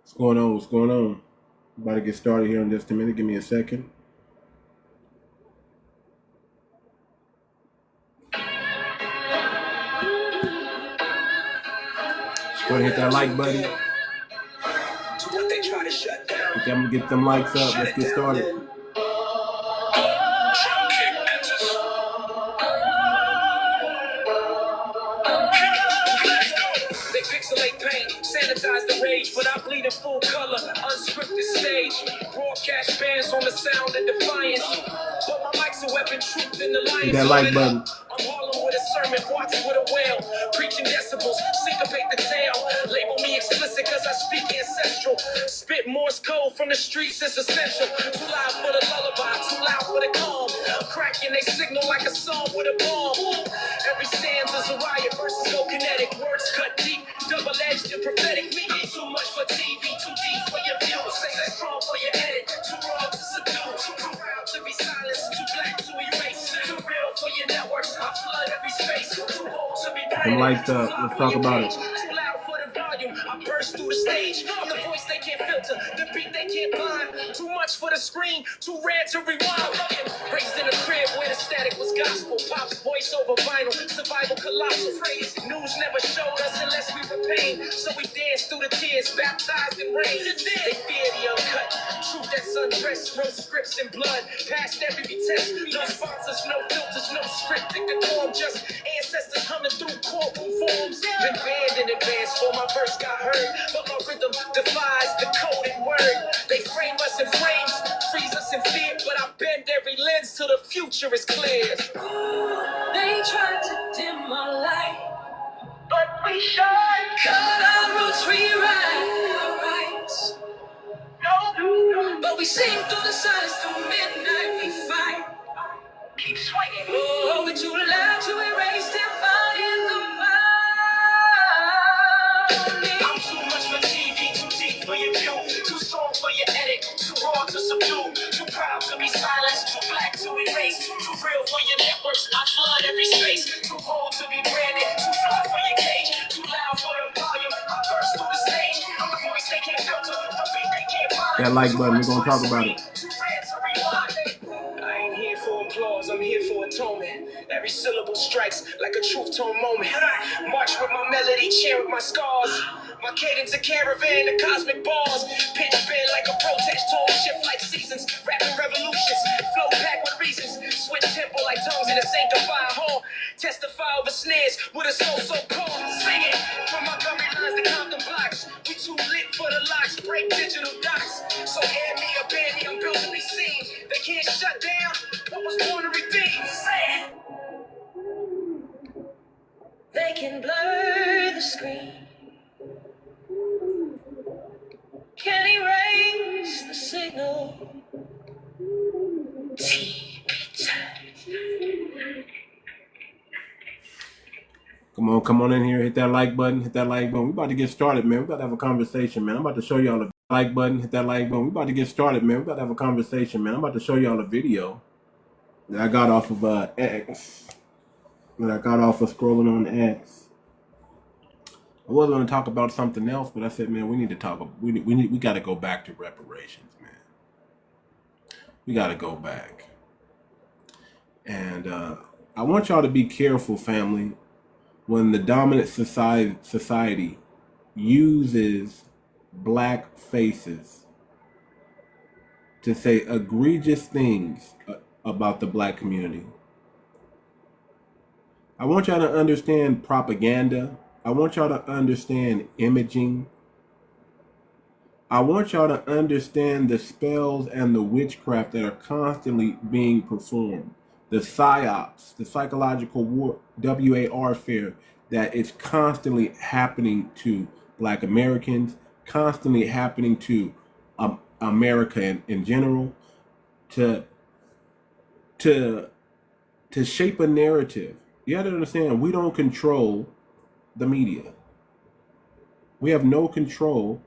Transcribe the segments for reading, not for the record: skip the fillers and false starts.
What's going on? What's going on? About to get started here in just a minute. Give me a second. Just go ahead and hit that like button. I'm gonna get them likes up. Let's get started. Sanitize the rage, but I bleed in full color. Unscripted stage, broadcast bands on the sound of defiance. But my mic's a weapon, truth in the lion's. Hit that like button. I'm hauling with a sermon, watching with a whale. Preaching decibels, syncopate the tale. Label me explicit cause I speak ancestral. Spit Morse code from the streets, it's essential. Too loud for the lullaby, too loud for the calm. Cracking they signal like a song with a bomb. Every stanza's a riot, verses go kinetic. Words cut deep, double-edged and prophetic. Me too much for TV, too deep for your view. Say that strong for your edit, too raw to subdue. Too proud to be silenced, too black to erase. Too real for your networks, I flood every space. Too bold to be branded. Them lights up, let's talk about it. Too loud for the volume, I burst through the stage. I'm the voice they can't filter, the beat they can't blind. Too much for the screen, too rare to rewind. Raised in a crib where the static was gospel. Pop's voice over vinyl, survival colossal. Praise news never showed us unless we were pain. So we danced through the tears, baptized in rain. They fear the uncut, truth that's undressed. Wrote scripts in blood, passed every test. No sponsors, no filters, no scripted decorum. Just ancestors humming through courtroom forms. Been banned in advance for my verse got heard, but my rhythm defies the coded word. They frame us in frames, freeze us in fear, but I bend every lens till the future is clear. They tried to dim my light, but we shine. Cut our roots, rewrite our rights. No, but we sing through the silence, through midnight we fight. Keep swinging. Oh, we're too loud to erase and find in the mind. I'm too much for TV, too deep for your view, too strong for your edit, too raw to subdue, too proud to be silenced, too black to erase, too real for your networks, I flood every space, too bold to be branded, too fly for your cage, too loud for the volume, I burst through the stage, I'm the voice they can't filter, the beat they can't find. That like button, we're gonna talk about it. I ain't here for applause, I'm here for atonement. Every syllable strikes like a truth tone moment. March with my melody, chant with my scars. My cadence a caravan, the cosmic bars. Pitch bend like a protest, tone shift like seasons. Rapping revolutions, flow packed with reasons. Switch tempo like tongues in a sanctified hall. Testify over snares with a soul so cold. Sing it from Montgomery lines to Compton blocks. We too lit for the locks, break digital dots. So hand me a bandy, I'm built to be seen. They can't shut down what was born to redeem. Say it. They can blur the screen, can erase the signal. Come on in here, hit that like button, hit that like button. We about to get started, man. We about to have a conversation, man. I'm about to show y'all the like button, hit that like button. We about to get started, man. We about to have a conversation, man. I'm about to show y'all a video that I got off of X. That I got off of scrolling on X. I was going to talk about something else, but I said, man, we need to talk. We got to go back to reparations, man. We got to go back, and I want y'all to be careful, family, when the dominant society uses black faces to say egregious things about the black community. I want y'all to understand propaganda. I want y'all to understand imaging. I want y'all to understand the spells and the witchcraft that are constantly being performed. The psyops, the psychological warfare that is constantly happening to black Americans, constantly happening to America in general, to shape a narrative. You have to understand, we don't control the media. We have no control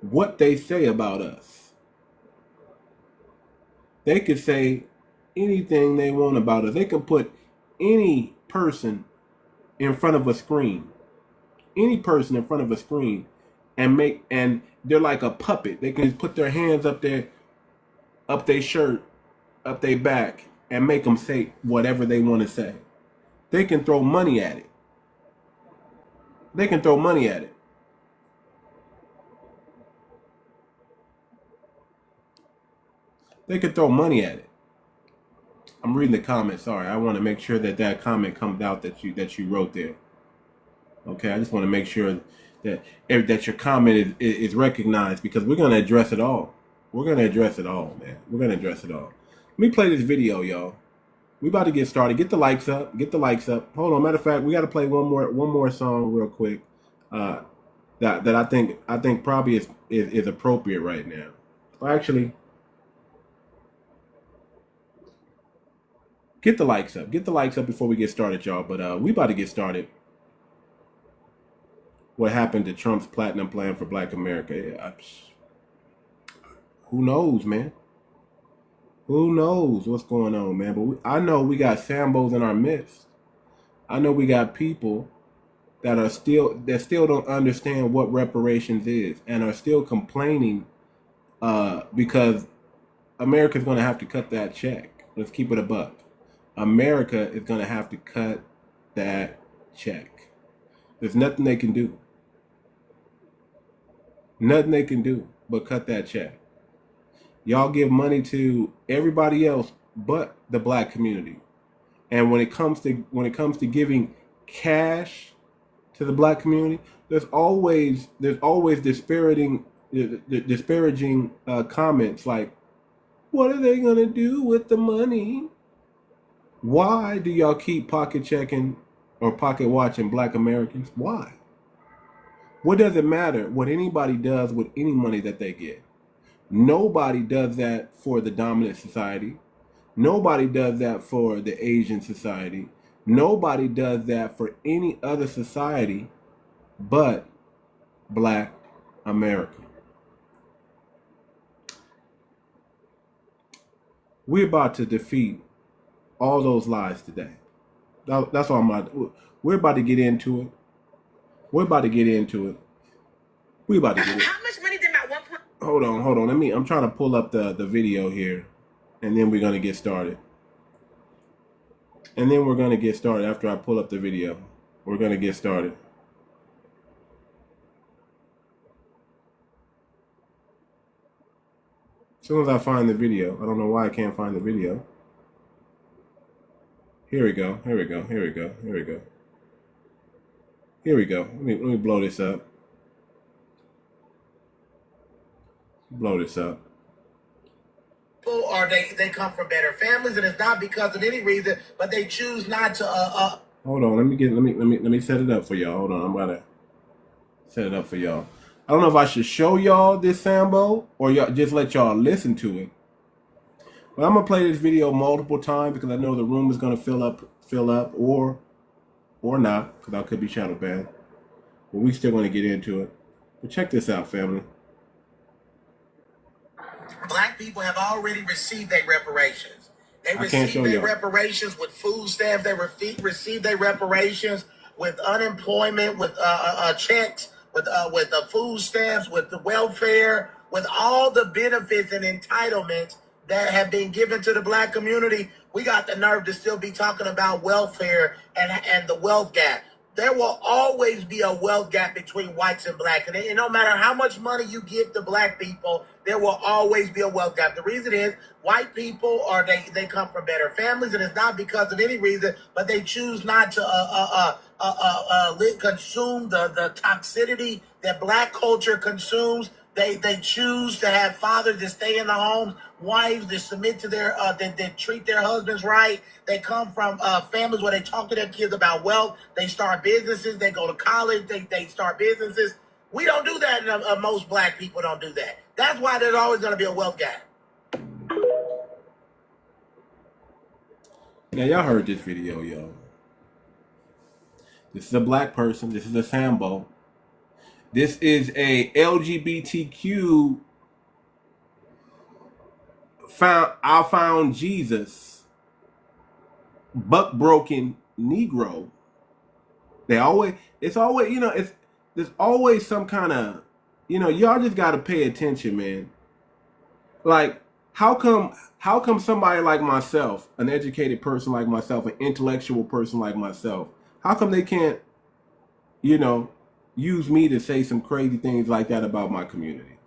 what they say about us. They could say anything they want about us. They can put any person in front of a screen, and they're like a puppet. They can just put their hands up their shirt, up their back, and make them say whatever they want to say. They can throw money at it. They can throw money at it. They can throw money at it. I'm reading the comment. Sorry, I want to make sure that that comment comes out that you wrote there. Okay, I just want to make sure that your comment is recognized, because we're gonna address it all. We're gonna address it all, man. We're gonna address it all. Let me play this video, y'all. We about to get started. Get the likes up. Get the likes up. Hold on. Matter of fact, we got to play one more song real quick. That I think probably is appropriate right now. Well, actually, get the likes up. Get the likes up before we get started, y'all. But we about to get started. What happened to Trump's platinum plan for Black America? Who knows, man? Who knows what's going on, man? But I know we got Sambos in our midst. I know we got people that still don't understand what reparations is, and are still complaining because America's going to have to cut that check. Let's keep it a buck. America is going to have to cut that check. There's nothing they can do. Nothing they can do but cut that check. Y'all give money to everybody else but the Black community. And when it comes to giving cash to the Black community, there's always disparaging comments like, what are they gonna do with the money? Why do y'all keep pocket checking or pocket watching Black Americans? Why? What does it matter what anybody does with any money that they get? Nobody does that for the dominant society. Nobody does that for the Asian society. Nobody does that for any other society but Black America. We're about to defeat all those lies today. That's all we're about to get into it. We're about to get into it. We about to get it. How much money did my 1 point? Hold on. I'm trying to pull up the video here, and then we're gonna get started. And then we're gonna get started after I pull up the video. We're gonna get started. As soon as I find the video, I don't know why I can't find the video. Here we go. Let me blow this up. Or they come from better families, and it's not because of any reason, but they choose not to. Hold on. Let me set it up for y'all. Hold on. I'm about to set it up for y'all. I don't know if I should show y'all this Sambo or y'all just let y'all listen to it. But I'm gonna play this video multiple times because I know the room is gonna fill up, or not, because I could be shadow banned. But we still want to get into it. But check this out, family. Black people have already received their reparations. They received their reparations with food stamps. They received their reparations with unemployment, with checks, with food stamps, with the welfare, with all the benefits and entitlements that have been given to the Black community. We got the nerve to still be talking about welfare and the wealth gap. There will always be a wealth gap between whites and Black. And no matter how much money you give to Black people, there will always be a wealth gap. The reason is white people they come from better families, and it's not because of any reason, but they choose not to consume the toxicity that Black culture consumes. They choose to have fathers that stay in the homes, wives that submit to their that treat their husbands right. They come from families where they talk to their kids about wealth. They start businesses. They go to college. They start businesses. We don't do that. Most Black people don't do that. That's why there's always going to be a wealth gap. Now y'all heard this video, yo. This is a Black person. This is a Sambo. This is a LGBTQ I found Jesus buck broken Negro. There's always some kind of You know, y'all just got to pay attention, man. Like, how come somebody like myself, an educated person like myself, an intellectual person like myself, how come they can't, you know, use me to say some crazy things like that about my community?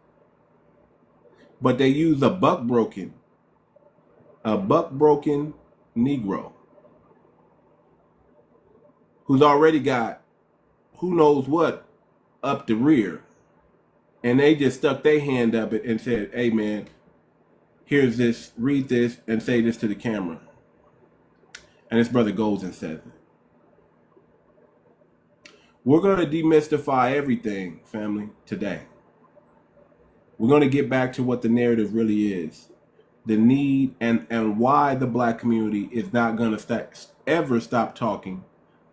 But they use a buck-broken Negro who's already got who knows what up the rear. And they just stuck their hand up it and said, hey, man, here's this, read this, and say this to the camera. And this brother goes and says it. We're going to demystify everything, family, today. We're going to get back to what the narrative really is. The need and why the black community is not going to ever stop talking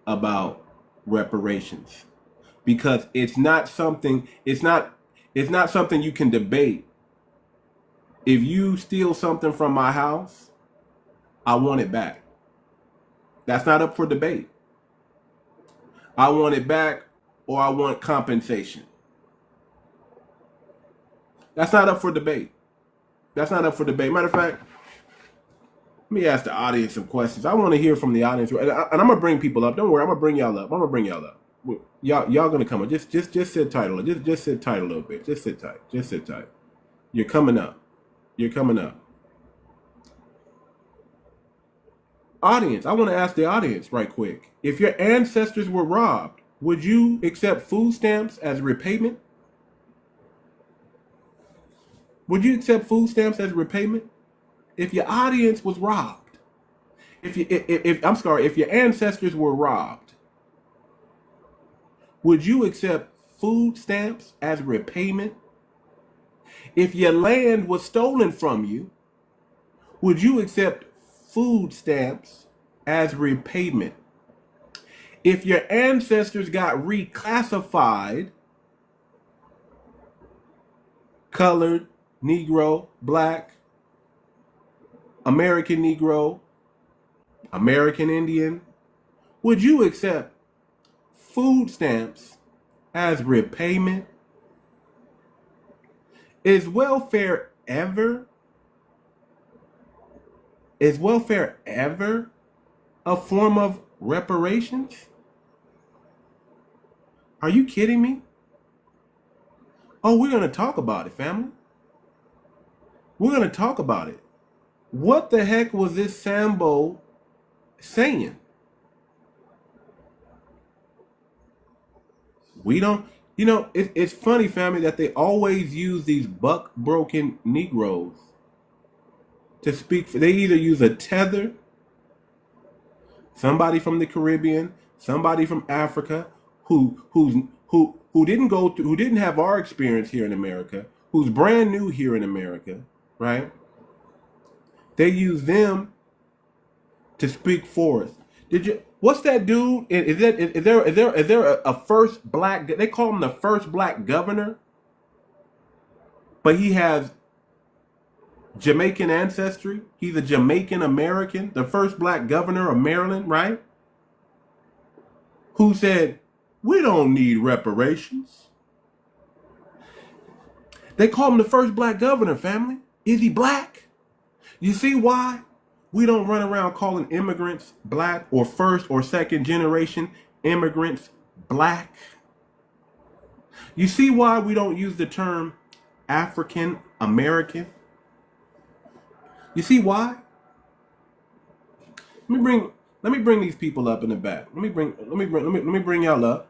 about reparations. Because it's not something you can debate. If you steal something from my house, I want it back. That's not up for debate. I want it back, or I want compensation. That's not up for debate. That's not up for debate. Matter of fact, let me ask the audience some questions. I want to hear from the audience, and I'm gonna bring people up. Don't worry, I'm gonna bring y'all up. Y'all gonna come up. Just sit tight a little. Just sit tight a little bit. Just sit tight. Just sit tight. You're coming up. You're coming up. Audience, I want to ask the audience right quick. If your ancestors were robbed, would you accept food stamps as repayment? Would you accept food stamps as repayment? If your audience was robbed, if your ancestors were robbed, would you accept food stamps as repayment? If your land was stolen from you, would you accept food stamps as repayment? If your ancestors got reclassified, colored, Negro, black, American Negro, American Indian, would you accept food stamps as repayment? Is welfare ever a form of reparations? Are you kidding me? Oh, we're going to talk about it, family. We're going to talk about it. What the heck was this Sambo saying? We don't, it's funny, family, that they always use these buck-broken Negroes to speak for. They either use a tether, somebody from the Caribbean, somebody from Africa, who didn't have our experience here in America, who's brand new here in America, right? They use them to speak for us. What's that dude? Is there a first black? They call him the first black governor, but he has Jamaican ancestry. He's a Jamaican American, the first black governor of Maryland, right? Who said, we don't need reparations. They call him the first black governor, family. Is he black? You see why we don't run around calling immigrants black, or first or second generation immigrants black? You see why we don't use the term African American? You see why? Let me bring these people up in the back. Let me bring y'all up.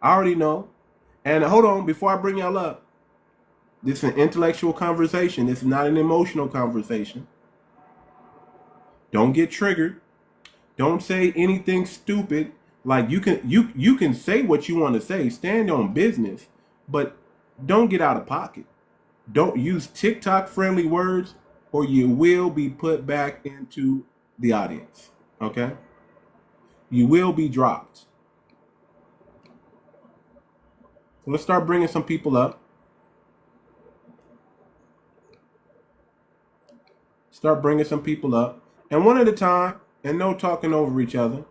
I already know. And hold on, before I bring y'all up, this is an intellectual conversation. This is not an emotional conversation. Don't get triggered. Don't say anything stupid. Like you can say what you want to say, stand on business, but don't get out of pocket. Don't use TikTok friendly words, or you will be put back into the audience. Okay? You will be dropped. So let's start bringing some people up. Start bringing some people up. And one at a time, and no talking over each other.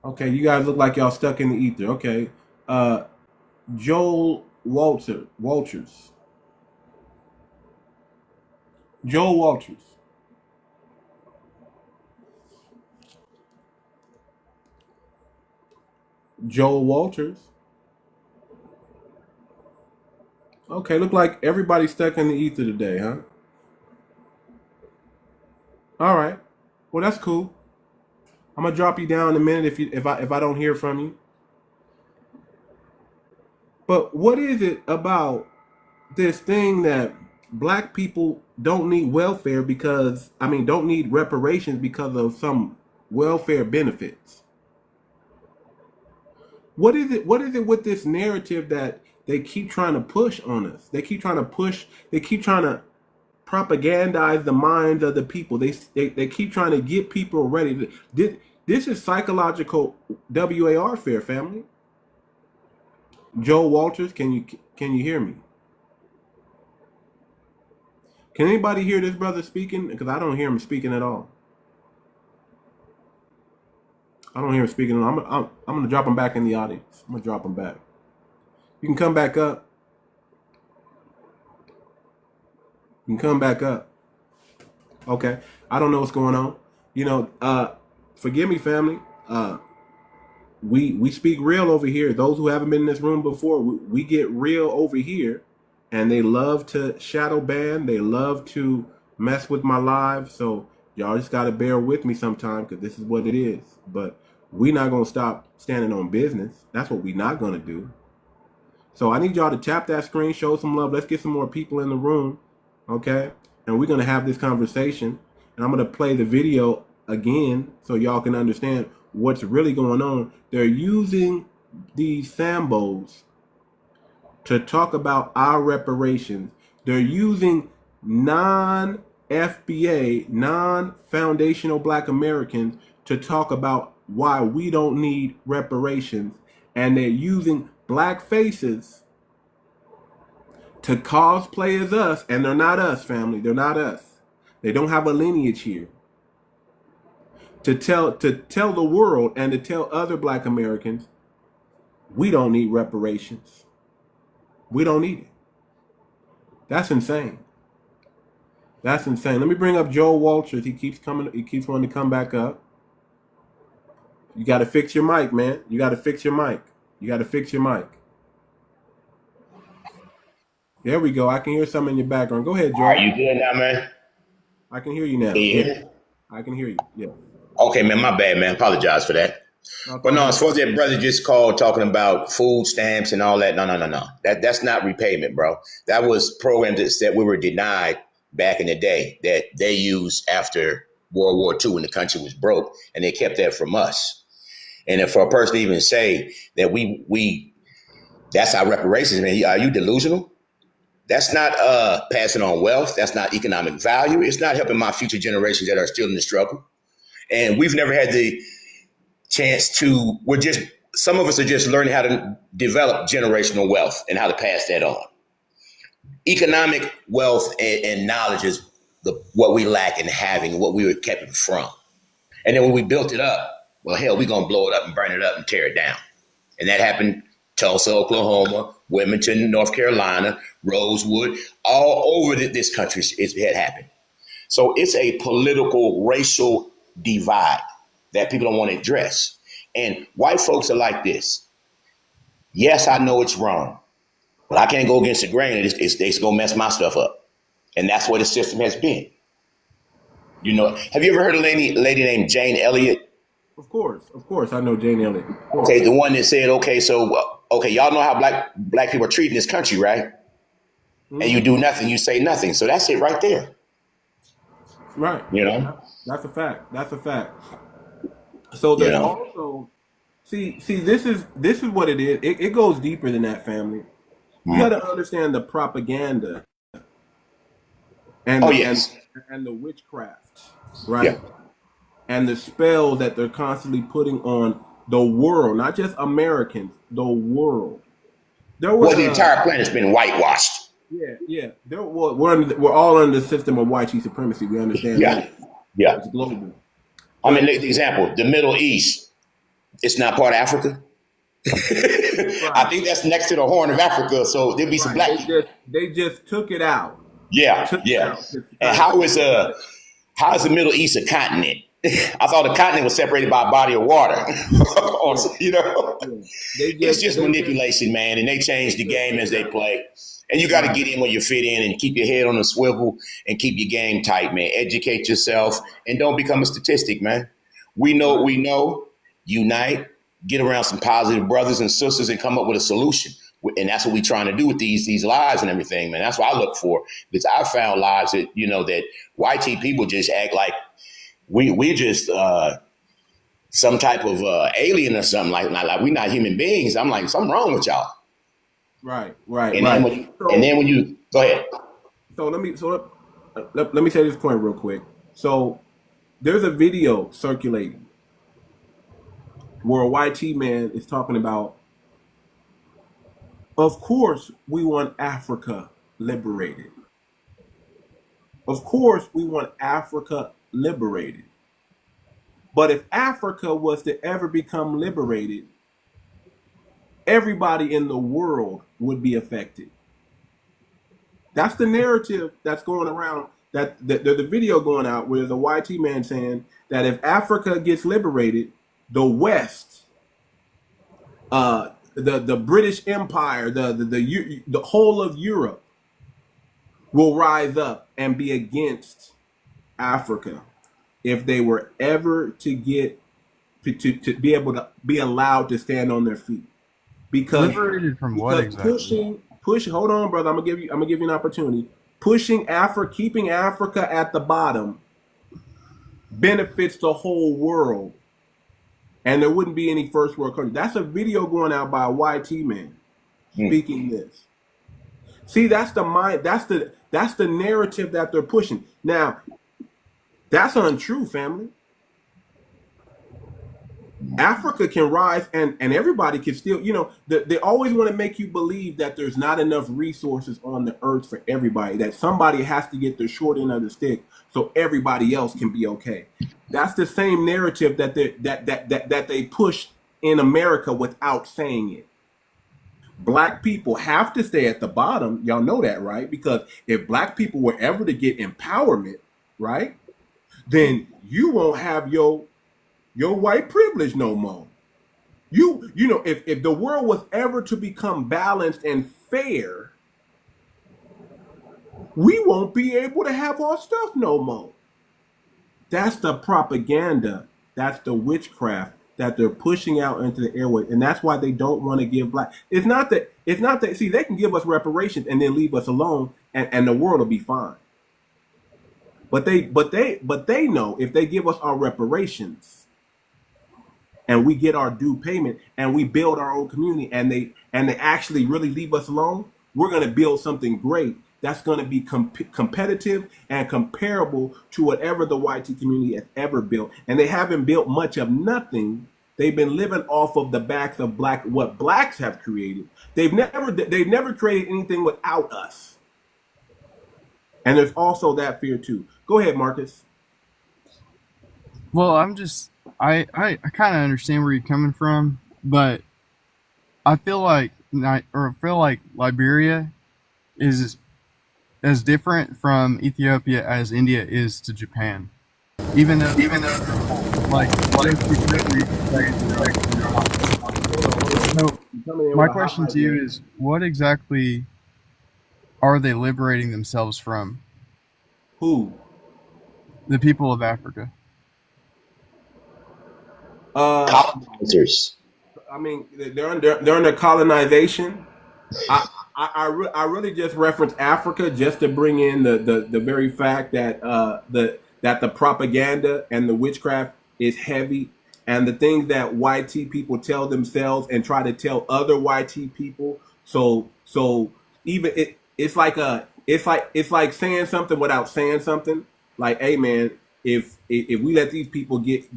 Okay, you guys look like y'all stuck in the ether. Okay. Joel Walters. Joel Walters. Joel Walters. Okay, look like everybody's stuck in the ether today, huh? All right. Well, that's cool. I'm gonna drop you down in a minute if I don't hear from you. But what is it about this thing that black people don't need welfare because don't need reparations because of some welfare benefits? What is it with this narrative that they keep trying to push on us? They keep trying to propagandize the minds of the people. They keep trying to get people ready. This is psychological warfare, family. Joe Walters, can you hear me? Can anybody hear this brother speaking? Because I don't hear him speaking at all. I don't hear him speaking. I'm gonna drop him back in the audience. I'm gonna drop him back. You can come back up. You can come back up. Okay. I don't know what's going on. Forgive me, family. We speak real over here. Those who haven't been in this room before, we get real over here, and they love to shadow ban. They love to mess with my live. So y'all just gotta bear with me sometime because this is what it is. But we not gonna stop standing on business. That's what we not gonna do. So I need y'all to tap that screen, show some love. Let's get some more people in the room, okay? And we're gonna have this conversation. And I'm gonna play the video again so y'all can understand what's really going on. They're using these Sambos to talk about our reparations. They're using non-FBA, non-foundational Black Americans to talk about why we don't need reparations. And they're using Black faces to cosplay as us. And they're not us, family. They're not us. They don't have a lineage here. To tell the world and to tell other Black Americans, we don't need reparations. We don't need it. That's insane. That's insane. Let me bring up Joel Walters. He keeps wanting to come back up. You got to fix your mic, man. You got to fix your mic. You got to fix your mic. There we go. I can hear something in your background. Go ahead, Joel. Are you good now, man? I can hear you now. Yeah. I can hear you. Yeah. Okay, man. My bad, man. Apologize for that. But no, as far as that brother just called talking about food stamps and all that, no. That's not repayment, bro. That was programs that we were denied back in the day that they used after World War II when the country was broke, and they kept that from us. And if for a person to even say that we that's our reparations, man, are you delusional? That's not passing on wealth. That's not economic value. It's not helping my future generations that are still in the struggle. And we've never had the chance to, some of us are just learning how to develop generational wealth and how to pass that on. Economic wealth and knowledge is what we lack in having, what we were kept from. And then when we built it up, well, hell, we're going to blow it up and burn it up and tear it down. And that happened Tulsa, Oklahoma, Wilmington, North Carolina, Rosewood, all over this country it had happened. So it's a political, racial divide that people don't want to address. And white folks are like this. Yes, I know it's wrong, but I can't go against the grain. It's going to mess my stuff up. And that's what the system has been. Have you ever heard of a lady named Jane Elliott? Of course, I know Jane Elliott. Okay, the one that said, y'all know how black people are treated in this country, right? Mm-hmm. And you do nothing, you say nothing. So that's it right there. Right. That's a fact. So there's also see this is what it is. It goes deeper than that, family. You got to understand the propaganda and the witchcraft, right? Yeah. And the spell that they're constantly putting on the world, not just Americans, the world. The entire planet's been whitewashed. Yeah. We're all under the system of white supremacy. We understand that. Yeah. It's global. The example, the Middle East, It's not part of Africa. Right. I think that's next to the Horn of Africa. So there'll be some black people. They just took it out. Yeah, yeah. And how is the Middle East a continent? I thought the continent was separated by a body of water. You know, it's just manipulation, man. And they change the game as they play. And you got to get in where you fit in and keep your head on a swivel and keep your game tight, man. Educate yourself and don't become a statistic, man. We know what we know. Unite, get around some positive brothers and sisters and come up with a solution. And that's what we're trying to do with these lives and everything, man. That's what I look for. Because I found lives that, you know, that YT people just act like we're just some type of alien or something, like we're not human beings. I'm like, something wrong with y'all. Right. And then when you go ahead. So let me say this point real quick. So there's a video circulating where a YT man is talking about, of course we want Africa liberated. Of course we want Africa liberated. But if Africa was to ever become liberated, everybody in the world would be affected. That's the narrative that's going around. There's a video going out where there's a YT man saying that if Africa gets liberated, the West, the British Empire, the whole of Europe will rise up and be against Africa if they were ever to get to be able to be allowed to stand on their feet. Because liberated from what exactly? Hold on, brother. I'm gonna give you an opportunity. Pushing Africa, keeping Africa at the bottom benefits the whole world. And there wouldn't be any first world country. That's a video going out by a YT man speaking this. See, that's the mind, that's the narrative that they're pushing. Now, that's untrue, family. Africa can rise and everybody can still, you know, they always want to make you believe that there's not enough resources on the earth for everybody, that somebody has to get the short end of the stick so everybody else can be okay. That's the same narrative that they push in America without saying it. Black people have to stay at the bottom. Y'all know that, right? Because if black people were ever to get empowerment, right, then you won't have your white privilege no more. You know, if the world was ever to become balanced and fair, we won't be able to have our stuff no more. That's the propaganda. That's the witchcraft that they're pushing out into the airway, and that's why they don't want to give black. It's not that. See, they can give us reparations and then leave us alone, and the world will be fine. But they know if they give us our reparations, and we get our due payment, and we build our own community, and they actually really leave us alone, we're going to build something great that's going to be competitive and comparable to whatever the YT community has ever built. And they haven't built much of nothing. They've been living off of the backs of what blacks have created. They've never created anything without us. And there's also that fear too. Go ahead, Marcus. Well, I kind of understand where you're coming from, but I feel like Liberia is as different from Ethiopia as India is to Japan. Even though like so my question to you is, what exactly are they liberating themselves from? Who? The people of Africa. Colonizers. I mean, they're under colonization. I really just reference Africa just to bring in the very fact that that the propaganda and the witchcraft is heavy, and the things that YT people tell themselves and try to tell other YT people. So even it's like saying something without saying something. Like, hey man, if we let these people get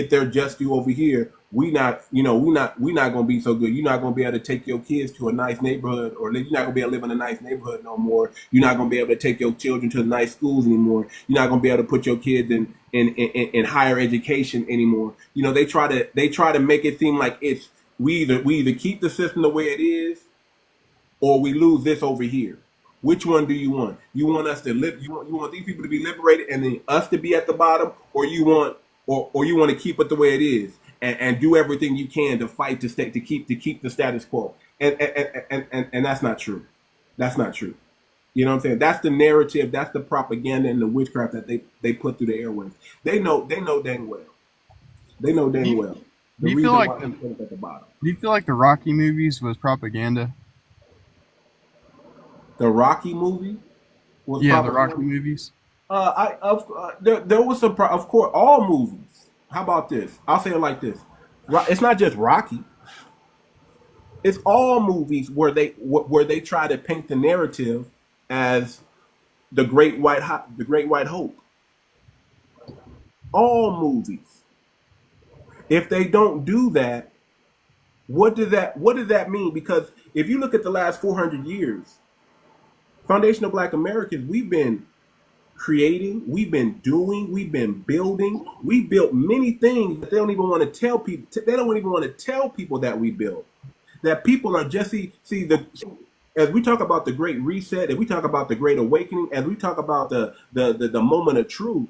their just due over here, we not, you know, we not gonna be so good. You're not gonna be able to take your kids to a nice neighborhood, or you're not gonna be able to live in a nice neighborhood no more. You're not gonna be able to take your children to nice schools anymore. You're not gonna be able to put your kids in higher education anymore. You know, they try to make it seem like it's we either keep the system the way it is, or we lose this over here. Which one do you want? You want us to live? You want these people to be liberated and then us to be at the bottom, or you want to keep it the way it is and do everything you can to fight to keep the status quo? And that's not true. That's not true. You know what I'm saying? That's the narrative. That's the propaganda and the witchcraft that they put through the airwaves. They know dang well. They know dang well. Do you feel like the Rocky movies was propaganda? The Rocky movie was the Rocky movies. There was some, of course, all movies. How about this? I'll say it like this: it's not just Rocky. It's all movies where they try to paint the narrative as the great white hope. All movies. If they don't do that, what does that mean? Because if you look at the last 400 years, Foundational Black Americans, we've been creating, we've been doing, we've been building. We built many things that they don't even want to tell people. They don't even want to tell people that we built. That people are just as we talk about the Great Reset, as we talk about the Great Awakening, as we talk about the moment of truth,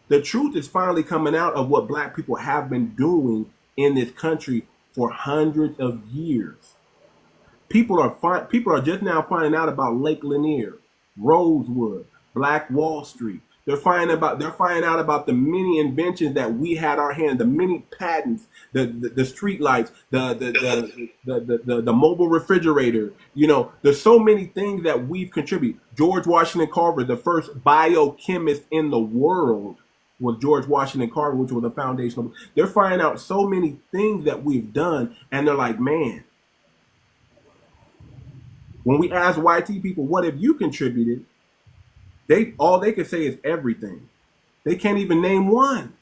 the truth is finally coming out of what Black people have been doing in this country for hundreds of years. People are just now finding out about Lake Lanier, Rosewood, Black Wall Street. They're finding out about the many inventions that we had our hand, the many patents, the street lights, the mobile refrigerator. You know, there's so many things that we've contributed. George Washington Carver, the first biochemist in the world, was George Washington Carver, which was a foundational. They're finding out so many things that we've done, and they're like, man. When we ask YT people, what have you contributed? All they can say is everything. They can't even name one.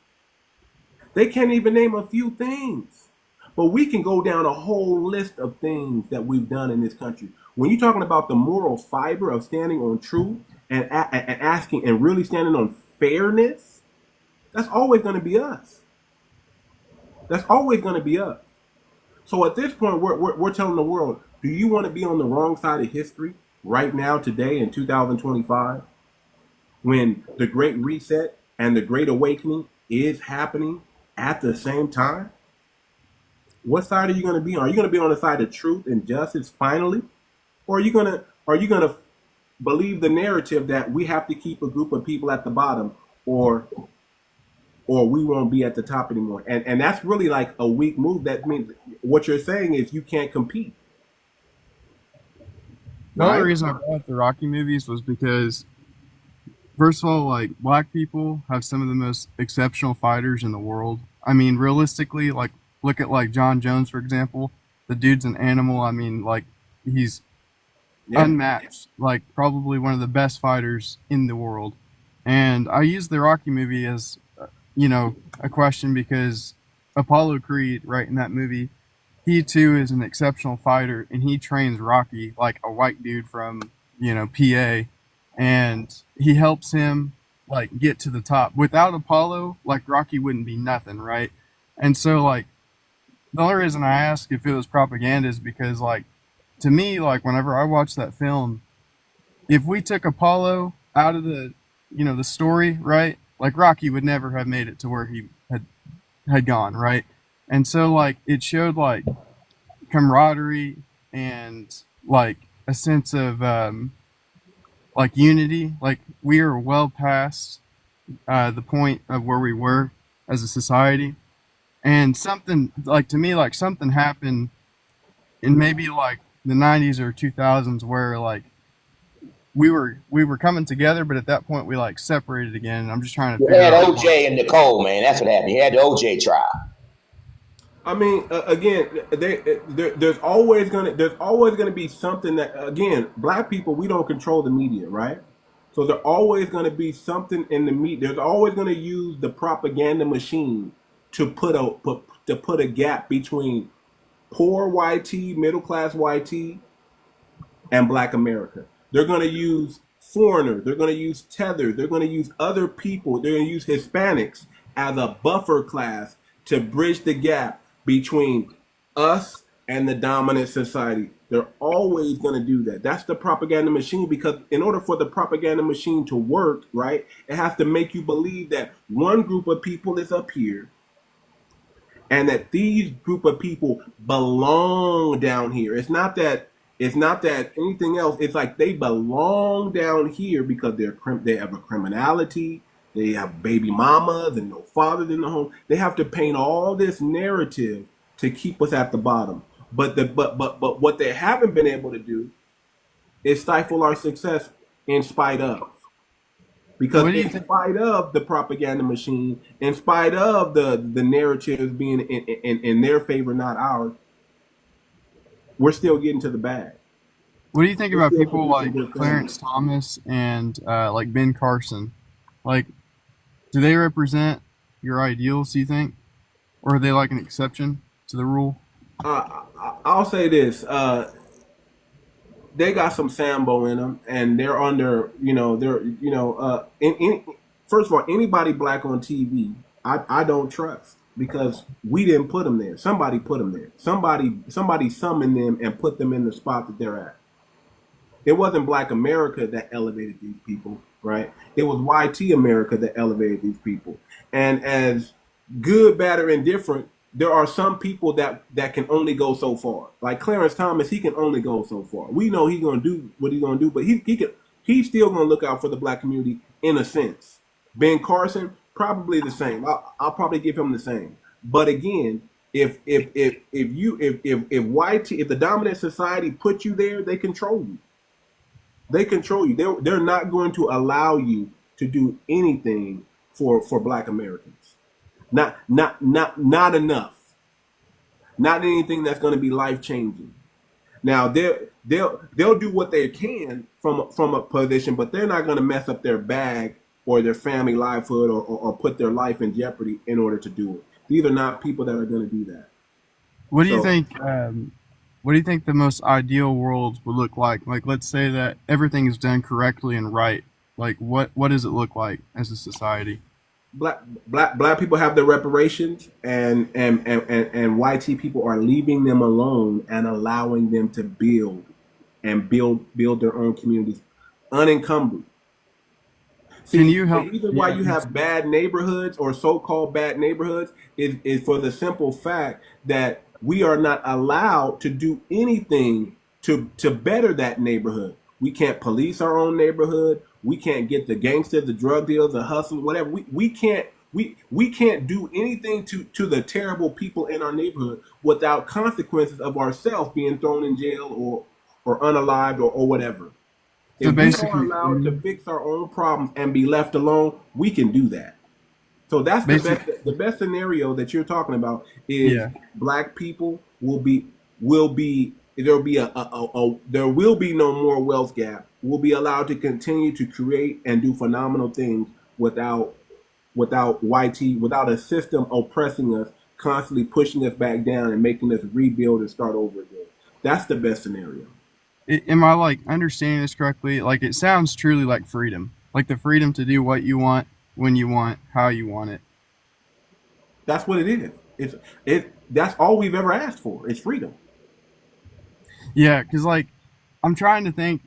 They can't even name a few things. But we can go down a whole list of things that we've done in this country. When you're talking about the moral fiber of standing on truth and asking and really standing on fairness, that's always going to be us. That's always going to be us. So at this point, we're telling the world, do you want to be on the wrong side of history right now, today in 2025, when the Great Reset and the Great Awakening is happening at the same time? What side are you going to be on? Are you going to be on the side of truth and justice finally? Or are you going to believe the narrative that we have to keep a group of people at the bottom, or we won't be at the top anymore? And that's really like a weak move. That means what you're saying is you can't compete. The only reason I brought up the Rocky movies was because, first of all, like, Black people have some of the most exceptional fighters in the world. I mean, realistically, like, look at like John Jones, for example. The dude's an animal. I mean, like, he's unmatched. Like, probably one of the best fighters in the world. And I use the Rocky movie as, a question because Apollo Creed, right, in that movie, he too is an exceptional fighter, and he trains Rocky, like a white dude from, PA, and he helps him like get to the top. Without Apollo, like, Rocky wouldn't be nothing, right? And so, like, the only reason I ask if it was propaganda is because, like, to me, like, whenever I watch that film, if we took Apollo out of the, the story, right, like, Rocky would never have made it to where he had gone, right? And so, like, it showed, like, camaraderie and, like, a sense of, like, unity. Like, we are well past the point of where we were as a society. And something, like, to me, like, something happened in maybe, like, the 90s or 2000s where, like, we were coming together, but at that point we, like, separated again. And I'm just trying to figure out. You had OJ and Nicole, man. That's what happened. You had the OJ trial. I mean, again, there's always gonna be something that, again, Black people, we don't control the media, right? So there's always gonna be something in the media. There's always gonna use the propaganda machine to to put a gap between poor YT, middle class YT, and Black America. They're going to use foreigners. They're going to use tethers. They're going to use other people. They're going to use Hispanics as a buffer class to bridge the gap between us and the dominant society. They're always going to do that. That's the propaganda machine, because in order for the propaganda machine to work, right, it has to make you believe that one group of people is up here and that these group of people belong down here. It's not that anything else. It's like they belong down here because they have a criminality, they have baby mamas and no fathers in the home. They have to paint all this narrative to keep us at the bottom. But what they haven't been able to do is stifle our success in spite of. Because in spite of the propaganda machine, in spite of the narratives being in their favor, not ours, we're still getting to the bag. What do you think about people like Clarence Thomas and like Ben Carson? Like, do they represent your ideals, do you think? Or are they like an exception to the rule? I'll say this. They got some Sambo in them, and they're under, first of all, anybody black on TV, I don't trust, because we didn't put them there. Somebody put them there. Somebody summoned them and put them in the spot that they're at. It wasn't Black America that elevated these people, right? It was YT America that elevated these people. And as good, bad, or indifferent, there are some people that can only go so far. Like Clarence Thomas, he can only go so far. We know he's gonna do what he's gonna do, but he's still gonna look out for the black community in a sense. Ben Carson, probably the same. I'll probably give him the same. But again, if the dominant society put you there, they control you. They control you. They're not going to allow you to do anything for Black Americans. Not enough. Not anything that's going to be life changing. Now they'll do what they can from a position, but they're not going to mess up their bag or their family livelihood or put their life in jeopardy in order to do it. These are not people that are going to do that. What do you think? What do you think the most ideal world would look like? Like, let's say that everything is done correctly and right. Like, what does it look like as a society? Black people have their reparations, and YT people are leaving them alone and allowing them to build their own communities unencumbered. See, Can you help? the reason why you have bad neighborhoods or so-called bad neighborhoods is for the simple fact that we are not allowed to do anything to better that neighborhood. We can't police our own neighborhood. We can't get the gangsters, the drug dealers, the hustlers, whatever. We can't do anything to the terrible people in our neighborhood without consequences of ourselves being thrown in jail or unalived or whatever. So If we are allowed to fix our own problems and be left alone, we can do that. So that's the best scenario that you're talking about is Black people will be there will be no more wealth gap. We'll be allowed to continue to create and do phenomenal things without a system oppressing us, constantly pushing us back down and making us rebuild and start over again. That's the best scenario. Am I like understanding this correctly? Like, it sounds truly like freedom, like the freedom to do what you want, when you want, how you want it. That's what it is. That's all we've ever asked for. It's freedom. Yeah, because like I'm trying to think,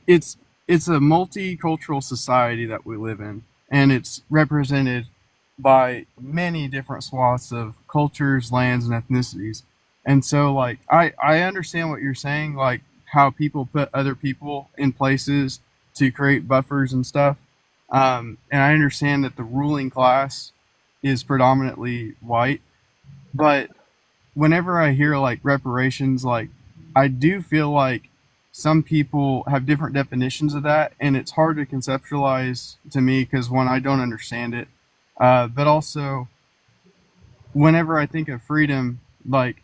it's a multicultural society that we live in, and it's represented by many different swaths of cultures, lands, and ethnicities. And so, like, I understand what you're saying, like how people put other people in places to create buffers and stuff. And I understand that the ruling class is predominantly white, but whenever I hear like reparations, like I do feel like some people have different definitions of that, and it's hard to conceptualize to me because one, I don't understand it, but also whenever I think of freedom, like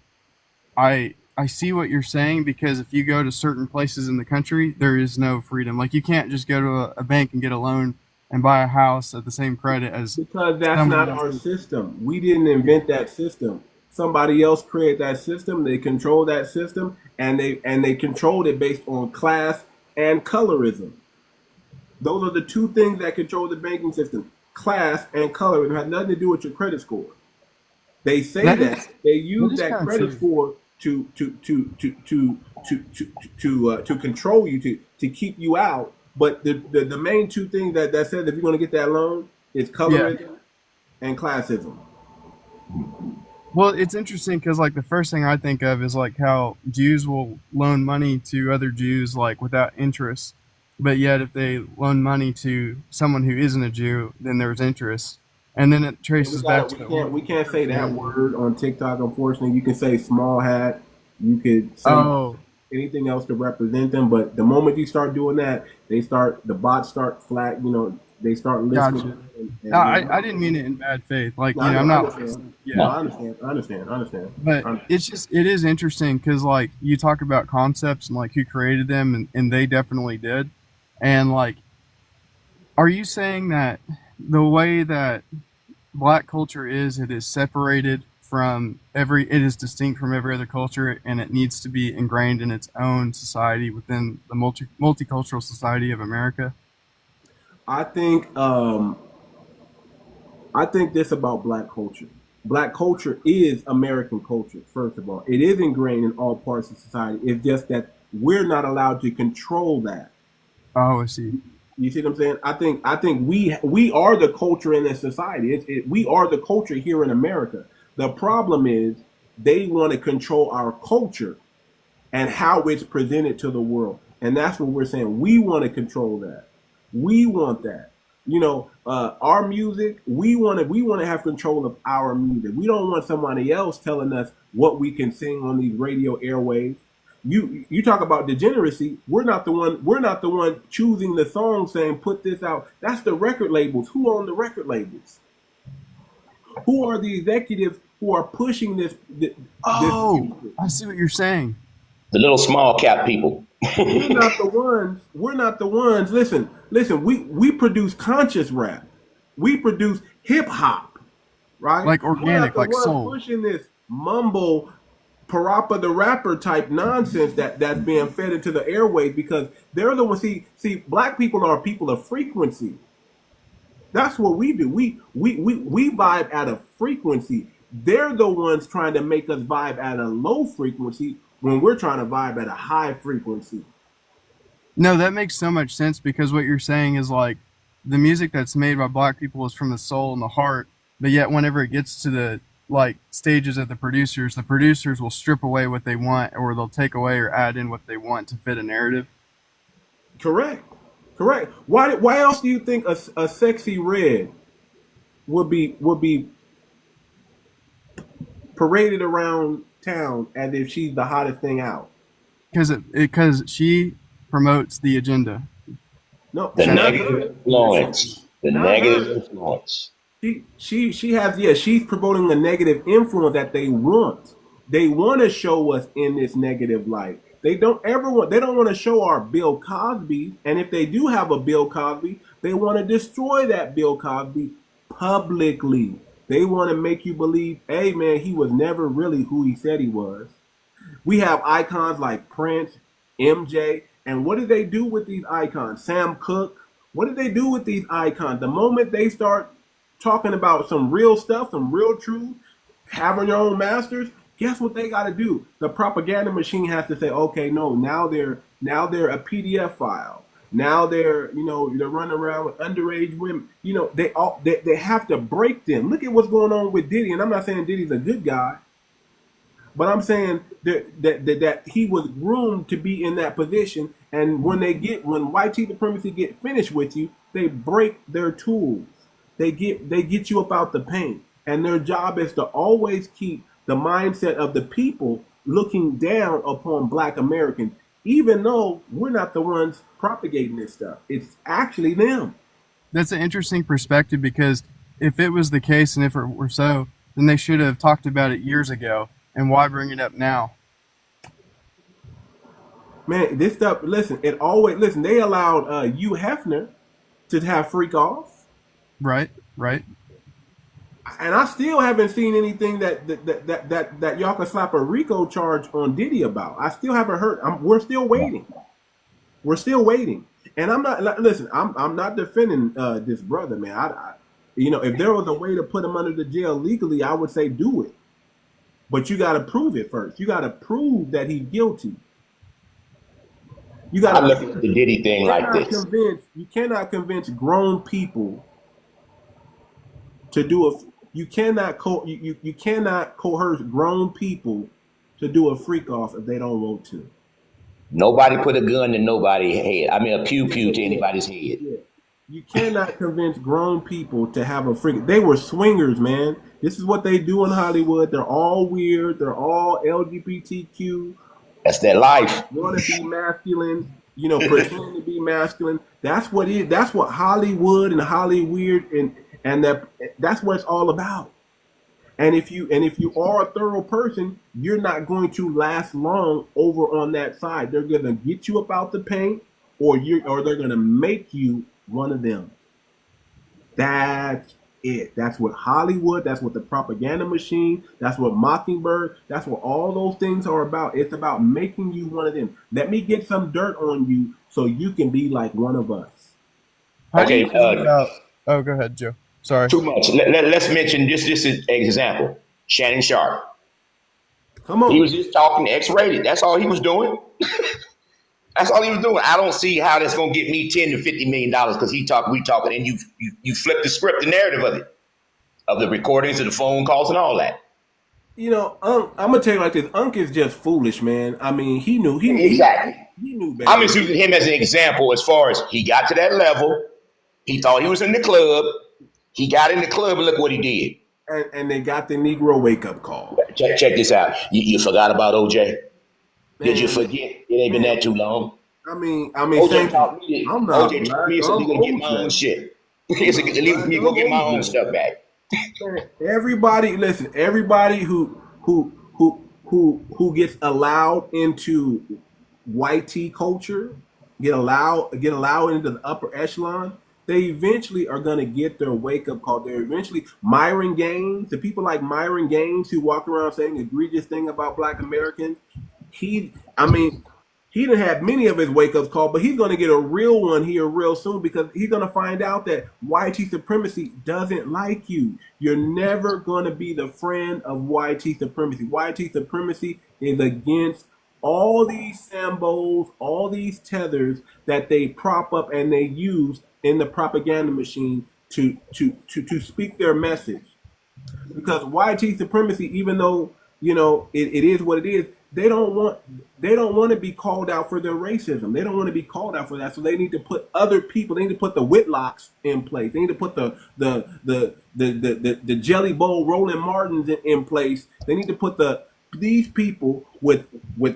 I see what you're saying, because if you go to certain places in the country, there is no freedom. Like, you can't just go to a bank and get a loan and buy a house at the same credit as Because that's someone not else. our system. We didn't invent that system. Somebody else created that system. They control that system, and they controlled it based on class and colorism. Those are the two things that control the banking system: class and colorism. It has nothing to do with your credit score. They say That that is they that use is that kind of credit true. score to control you, to keep you out. But the main two things that says if you're going to get that loan is Yeah. colorism and classism. Well, it's interesting because like the first thing I think of is like how Jews will loan money to other Jews like without interest, but yet if they loan money to someone who isn't a Jew, then there's interest, and then it And traces back to the we origins of can't say that Christianity. word on TikTok. Unfortunately, you can say small hat. You could say Oh, anything else to represent them, but the moment you start doing that, the bots start flat. They start gotcha. listening. No, And I didn't mean it in bad faith. Like no, I know, I'm I not like understand. No, yeah, No. I understand. I understand. I understand. but it is interesting because like you talk about concepts and like who created them, and they definitely did, and like are you saying that the way that black culture is, it is separated from it is distinct from every other culture, and it needs to be ingrained in its own society within the multicultural society of America? I think I think this about black culture. Black culture is American culture. First of all, it is ingrained in all parts of society. It's just that we're not allowed to control that. Oh, I see. You see what I'm saying? I think we are the culture in this society. We are the culture here in America. The problem is they want to control our culture and how it's presented to the world, and that's what we're saying. We want to control that. We want that. Our music. We want to have control of our music. We don't want somebody else telling us what we can sing on these radio airwaves. You talk about degeneracy. We're not the one choosing the song, saying put this out. That's the record labels. Who own the record labels? Who are the executives who are pushing this Oh, music? I see what you're saying. The little small cap people. We're not the ones. We're not the ones. Listen. We produce conscious rap. We produce hip hop, right? Like We're not organic, the like ones soul. pushing this mumble Parappa the Rapper type nonsense that's being fed into the airways, because they're the ones. See, black people are people of frequency. That's what we do. We vibe at a frequency. They're the ones trying to make us vibe at a low frequency when we're trying to vibe at a high frequency. No, that makes so much sense because what you're saying is like the music that's made by black people is from the soul and the heart, but yet whenever it gets to the like stages of the producers will strip away what they want, or they'll take away or add in what they want to fit a narrative. Correct. Correct. Why else do you think a sexy red would be paraded around town as if she's the hottest thing out? Because she promotes the agenda. No, The not negative her. influence. The Not negative her. influence. She has, yeah, she's promoting a negative influence that they want. They want to show us in this negative light. They don't want to show our Bill Cosby, and if they do have a Bill Cosby, they want to destroy that Bill Cosby publicly. They want to make you believe, hey man, he was never really who he said he was. We have icons like Prince, MJ, and what did they do with these icons? Sam Cooke. What did they do with these icons? The moment they start talking about some real stuff, some real truth, having your own masters, guess what they got to do? The propaganda machine has to say, okay, no, now they're a PDF file. Now they're running around with underage women. They have to break them. Look at what's going on with Diddy, and I'm not saying Diddy's a good guy. But I'm saying that he was groomed to be in that position, and when white supremacy get finished with you, they break their tools. They get you up out the paint, and their job is to always keep the mindset of the people looking down upon Black Americans, even though we're not the ones propagating this stuff. It's actually them. That's an interesting perspective because if it was the case and if it were so, then they should have talked about it years ago. And why bring it up now? Man, this stuff. Listen, it always listen. They allowed Hugh Hefner to have freak off. Right, right. And I still haven't seen anything that 𝗥𝗶𝗴𝗵𝘁𝘀𝗀𝗁 charge on Diddy about. I still haven't heard. We're still waiting. We're still waiting. And I'm not, listen, I'm not defending this brother, man. If there was a way to put him under the jail legally, I would say do it. But you got to prove it first. You got to prove that he's guilty. You got to look at the Diddy thing like this. You cannot convince grown people to do a. You cannot coerce grown people to do a freak off if they don't want to. Nobody put a gun to nobody's head. I mean, a pew-pew to anybody's head. Yeah. You cannot convince grown people to have a freak. They were swingers, man. This is what they do in Hollywood. They're all weird. They're all LGBTQ. That's their life. Want to be masculine, pretend to be masculine. That's what it. That's what Hollywood and Hollyweird and that's what it's all about. And if you are a thorough person, you're not going to last long over on that side. They're gonna get you up out the paint, or they're gonna make you one of them. That's it. That's what Hollywood, that's what the propaganda machine, that's what Mockingbird, that's what all those things are about. It's about making you one of them. Let me get some dirt on you so you can be like one of us. Okay. Oh, go ahead, Joe. Sorry. Too much. Let's mention just an example. Shannon Sharpe. Come on. He was just talking X-rated. That's all he was doing. That's all he was doing. I don't see how that's going to get me $10 to $50 million because we talking, and you flip the script, the narrative of the recordings, of the phone calls, and all that. I'm gonna tell you like this. Unc is just foolish, man. I mean, he knew exactly. He knew better. I'm just using him as an example as far as he got to that level. He thought he was in the club. He got in the club, and look what he did. And they got the Negro wake-up call. Check this out. You forgot about OJ? Did you forget? It ain't been that too long. I mean, OJ taught me that. OJ taught me so to get my own shit. It's at least for me to go get my own stuff back. Everybody, listen. Everybody who gets allowed into YT culture, get allowed into the upper echelon, they eventually are going to get their wake-up call. They're eventually Myron Gaines, the people like Myron Gaines who walk around saying egregious thing about Black Americans. He didn't have many of his wake-up calls, but he's going to get a real one here real soon because he's going to find out that YT supremacy doesn't like you. You're never going to be the friend of YT supremacy. YT supremacy is against all these symbols, all these tethers that they prop up and they use in the propaganda machine to speak their message. Because YT supremacy, even though it is what it is, they don't want to be called out for their racism. They don't want to be called out for that. So they need to put other people. They need to put the Whitlocks in place. They need to put the Jelly Bowl Roland Martins in place. They need to put these people with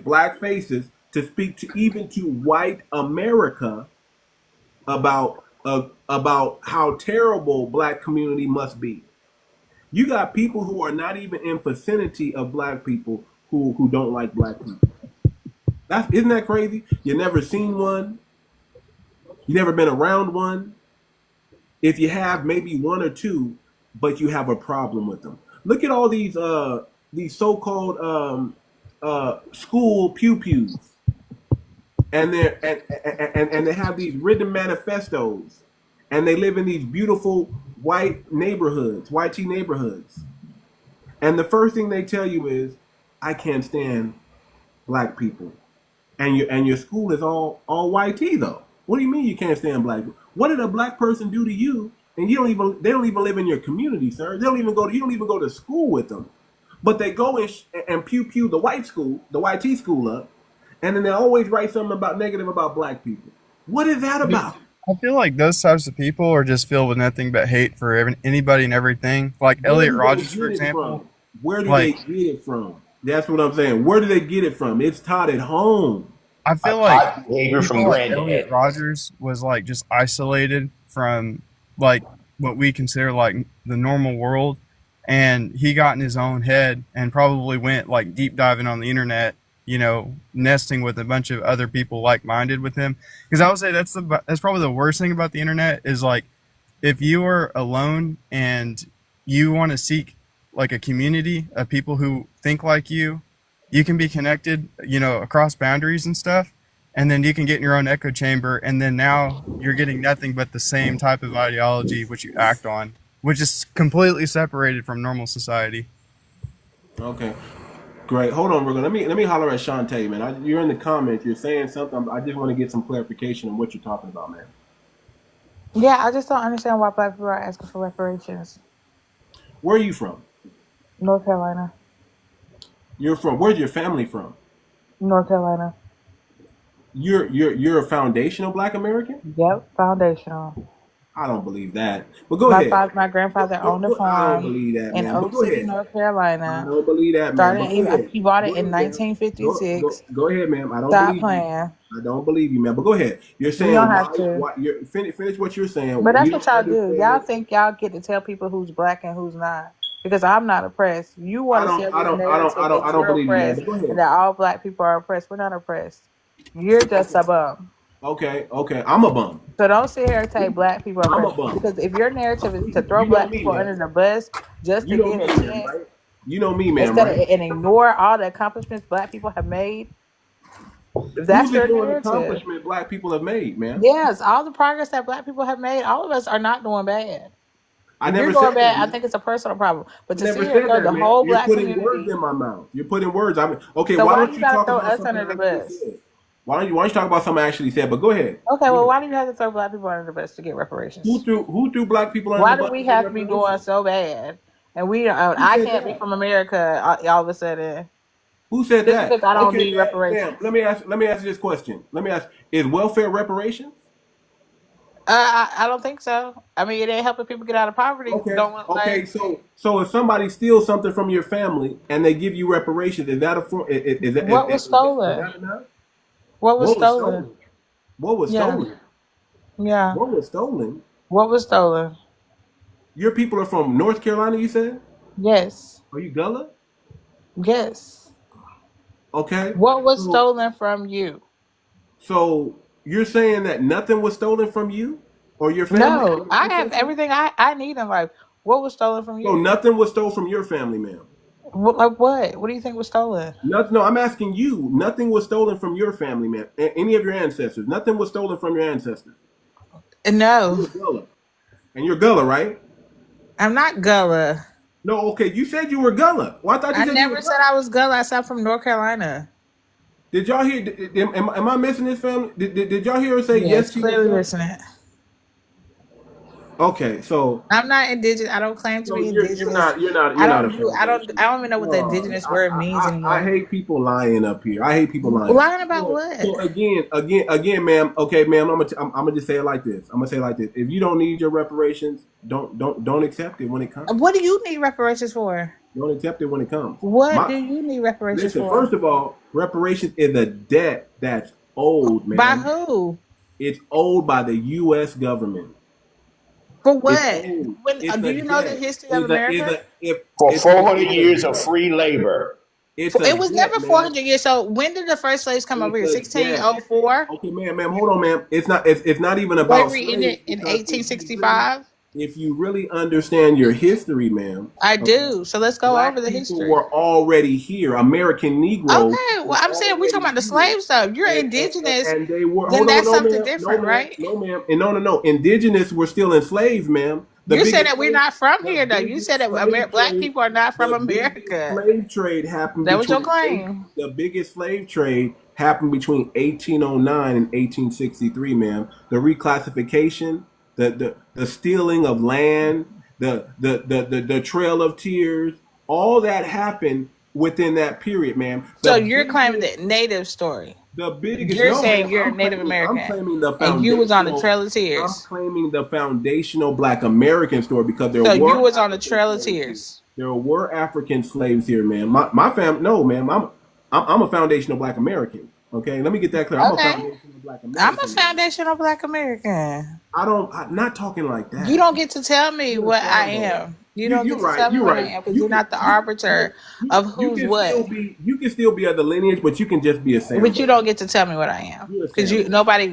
black faces to speak to white America about how terrible black community must be. You got people who are not even in vicinity of black people who don't like black people. Isn't that crazy? You never seen one. You never been around one. If you have, maybe one or two, but you have a problem with them. Look at all these so-called school pew-pews. And they have these written manifestos, and they live in these beautiful white neighborhoods, YT neighborhoods. And the first thing they tell you is, "I can't stand black people," and your school is all YT though. What do you mean you can't stand black people? What did a black person do to you? And they don't even live in your community, sir. You don't even go to school with them, but they go and pew the white school, the YT school up. And then they always write something negative about black people. What is that about? I feel like those types of people are just filled with nothing but hate for anybody and everything. Like Elliot Rodgers, for example. Where do they get it from? That's what I'm saying. Where do they get it from? It's taught at home. I feel like behavior from granddad. Elliot Rodgers was like just isolated from like what we consider like the normal world, and he got in his own head and probably went like deep diving on the internet nesting with a bunch of other people like-minded with him. Because I would say that's probably the worst thing about the internet is like, if you are alone and you want to seek like a community of people who think like you can be connected, across boundaries and stuff. And then you can get in your own echo chamber. And then now you're getting nothing but the same type of ideology, which you act on, which is completely separated from normal society. Okay. Great. Hold on, Virgo. Let me holler at Shantae, man. You're in the comments. You're saying something. I just want to get some clarification on what you're talking about, man. Yeah, I just don't understand why black people are asking for reparations. Where are you from? North Carolina. You're from. Where's your family from? North Carolina. You're a foundational Black American? Yep, foundational. I don't believe that. But go ahead. My grandfather owned a I don't farm believe that, in man. Oak City, North Carolina. I don't believe that, man. He bought it in 1956. Go ahead, ma'am. I don't Stop believe playing. you. I don't believe you, man. But go ahead. You're saying don't have to. Finish what you're saying. But that's what y'all do. Y'all think y'all get to tell people who's black and who's not. Because I'm not oppressed. You want to say I don't believe oppressed you, and that all black people are oppressed. We're not oppressed. You're just a bum. Okay. I'm a bum. So don't sit here and say black people are oppressed. I'm a bum. Because if your narrative is to throw black people under the bus just to get a chance, right? You know me, man, instead of, and ignore all the accomplishments black people have made. That's your narrative. Accomplishment black people have made, man. Yes, all the progress that black people have made, all of us are not doing bad. I never you're going said bad. that, I think it's a personal problem. But to see here the whole black community, you're putting words in my mouth. You're putting words. Okay, so why don't you talk throw about us under the bus? Why don't you talk about something I actually said? But go ahead. Okay, well, why do you have to throw black people under the bus to get reparations? Who threw black people under the bus? Why do we have to be doing so bad? And we, I can't be from America all of a sudden. Who said that? Because I don't need reparations. Let me ask you this question. Is welfare reparations? I don't think so. I mean, it ain't helping people get out of poverty. Okay. So if somebody steals something from your family and they give you reparations, is that a form? What was stolen? What was stolen? What was stolen? Yeah. What was stolen? What was stolen? Your people are from North Carolina, you said? Yes. Are you Gullah? Yes. Okay. What was stolen from you? So you're saying that nothing was stolen from you or your family? No, I have everything I need in life. What was stolen from you? So nothing was stolen from your family, ma'am? Like what? What do you think was stolen? No, I'm asking you. Nothing was stolen from your family, man. Any of your ancestors. Nothing was stolen from your ancestors. No. You're Gullah. And you're Gullah, right? I'm not Gullah. No, okay. You said you were Gullah. Well, I never said I was Gullah. I said I'm from North Carolina. Did y'all hear? Am I missing this, family? Did y'all hear her say yes? Clearly listening. Okay, so I'm not indigenous. I don't claim to be indigenous. You're not. I don't even know what the indigenous word means anymore. I hate people lying up here. I hate people lying. Lying about what? So again, ma'am. Okay, ma'am. I'm gonna just say it like this. If you don't need your reparations, don't accept it when it comes. What do you need reparations for? Don't accept it when it comes. What do you need reparations for? First of all, reparations is a debt that's owed, man. By who? It's owed by the U.S. government. For what? Do you know the history of America? For 400 years of free labor. It was never 400 years. So when did the first slaves come over here? 1604. Okay, ma'am. Hold on, ma'am. It's not even about slavery ended in 1865. If you really understand your history, ma'am. I do. So let's go over the history. People were already here. American Negroes. Okay. Well, I'm saying we're talking about the slave stuff. You're indigenous. And they were. Then that's something different, right? No, ma'am. And no. Indigenous were still enslaved, ma'am. You said that we're not from here, though. You said that black people are not from America. Slave trade happened. That was your claim. The biggest slave trade happened between 1809 and 1863, ma'am. The reclassification, the stealing of land, the Trail of Tears, all that happened within that period, ma'am. So you're claiming the native story. The biggest. You're saying you're Native American. I'm claiming the and you was on the Trail of Tears. I'm claiming the foundational Black American story because you was on the Trail of Tears. There were African slaves here, man. My family. No, ma'am. I'm a foundational Black American. Okay, let me get that clear. I'm a foundational Black American. I'm a foundational Black American. I'm not talking like that. You don't get to tell me what I am. You don't get you're to right. tell me You're what I right. am because you're not the arbiter of You who's can what. still be of the lineage, but you can just be a But you Sambo. don't get to tell me what I am You're a because Sambo.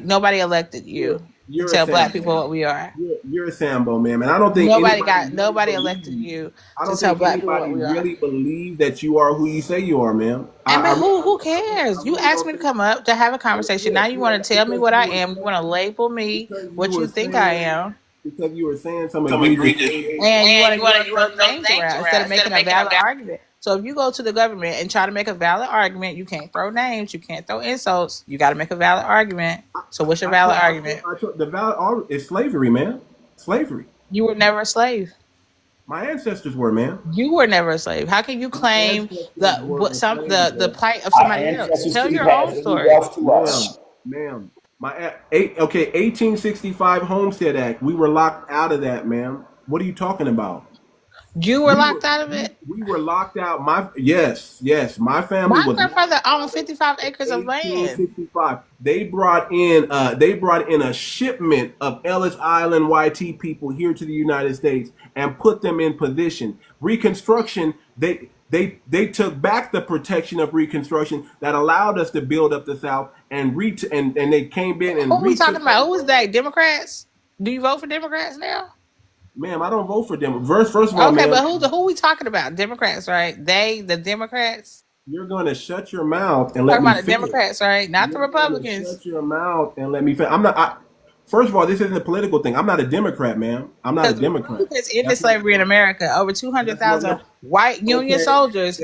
nobody elected You're, you to you're a tell black Sambo. people what we are. You're a Sambo, man. And I don't think anybody really Nobody elected believes. you I to don't tell think black people what anybody we are. really believes that you are who you say you are, man. And but who I cares? You really asked don't me to think. come up to have a conversation. Yeah, Now you yeah. want to tell me what I am. You want to label me Because you what were you think I saying am. because you were saying some Some egregious egregious. things. And And you want to throw names around instead of making a valid argument. So if you go to the government and try to make a valid argument, you can't throw names, you can't throw insults. You got to make a valid argument. So what's your valid argument? The valid is slavery, man. Slavery. You were never a slave. My ancestors were, man. You were never a slave. How can you My claim ancestors were enslaved, the man. plight of Our somebody else? ancestors Tell didn't your pass own any story. wealth to us. Ma'am. 1865 Homestead Act. We were locked out of that, ma'am. What are you talking about? You were locked out of it. We were locked out. Yes. My family My was locked grandfather owned out 55 in acres of land. 1865. They brought in a shipment of Ellis Island YT people here to the United States and put them in position. Reconstruction, they took back the protection of Reconstruction that allowed us to build up the South and they came in and Who we talking about? Who was that? Democrats? Do you vote for Democrats now? Ma'am, I don't vote for them. First of all, Okay, ma'am, but who we talking about? Democrats, right? The Democrats. you're going to shut your mouth and let Talking me about the finish. Democrats, right? Not the You're going to Republicans. shut your mouth and let me finish. First of all, this isn't a political thing. I'm not a Democrat, man. I'm not a Because the Democrat. Republicans ended That's not, slavery in America. Over that's not 200,000 no, white Union soldiers.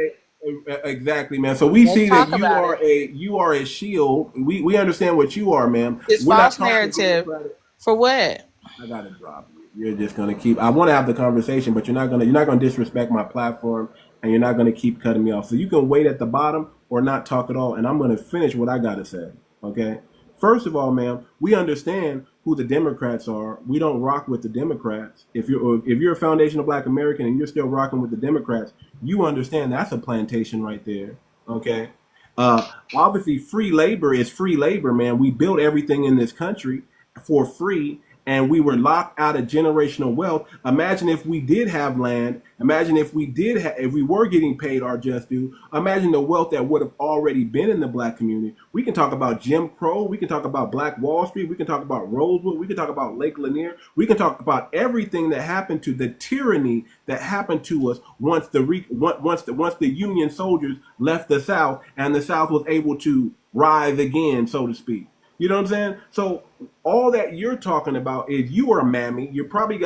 Exactly, man. So we Let's see that talk about it. you are a shield. We understand what you are, ma'am. It's We're not false talking narrative. Democratic. For what? I gotta drop you. You're just gonna keep. I want to have the conversation, but you're not gonna disrespect my platform, and you're not gonna keep cutting me off. So you can wait at the bottom or not talk at all, and I'm gonna finish what I gotta say. Okay. First of all, ma'am, we understand who the Democrats are. We don't rock with the Democrats. If you're a foundational Black American and you're still rocking with the Democrats, you understand that's a plantation right there. Okay. Obviously, free labor is free labor, man. We built everything in this country for free, and we were locked out of generational wealth. Imagine if we did have land. Imagine if if we were getting paid our just due. Imagine the wealth that would have already been in the Black community. We can talk about Jim Crow. We can talk about Black Wall Street. We can talk about Rosewood. We can talk about Lake Lanier. We can talk about everything that happened to the tyranny that happened to us once the Union soldiers left the South and the South was able to rise again, so to speak. You know what I'm saying? So all that you're talking about is you are a mammy. You're probably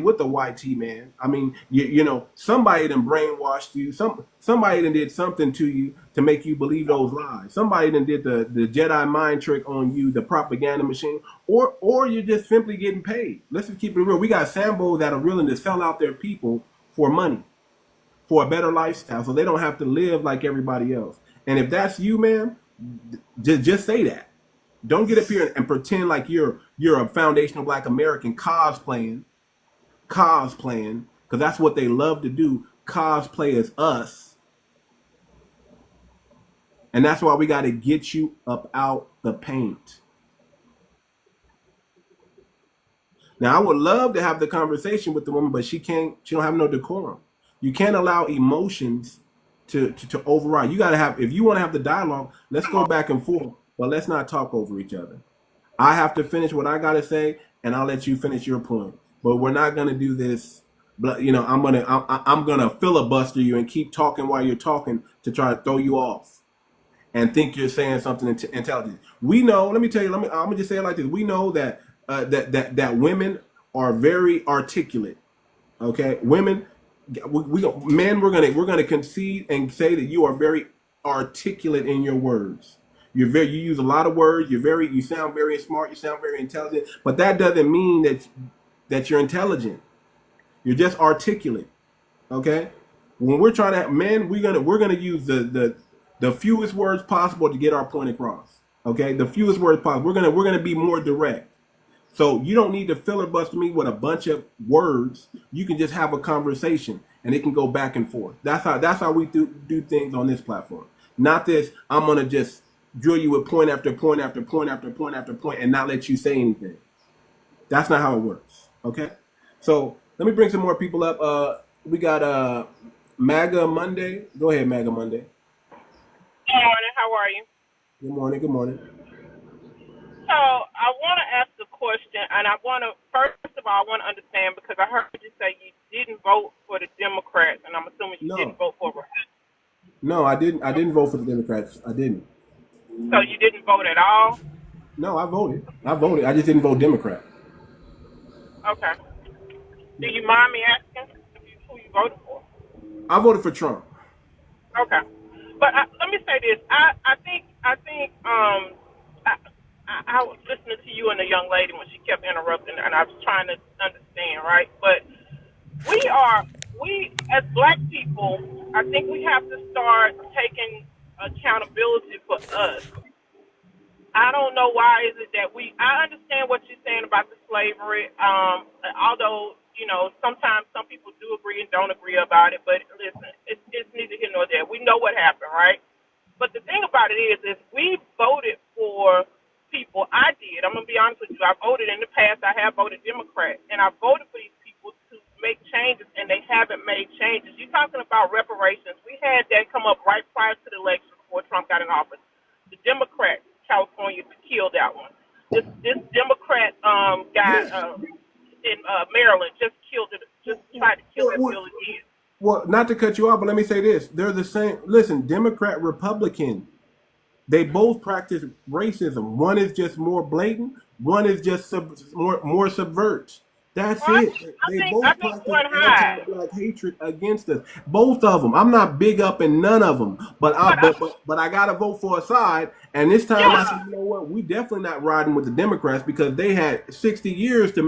with the YT man. I mean, you know, somebody done brainwashed you. Somebody done did something to you to make you believe those lies. Somebody done did the Jedi mind trick on you, the propaganda machine, or you're just simply getting paid. Let's just keep it real. We got Sambos that are willing to sell out their people for money, for a better lifestyle, so they don't have to live like everybody else. And if that's you, man, just say that. Don't get up here and pretend like you're a foundational Black American cosplaying, because that's what they love to do. Cosplay as us, and that's why we got to get you up out the paint. Now, I would love to have the conversation with the woman, but she can't. She don't have no decorum. You can't allow emotions to override. You got to have. If you want to have the dialogue, let's go back and forth. But let's not talk over each other. I have to finish what I got to say, and I'll let you finish your point. But we're not going to do this. But you know, I'm gonna filibuster you and keep talking while you're talking to try to throw you off and think you're saying something intelligent. We know. Let me tell you. I'm gonna just say it like this. We know that that women are very articulate. Okay, women. Men. We're gonna concede and say that you are very articulate in your words. You use a lot of words. You sound very smart. You sound very intelligent. But that doesn't mean that you're intelligent. You're just articulate. Okay. When we're trying to have men, we're gonna use the fewest words possible to get our point across. Okay. The fewest words possible. We're gonna be more direct. So you don't need to filibuster me with a bunch of words. You can just have a conversation and it can go back and forth. That's how we do things on this platform. Not this. I'm gonna just drill you with point after point after point after point after point and not let you say anything. That's not how it works. Okay. So Let me bring some more people up. We got MAGA Monday. Go ahead, MAGA Monday. Good morning. How are you? Good morning. Good morning. So I want to ask a question, and I want to first of all I want to understand because I heard you say you didn't vote for the Democrats, and I'm assuming you didn't vote for Republicans. No, I didn't. I didn't vote for the Democrats. I didn't. So you didn't vote at all? No, I voted. I voted. I just didn't vote Democrat. Okay. Do you mind me asking who you voted for? I voted for Trump. Okay. But let me say this. I think I was listening to you and the young lady when she kept interrupting, and I was trying to understand, right? But we as black people, I think we have to start taking accountability for us. I don't know why is it that I understand what you're saying about the slavery, although, you know, sometimes some people do agree and don't agree about it, but listen, it's neither here nor there. We know what happened, right? But the thing about it is we voted for people. I did. I'm going to be honest with you. I voted in the past. I have voted Democrat, and I voted for these people to make changes, and they haven't made changes. You're talking about reparations. We had that come up right prior to the election before Trump got in office. The Democrats, California, killed that one. This Democrat guy in Maryland just tried to kill that bill again. Well, not to cut you off, but let me say this. They're the same. Listen, Democrat, Republican, they both practice racism. One is just more blatant. One is just more subverts. That's it. They both practice anti-black hatred against us. Both of them. I'm not big up in none of them, but I gotta vote for a side. And this time I said, you know what? We definitely not riding with the Democrats because they had 60 years to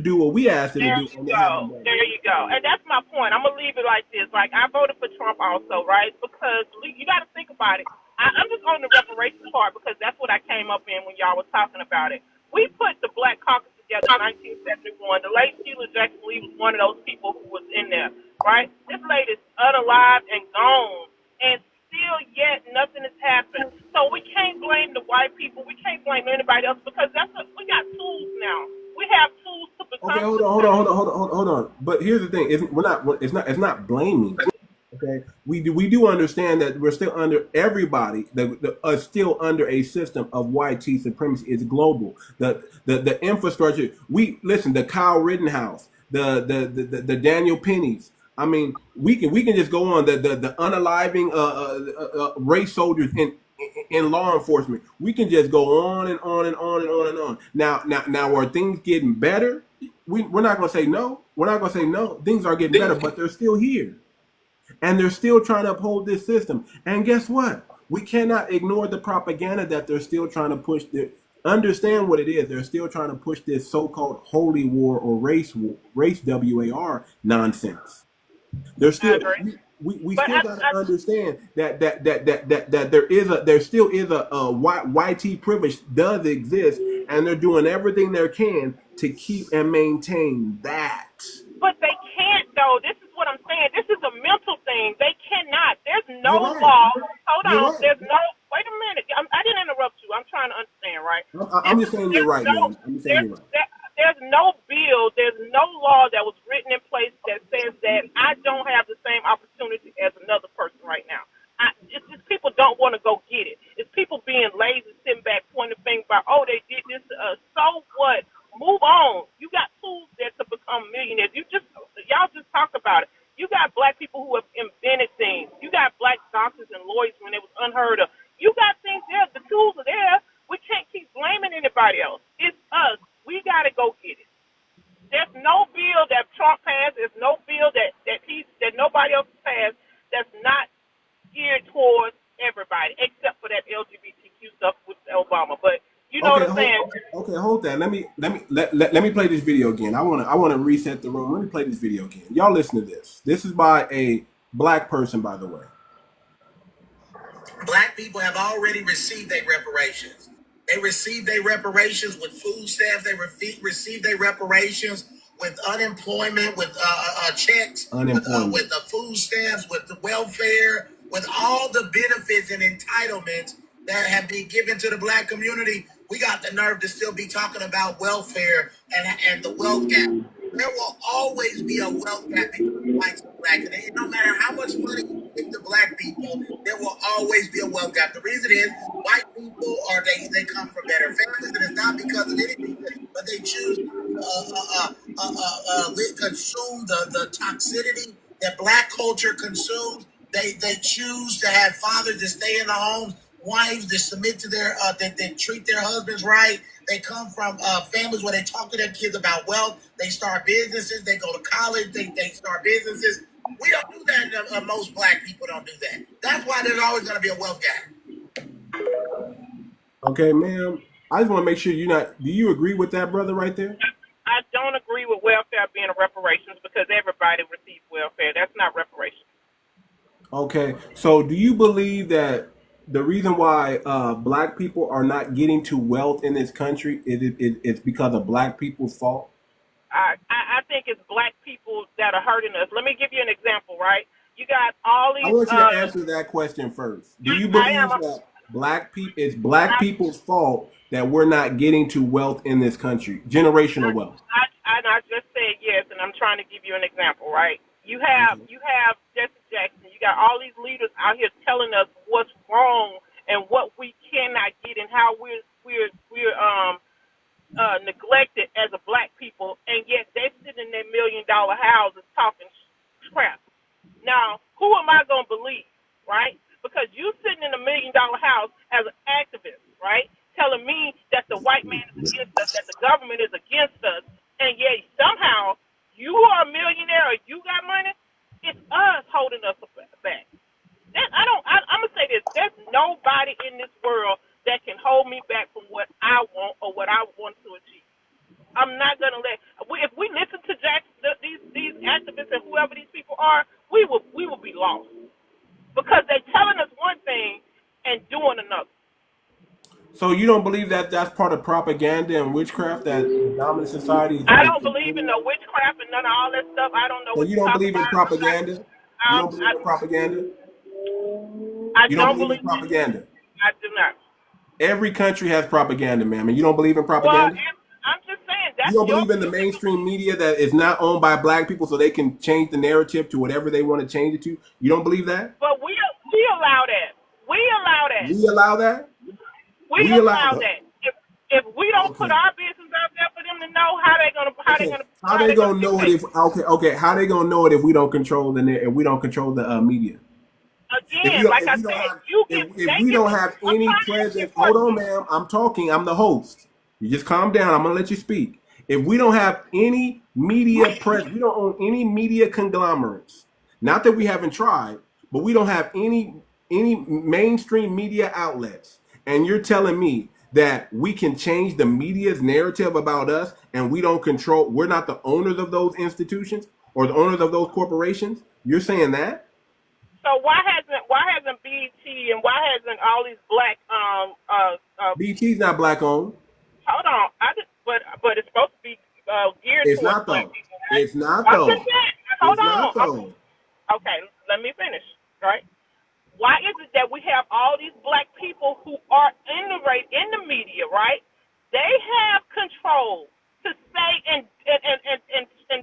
do what we asked them to do. There you go. And that's my point. I'm gonna leave it like this. Like I voted for Trump also, right? Because you got to think about it. I'm just on the reparations part because that's what I came up in when y'all was talking about it. We put the Black Caucus together in 1971. The late 𝗖cie když was one of those people who was in there, right? This lady's unalive and gone, and still yet nothing has happened. So we can't blame the white people. We can't blame anybody else because we got tools now. We have tools to become. Okay, hold on. But here's the thing: it's not blaming. Okay, we do understand that we're still under everybody. Still under a system of white supremacy. It's global. The infrastructure. Listen. The Kyle Rittenhouse. The Daniel Pennies. I mean, we can just go on. The unaliving race soldiers in law enforcement. We can just go on and on and on and on and on. Now, are things getting better? We're not going to say no. We're not going to say no. Things are getting better, but they're still here. And they're still trying to uphold this system. And guess what? We cannot ignore the propaganda that they're still trying to push. Understand what it is. They're still trying to push this so-called holy war or race WAR nonsense. They're still. We still got to understand that there still is a YT privilege does exist, and they're doing everything they can to keep and maintain that. But they can't, though. This is what I'm saying. This is a mental thing. They cannot. There's no law. Hold on. There's no. Wait a minute. I didn't interrupt you. I'm trying to understand, right? I'm just saying you're right, man. I'm just saying you're right. There's no bill. There's no law that was written in place that says that I don't have the same opportunity as another person right now. It's just people don't want to go get it. It's people being lazy, sitting back, pointing fingers about, oh, they did this to us. So what? Move on. You got tools there to become millionaires. Y'all just talked about it. You got black people who have invented things. You got black doctors and lawyers when it was unheard of. You got things there. The tools are there. We can't keep blaming anybody else. It's us. We got to go get it. There's no bill that Trump passed. There's no bill that nobody else passed that's not geared towards everybody, except for that LGBTQ stuff with Obama. But you know what I'm saying? Okay, hold that. Let me play this video again. I want to reset the room. Let me play this video again. Y'all listen to this. This is by a black person, by the way. Black people have already received their reparations. They received their reparations with food stamps. They received their reparations with unemployment, with checks, with the food stamps, with the welfare, with all the benefits and entitlements that have been given to the black community. We got the nerve to still be talking about welfare and the wealth gap. there will always be a wealth gap between whites and black. And no matter how much money you give to black people, there will always be a wealth gap. The reason is white people they come from better families, and it's not because of anything, but they choose to consume the toxicity that black culture consumes. They choose to have fathers that stay in the homes, wives that submit to their that treat their husbands right. They come from families where they talk to their kids about wealth. They start businesses. They go to college. They start businesses. We don't do that. Most black people don't do that. That's why there's always going to be a wealth gap. Okay, ma'am. I just want to make sure you're not. Do you agree with that, brother, right there? I don't agree with welfare being a reparations because everybody receives welfare. That's not reparations. Okay, so do you believe that the reason why black people are not getting to wealth in this country it's because of black people's fault? I think it's black people that are hurting us. Let me give you an example, right? You got all these. I want you to answer that question first. Do you believe that it's black people's fault that we're not getting to wealth in this country, generational wealth? I just said yes, and I'm trying to give you an example, right? You have Jesse Jackson. You got all these leaders out here telling us what's wrong and what we cannot get, and how we're neglected as a black people, and yet they're sitting in their $1 million houses talking crap. Now, who am I going to believe, right? Because you sitting in a $1 million house as an activist, right, telling me that the white man is against us, that the government is against us, and yet somehow you are a millionaire or you got money, it's us holding us back. I'm going to say this. There's nobody in this world that can hold me back from what I want or what I want to achieve. I'm not going to if we listen to these activists and whoever these people are, we will be lost. Because they're telling us one thing and doing another. So you don't believe that that's part of propaganda and witchcraft that the dominant society? I don't believe in no witchcraft and none of all that stuff. I don't know. So you don't believe in propaganda? You don't believe in propaganda? You don't believe in propaganda? I do not. Every country has propaganda, ma'am, and you don't believe in propaganda? Well, I'm just saying that. You don't believe in the mainstream media that is not owned by black people so they can change the narrative to whatever they want to change it to? You don't believe that? But we allow that. We allow that. We allow that? We allow that. If we don't put our business out there for them to know, how they gonna know it if how they gonna know it if we don't control the media? Again, if we don't have any presence, hold on, ma'am. I'm talking. I'm the host. You just calm down. I'm gonna let you speak. If we don't have any media presence, we don't own any media conglomerates. Not that we haven't tried, but we don't have any mainstream media outlets. And you're telling me that we can change the media's narrative about us, and we don't control. We're not the owners of those institutions or the owners of those corporations. You're saying that? So why hasn't BET and why hasn't all these black BET's not black owned. Hold on, but it's supposed to be geared towards black people. Right? It's not though. Hold on. Okay, let me finish. Right? Why is it that we have all these black people who are in the media, right? They have control to say and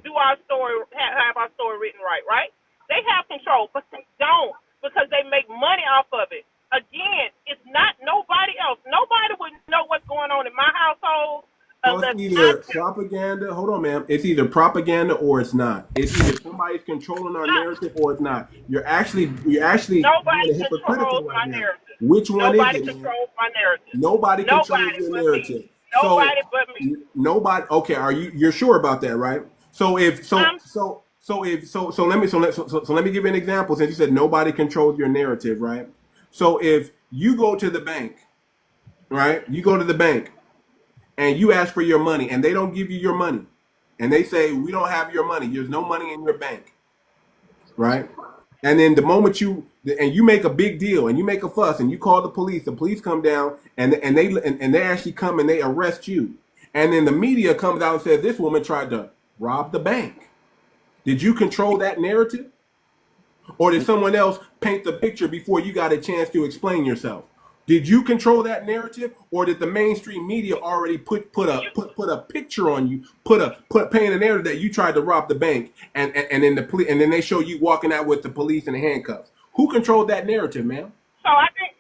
do our story, have our story written right? They have control, but they don't because they make money off of it. Again, it's not nobody else. Nobody would know what's going on in my household. So it's either propaganda. Hold on, ma'am. It's either propaganda or it's not. It's either somebody's controlling our narrative or it's not. You're actually nobody being hypocritical right now. Narrative. Which one nobody is it? Controls my narrative. Nobody controls your narrative. Nobody but me. Nobody. Okay, you're sure about that, right? So let me give you an example. Since you said nobody controls your narrative, right? So if you go to the bank, right? You go to the bank and you ask for your money and they don't give you your money. And they say, we don't have your money. There's no money in your bank, right? And then the moment you make a big deal and you make a fuss and you call the police come down and they actually come and they arrest you. And then the media comes out and says, this woman tried to rob the bank. Did you control that narrative? Or did someone else paint the picture before you got a chance to explain yourself? Did you control that narrative, or did the mainstream media already put a picture on you, paint a narrative that you tried to rob the bank, and then they show you walking out with the police in handcuffs? Who controlled that narrative, ma'am? So I think,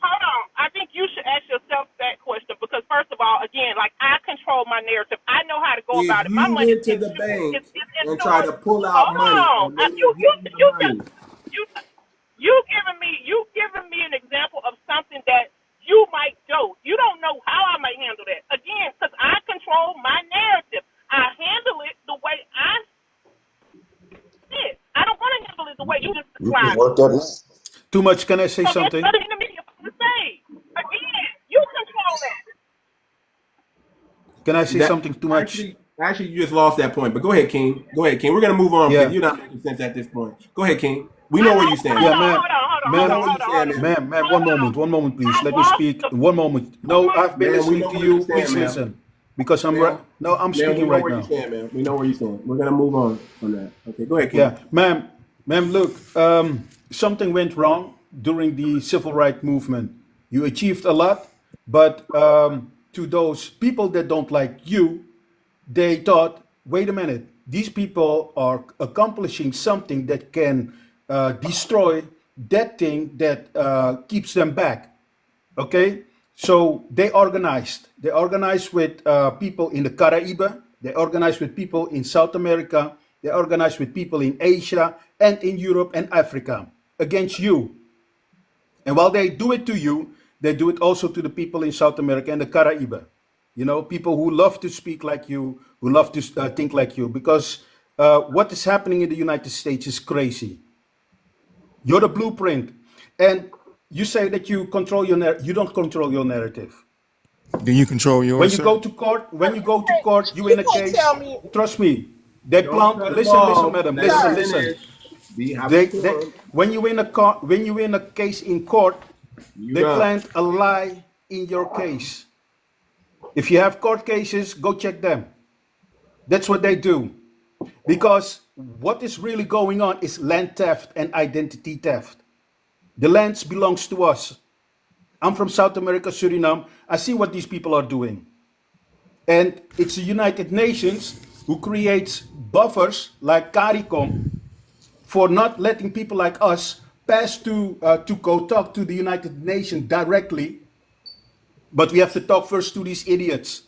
hold on, I think you should ask yourself that question because first of all, again, like I control my narrative. I know how to go If about it. My you money went to the bank it's and tried to pull out hold money, on. and they were getting the money. You giving me an example of something that you might do. You don't know how I might handle that. Again, because I control my narrative. I handle it the way I did. I don't want to handle it the way you just described. Too much. Can I say something? That's nothing in the media to say. Again, you control that. Can I say something? Too much. Actually, you just lost that point. But go ahead, King. Go ahead, King. We're gonna move on. Yeah. You're not making sense at this point. Go ahead, King. We know where you stand. Yeah, ma'am. Hold Ma'am, one moment, please. Let me speak. One moment. No, I've been listening to you. Please listen. Because I'm speaking right now. We know where you stand. We're gonna move on from that. Okay, go ahead, King. Yeah, ma'am, look, something went wrong during the civil rights movement. You achieved a lot, but to those people that don't like you, they thought, wait a minute, these people are accomplishing something that can destroy that thing that keeps them back. Okay, so they organized. They organized with people in the Caribbean. They organized with people in South America. They organized with people in Asia and in Europe and Africa against you. And while they do it to you, they do it also to the people in South America and the Caribbean. You know, people who love to speak like you, who love to think like you. Because what is happening in the United States is crazy. You're the blueprint. And you say that you control your narrative. You don't control your narrative. Do you control yours? When you go to court, you in a case. Trust me. They plant. Listen, madam. Listen. When you win a case in court, they plant a lie in your case. If you have court cases, go check them. That's what they do. Because what is really going on is land theft and identity theft. The lands belongs to us. I'm from South America, Suriname. I see what these people are doing. And it's the United Nations who creates buffers like CARICOM for not letting people like us pass to go talk to the United Nations directly. But we have to talk first to these idiots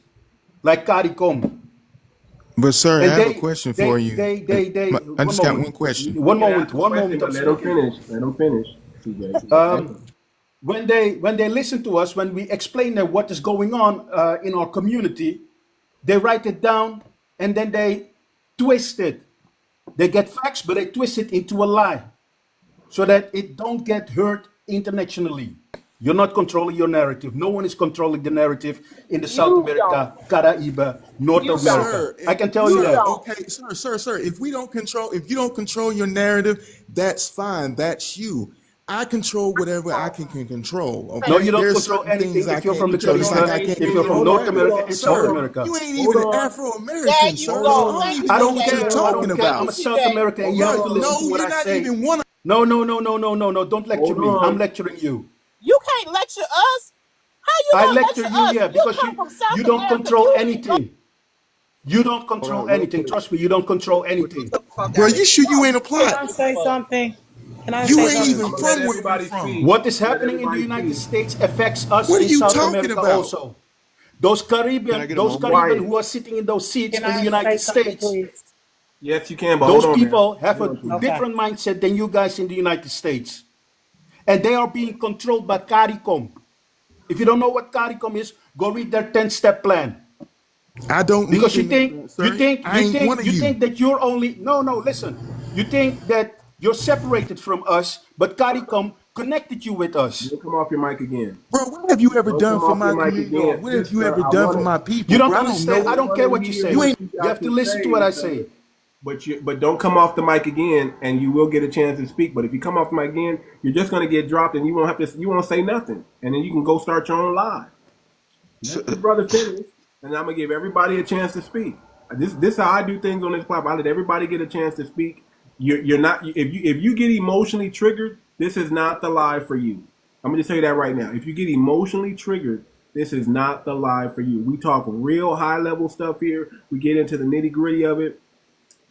like CARICOM. But sir, I have a question for you. I just got one question. One moment. Let them finish. When they listen to us, when we explain them what is going on in our community, they write it down and then they twist it. They get facts, but they twist it into a lie so that it don't get heard internationally. You're not controlling your narrative. No one is controlling the narrative in the South America, Caribbean, North America. I can tell you that. Okay, sir. If you don't control your narrative, that's fine. That's you. I control whatever I can control. Okay? No, you don't control anything if you're from the Caribbean, if you're from North America and South America. You ain't even an Afro-American, sir. So I don't care what you're talking about. I'm a South American and you have to listen to what I say. No. Don't lecture me. I'm lecturing you. You can't lecture us. How you I lecture you, us? yeah, because you don't control anything. You don't control anything. Trust me, you don't control anything. Bro, you sure you ain't applied? Can I say something? You ain't even from where you're from. What is happening in the United States affects us in South America also. Those Caribbean who are sitting in those seats in the United States. Yes, you can, but those people have a different mindset than you guys in the United States. And they are being controlled by CARICOM. If you don't know what CARICOM is, go read their 10-step plan. I don't because you think that you're only listen. You think that you're separated from us, but CARICOM connected you with us. You'll come off your mic again. Bro, what have you ever done for my community? What have you ever done for my people? You don't understand. I don't care what you say. You have to listen to what I say. But don't come off the mic again, and you will get a chance to speak. But if you come off the mic again, you're just going to get dropped, and you won't say nothing, and then you can go start your own live. Let the brother finish, and I'm gonna give everybody a chance to speak. This is how I do things on this platform. I let everybody get a chance to speak. You're not if you get emotionally triggered, this is not the live for you. I'm gonna just tell you that right now. If you get emotionally triggered, this is not the live for you. We talk real high level stuff here. We get into the nitty gritty of it.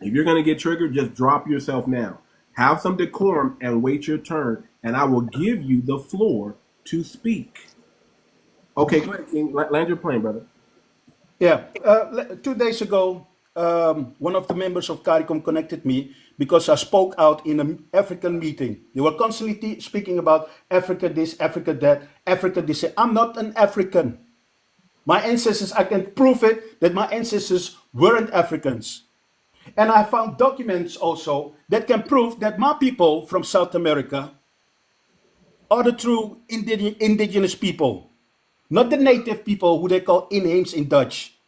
If you're gonna get triggered, just drop yourself now. Have some decorum and wait your turn, and I will give you the floor to speak. Okay, go ahead, King. Land your plane, brother. Yeah, 2 days ago, one of the members of CARICOM connected me because I spoke out in an African meeting. They were constantly speaking about Africa this, Africa that, Africa this. I'm not an African. My ancestors, I can prove it, that my ancestors weren't Africans. And I found documents also that can prove that my people from South America are the true indigenous people. Not the native people who they call inheems in Dutch.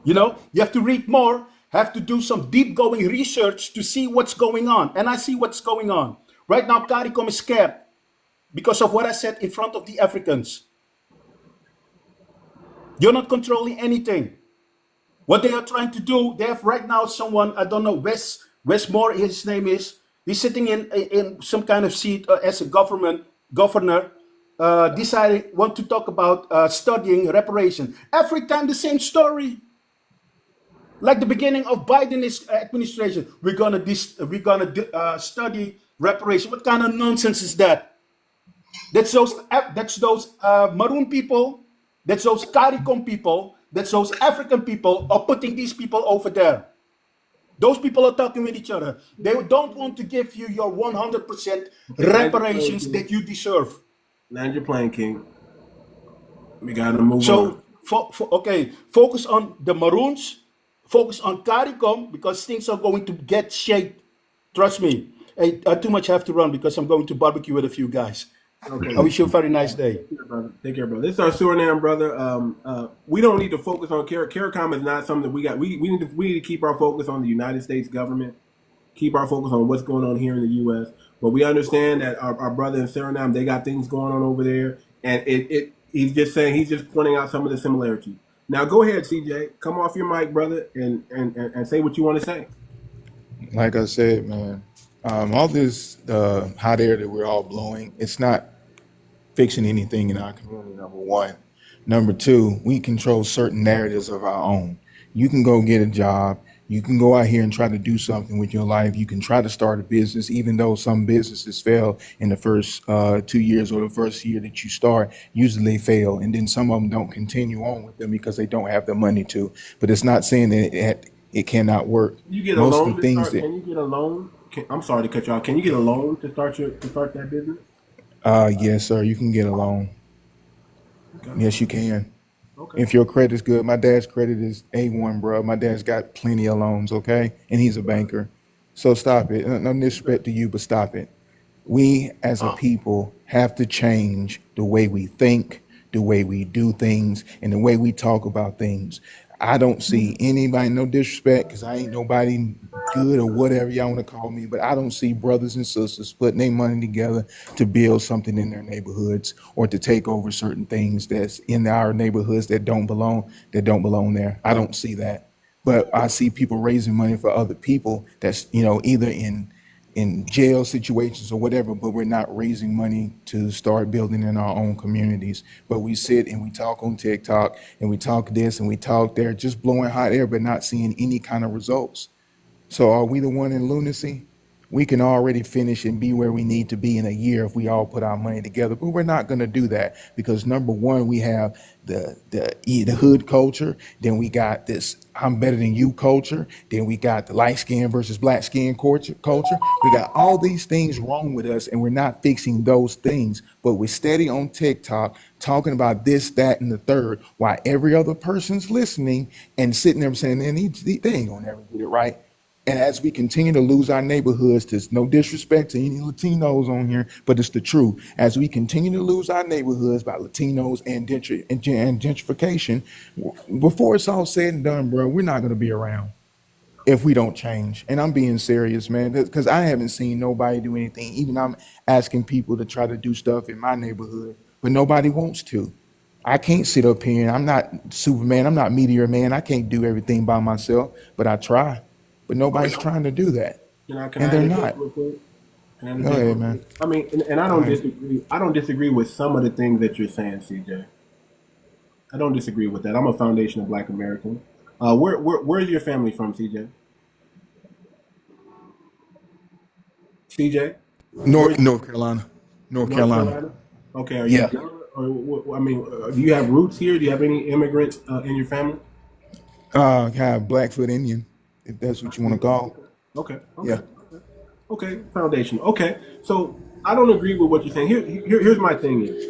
You know, you have to read more, have to do some deep going research to see what's going on. And I see what's going on. Right now, CARICOM is scared because of what I said in front of the Africans. You're not controlling anything. What they are trying to do, they have right now someone, I don't know, Westmore, his name is, he's sitting in some kind of seat as a governor, deciding want to talk about studying reparation. Every time the same story. Like the beginning of Biden's administration, we're gonna study reparation. What kind of nonsense is that? That's those Maroon people. That's those CARICOM people. That's those African people are putting these people over there. Those people are talking with each other. They don't want to give you your 100% reparations that you deserve. Land your plane, King. We gotta move So, on. okay, focus on the Maroons. Focus on CARICOM because things are going to get shaped. Trust me. Hey, I too much have to run because I'm going to barbecue with a few guys. Okay. I wish you a very nice day. Take care, brother. This is our Suriname brother. We don't need to focus on CARICOM is not something that we got. We need to keep our focus on the United States government. Keep our focus on what's going on here in the U.S. But we understand that our brother in Suriname, they got things going on over there, and he's just saying, he's just pointing out some of the similarities. Now go ahead, CJ. Come off your mic, brother, and say what you want to say. Like I said, man, all this hot air that we're all blowing, it's not fixing anything in our community, number one. Number two, we control certain narratives of our own. You can go get a job. You can go out here and try to do something with your life. You can try to start a business, even though some businesses fail in the first 2 years or the first year that you start. Usually they fail, and then some of them don't continue on with them because they don't have the money to. But it's not saying that it cannot work. You get a loan to start. Can you get a loan? I'm sorry to cut you off. Can you get a loan to start that business? Yes, sir. You can get a loan. Okay. Yes, you can. Okay. If your credit's good, my dad's credit is A1, bro. My dad's got plenty of loans, okay? And he's a banker. So stop it. No disrespect to you, but stop it. We as a people have to change the way we think, the way we do things, and the way we talk about things. I don't see anybody, no disrespect, because I ain't nobody good or whatever y'all want to call me, but I don't see brothers and sisters putting their money together to build something in their neighborhoods or to take over certain things that's in our neighborhoods that don't belong there. I don't see that. But I see people raising money for other people that's, either in jail situations or whatever, but we're not raising money to start building in our own communities. But we sit and we talk on TikTok and we talk this and we talk there, just blowing hot air, but not seeing any kind of results. So are we the one in lunacy? We can already finish and be where we need to be in a year if we all put our money together, but we're not going to do that because number one, we have the hood culture. Then we got this I'm better than you culture. Then we got the light skin versus black skin culture. We got all these things wrong with us and we're not fixing those things, but we're steady on TikTok talking about this, that, and the third, while every other person's listening and sitting there saying, they ain't gonna never get it right. And as we continue to lose our neighborhoods, there's no disrespect to any Latinos on here, but it's the truth. As we continue to lose our neighborhoods by Latinos and gentrification, before it's all said and done, bro, we're not going to be around if we don't change. And I'm being serious, man, because I haven't seen nobody do anything. Even I'm asking people to try to do stuff in my neighborhood, but nobody wants to. I can't sit up here. I'm not Superman. I'm not Meteor Man. I can't do everything by myself, but I try. But nobody's trying to do that, and they're not. And Go ahead, understand. man. I mean, and I Go don't ahead. disagree. I don't disagree with some of the things that you're saying, CJ. I don't disagree with that. I'm a foundation of Black American. Where's your family from, CJ? CJ, where's North Carolina. North North Carolina. Carolina? Okay, are you Yeah. done? Or I mean, do you have roots here? Do you have any immigrants in your family? Kind of Blackfoot Indian, if that's what you want to call. Okay, Yeah. okay, okay. Foundation. Okay, so I don't agree with what you're saying. Here's my thing is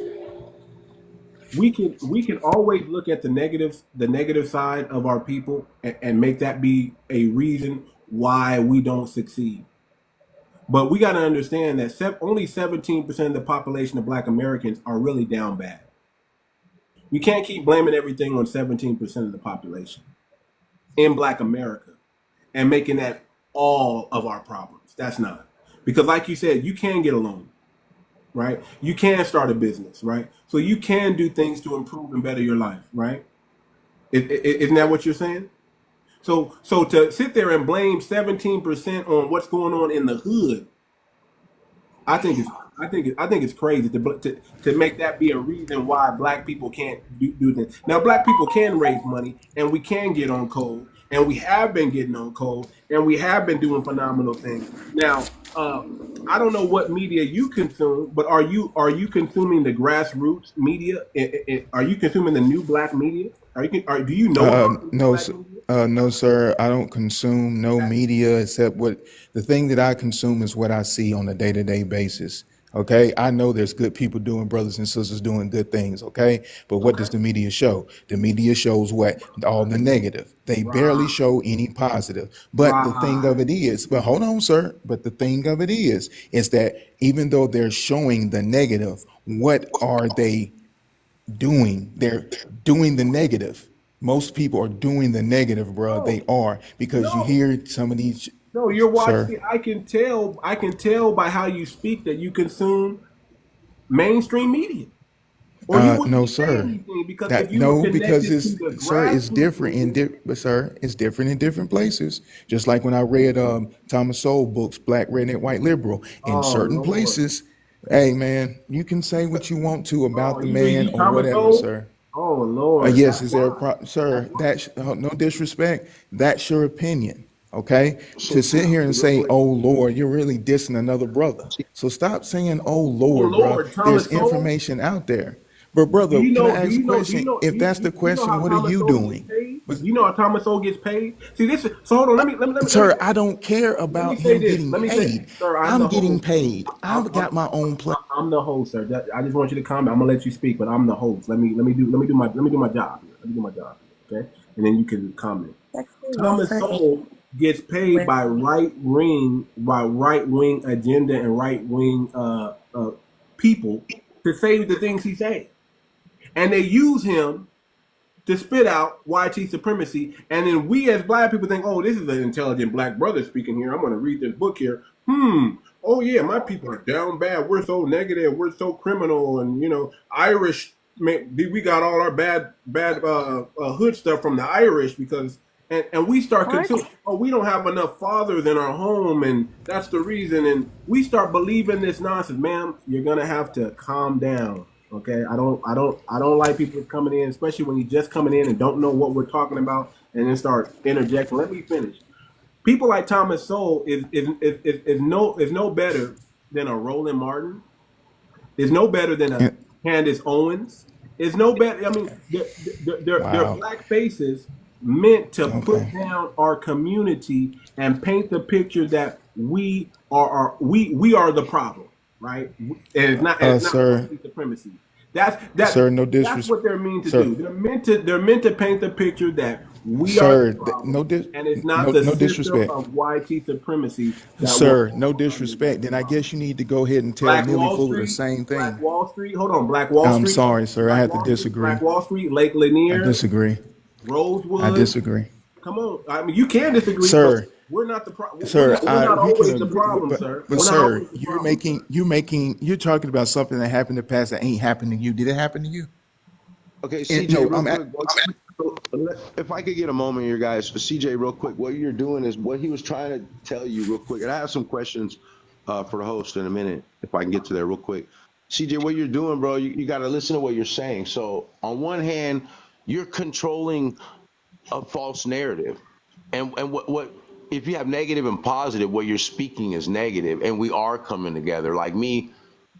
we can always look at the negative side of our people and make that be a reason why we don't succeed. But we got to understand that only 17% of the population of Black Americans are really down bad. We can't keep blaming everything on 17% of the population in Black America and making that all of our problems. That's not. Because like you said, you can get a loan, right? You can start a business, right? So you can do things to improve and better your life, right? Isn't that what you're saying? So to sit there and blame 17% on what's going on in the hood, I think it's crazy to make that be a reason why Black people can't do things. Now, Black people can raise money, and we can get on code, and we have been getting on code, and we have been doing phenomenal things. Now, I don't know what media you consume, but are you consuming the grassroots media? Are you consuming the new Black media? Do you know about the new No, Black media? no, sir. I don't consume no media except what the thing that I consume is what I see on a day-to-day basis. Okay, I know there's good people doing, brothers and sisters doing good things. Okay, but what does the media show? The media shows what? All the negative. They barely show any positive. But the thing of it is, but hold on, sir. But the thing of it is that even though they're showing the negative, what are they doing? They're doing the negative. Most people are doing the negative, bro. They are, because you No. hear some of these, No, you're sir. watching. I can tell by how you speak that you consume mainstream media, or you wouldn't No, be saying sir. anything because if That you were no, because connected to the sir, it's grassroots different movement. but sir, it's different in different places. Just like when I read Thomas Sowell books, Black Redneck White Liberal, in Oh certain Lord! places, hey man, you can say what you want to about Oh, the you man read or Thomas whatever, Sowell? sir. Oh Lord! Yes, That's is there a why. That's sir? why. That's no disrespect. That's your opinion, okay? So To sit here and real say, quick, "Oh Lord," you're really dissing another brother. So stop saying, "Oh Oh Lord," bro. Lord! There's Thomas Sowell. information out there. But brother, can I ask a question? If that's the Do you know question, how what are Thomas you Sowell gets doing? paid? But Do you know how Thomas Sowell gets paid? See, this is so. Hold on. sir, I don't care Let me about say him this. getting Let me say, paid. sir, I'm I'm the getting host. paid. I'm, I've I'm, got my own place. I'm the host, sir. I just want you to comment. I'm gonna let you speak, but I'm the host. Let me do my job. Let me do my job. Okay, and then you can comment. Thomas Sowell gets paid by right wing agenda and right wing people to say the things he says, and they use him to spit out YT supremacy. And then we as Black people think, oh, this is an intelligent Black brother speaking here. I'm going to read this book here. Oh, yeah, my people are down bad. We're so negative. We're so criminal. And, Irish, we got all our bad hood stuff from the Irish because, and we start consuming, oh, we don't have enough fathers in our home. And that's the reason. And we start believing this nonsense. Ma'am, you're going to have to calm down. Okay, I don't like people coming in, especially when you're just coming in and don't know what we're talking about, and then start interjecting. Let me finish. People like Thomas Sowell is no better than a Roland Martin. Is no better than a Candace Owens. Is no better. I mean, they're Wow. Black faces meant to put Okay. down our community and paint the picture that we are the problem. Right, and it's not Sir, white supremacy. That's sir, no that's what disrespect, they're meant to sir. do. They're meant to paint the picture that we are the Sir, problem, and it's no, not the no system disrespect. of YT supremacy that will Sir, no disrespect. Then I guess you need to go ahead and tell Black Millie Wall Fuller the Street, same Black thing. Wall Street. Hold on, Black Wall I'm Street, sorry, sir. I have to disagree. Black Wall Street, Lake I Lanier, disagree. I Rosewood. disagree. Come on, I mean you can disagree, but Sir, we're not the problem. sir, We're not we can always the agree, problem, sir. but We're not sir, always the problem. you're talking about something that happened in the past that ain't happened to you. Did it happen to you? okay, And, CJ, no, real I'm at, quick. If I could get a moment here, guys, CJ, real quick, what you're doing is what he was trying to tell you real quick. And I have some questions for the host in a minute, if I can get to there real quick. CJ, what you're doing, bro, you got to listen to what you're saying. So on one hand, you're controlling a false narrative. And what if you have negative and positive, what you're speaking is negative, and we are coming together. Like me,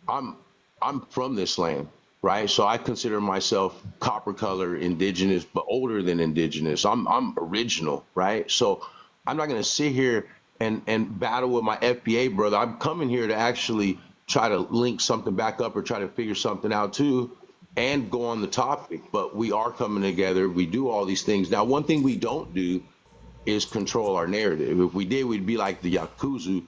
I'm I'm from this land, right? So I consider myself copper color indigenous, but older than indigenous. I'm original, right? So I'm not gonna sit here and battle with my FBA brother. I'm coming here to actually try to link something back up or try to figure something out too and go on the topic. But we are coming together. We do all these things. Now, one thing we don't do is control our narrative. If we did, we'd be like the Yakuza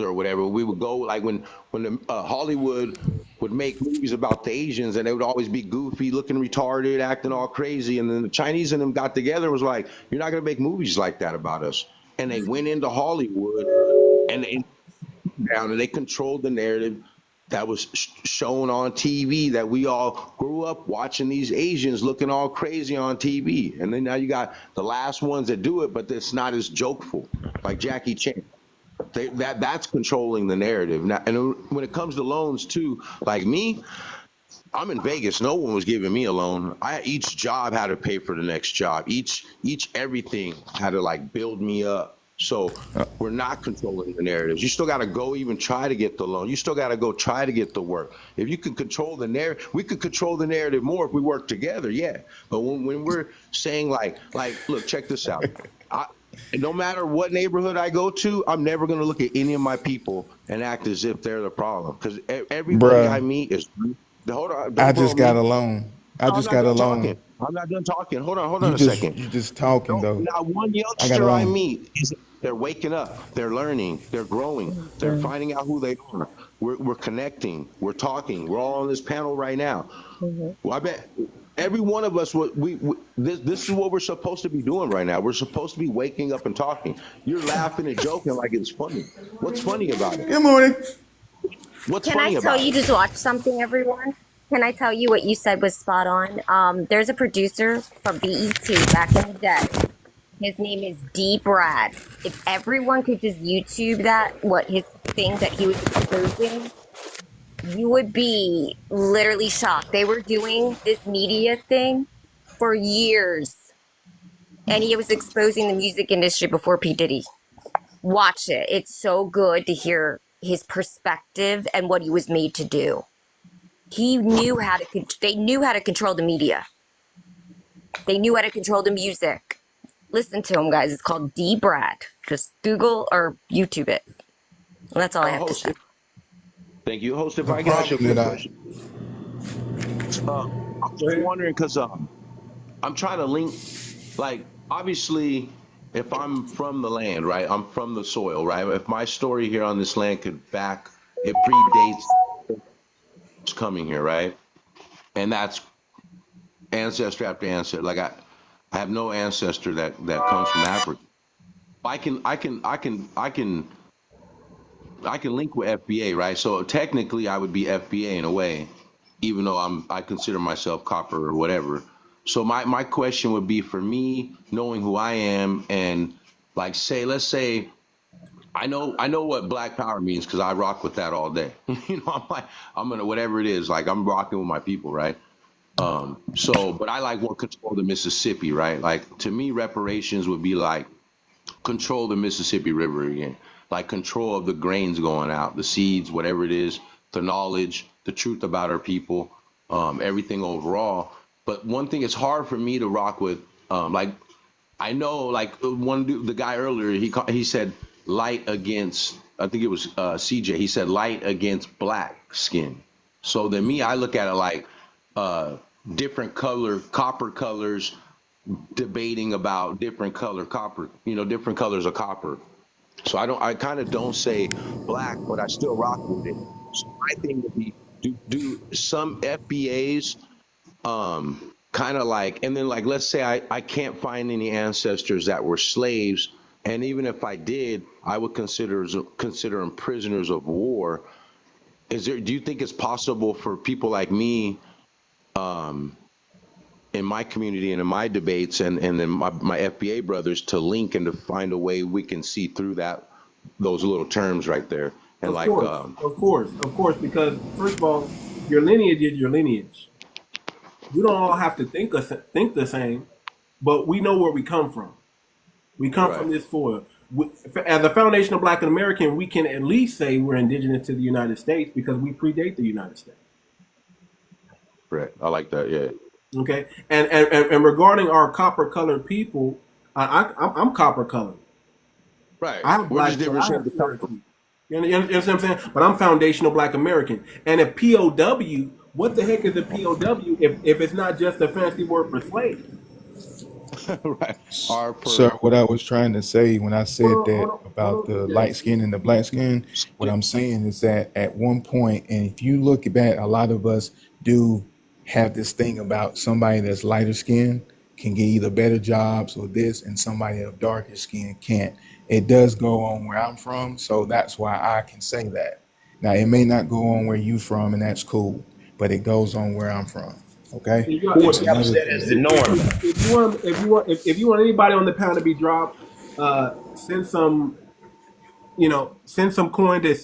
or whatever. We would go like when the, Hollywood would make movies about the Asians, and they would always be goofy, looking retarded, acting all crazy. And then the Chinese and them got together and was like, "You're not gonna make movies like that about us." And they went into Hollywood and they controlled the narrative that was shown on TV, that we all grew up watching these Asians looking all crazy on TV. And then now you got the last ones that do it, but it's not as jokeful, like Jackie Chan. That's controlling the narrative. Now, and when it comes to loans too, like me, I'm in Vegas. No one was giving me a loan. Each job had to pay for the next job. Each everything had to like build me up. So we're not controlling the narratives. You still got to go even try to get the loan. You still got to go try to get the work. If you can control the narrative, we could control the narrative more if we work together, yeah. But when we're saying like, look, check this out. No matter what neighborhood I go to, I'm never going to look at any of my people and act as if they're the problem. Because everybody I meet is, hold on. I just got a loan. I just got a loan. I'm not done talking. Hold on a second. You just talking though. Not one youngster I meet is they're waking up, they're learning, they're growing, they're finding out who they are. We're connecting, we're talking, we're all on this panel right now. Well, I bet every one of us, this is what we're supposed to be doing right now. We're supposed to be waking up and talking. You're laughing and joking like it's funny. What's funny about it? Good morning. What's Can funny I about tell you it? to watch something, everyone? Can I tell you what you said was spot on? There's a producer from BET back in the day. His name is 𝗔𝗶𝗴𝗵𝘁𝘀. If everyone could just YouTube that, what his thing that he was exposing, you would be literally shocked. They were doing this media thing for years, and he was exposing the music industry before P. Diddy. Watch it. It's so good to hear his perspective and what he was made to do. They knew how to control the media. They knew how to control the music. Listen to him, guys. It's called 𝗔𝗶𝗴𝗵𝘁𝘀. Just Google or YouTube it. And that's all I have to say. Thank you, host. If I can ask you a quick question. I'm just wondering because I'm trying to link, like, obviously, if I'm from the land, right? I'm from the soil, right? If my story here on this land it predates coming here, right? And that's ancestor after ancestor. Like I have no ancestor that comes from Africa. I can link with FBA, right? So technically I would be FBA in a way, even though I consider myself copper or whatever. So my question would be, for me, knowing who I am, and like let's say I know what Black Power means because I rock with that all day. I'm gonna whatever it is, like I'm rocking with my people, right? But I like want control the Mississippi, right? Like to me, reparations would be like control the Mississippi River again, like control of the grains going out, the seeds, whatever it is, the knowledge, the truth about our people, everything overall. But one thing, it's hard for me to rock with, like I know, like one dude, the guy earlier, he said light against, I think it was CJ. He said light against black skin. So then me, I look at it like different copper colors debating about different color copper, different colors of copper. So I kind of don't say black, but I still rock with it. So my thing would be do some FBAs kind of like, and then like let's say I can't find any ancestors that were slaves, and even if I did, I would consider them prisoners of war. Do you think it's possible for people like me in my community and in my debates and then my FBA brothers to link and to find a way we can see through those little terms right there? And Of like, course, of course, because first of all, your lineage is your lineage. We don't all have to think the same, but we know where we come from. We come from right, this soil. As a foundational Black American, we can at least say we're indigenous to the United States because we predate the United States. right. I like that. Yeah. Okay, and regarding our copper colored people, I'm copper colored. Right. I have We're black just blood. different I shades have of color. Cherokee. You understand what I'm saying? But I'm foundational Black American. And if POW, what the heck is a POW if it's not just a fancy word for slave? Right. R Sir, per. what I was trying to say when I Hold said on, hold that on, about hold the on, DJ. light skin and the black skin, what I'm saying is that at one point, and if you look back, a lot of us do have this thing about somebody that's lighter skin can get either better jobs or this, and somebody of darker skin can't. It does go on where I'm from, so that's why I can say that. Now, it may not go on where you from, and that's cool, but it goes on where I'm from. Okay, If you, Who if, that's if, another established that thing. as the norm? if you want anybody on the panel to be dropped, send some, send some coin to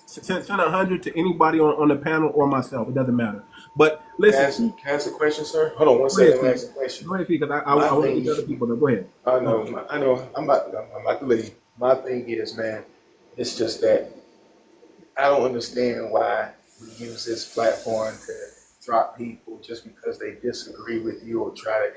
send 100 to anybody on the panel or myself. It doesn't matter. But listen, Can I ask a question, sir? Hold on one go ahead, second. Let me Steve. ask a question. Go ahead, Steve, because I My want to thing get to other people. Though. Go ahead. Go ahead. I know. I'm about to leave. My thing is, man, it's just that I don't understand why we use this platform to drop people just because they disagree with you or try to,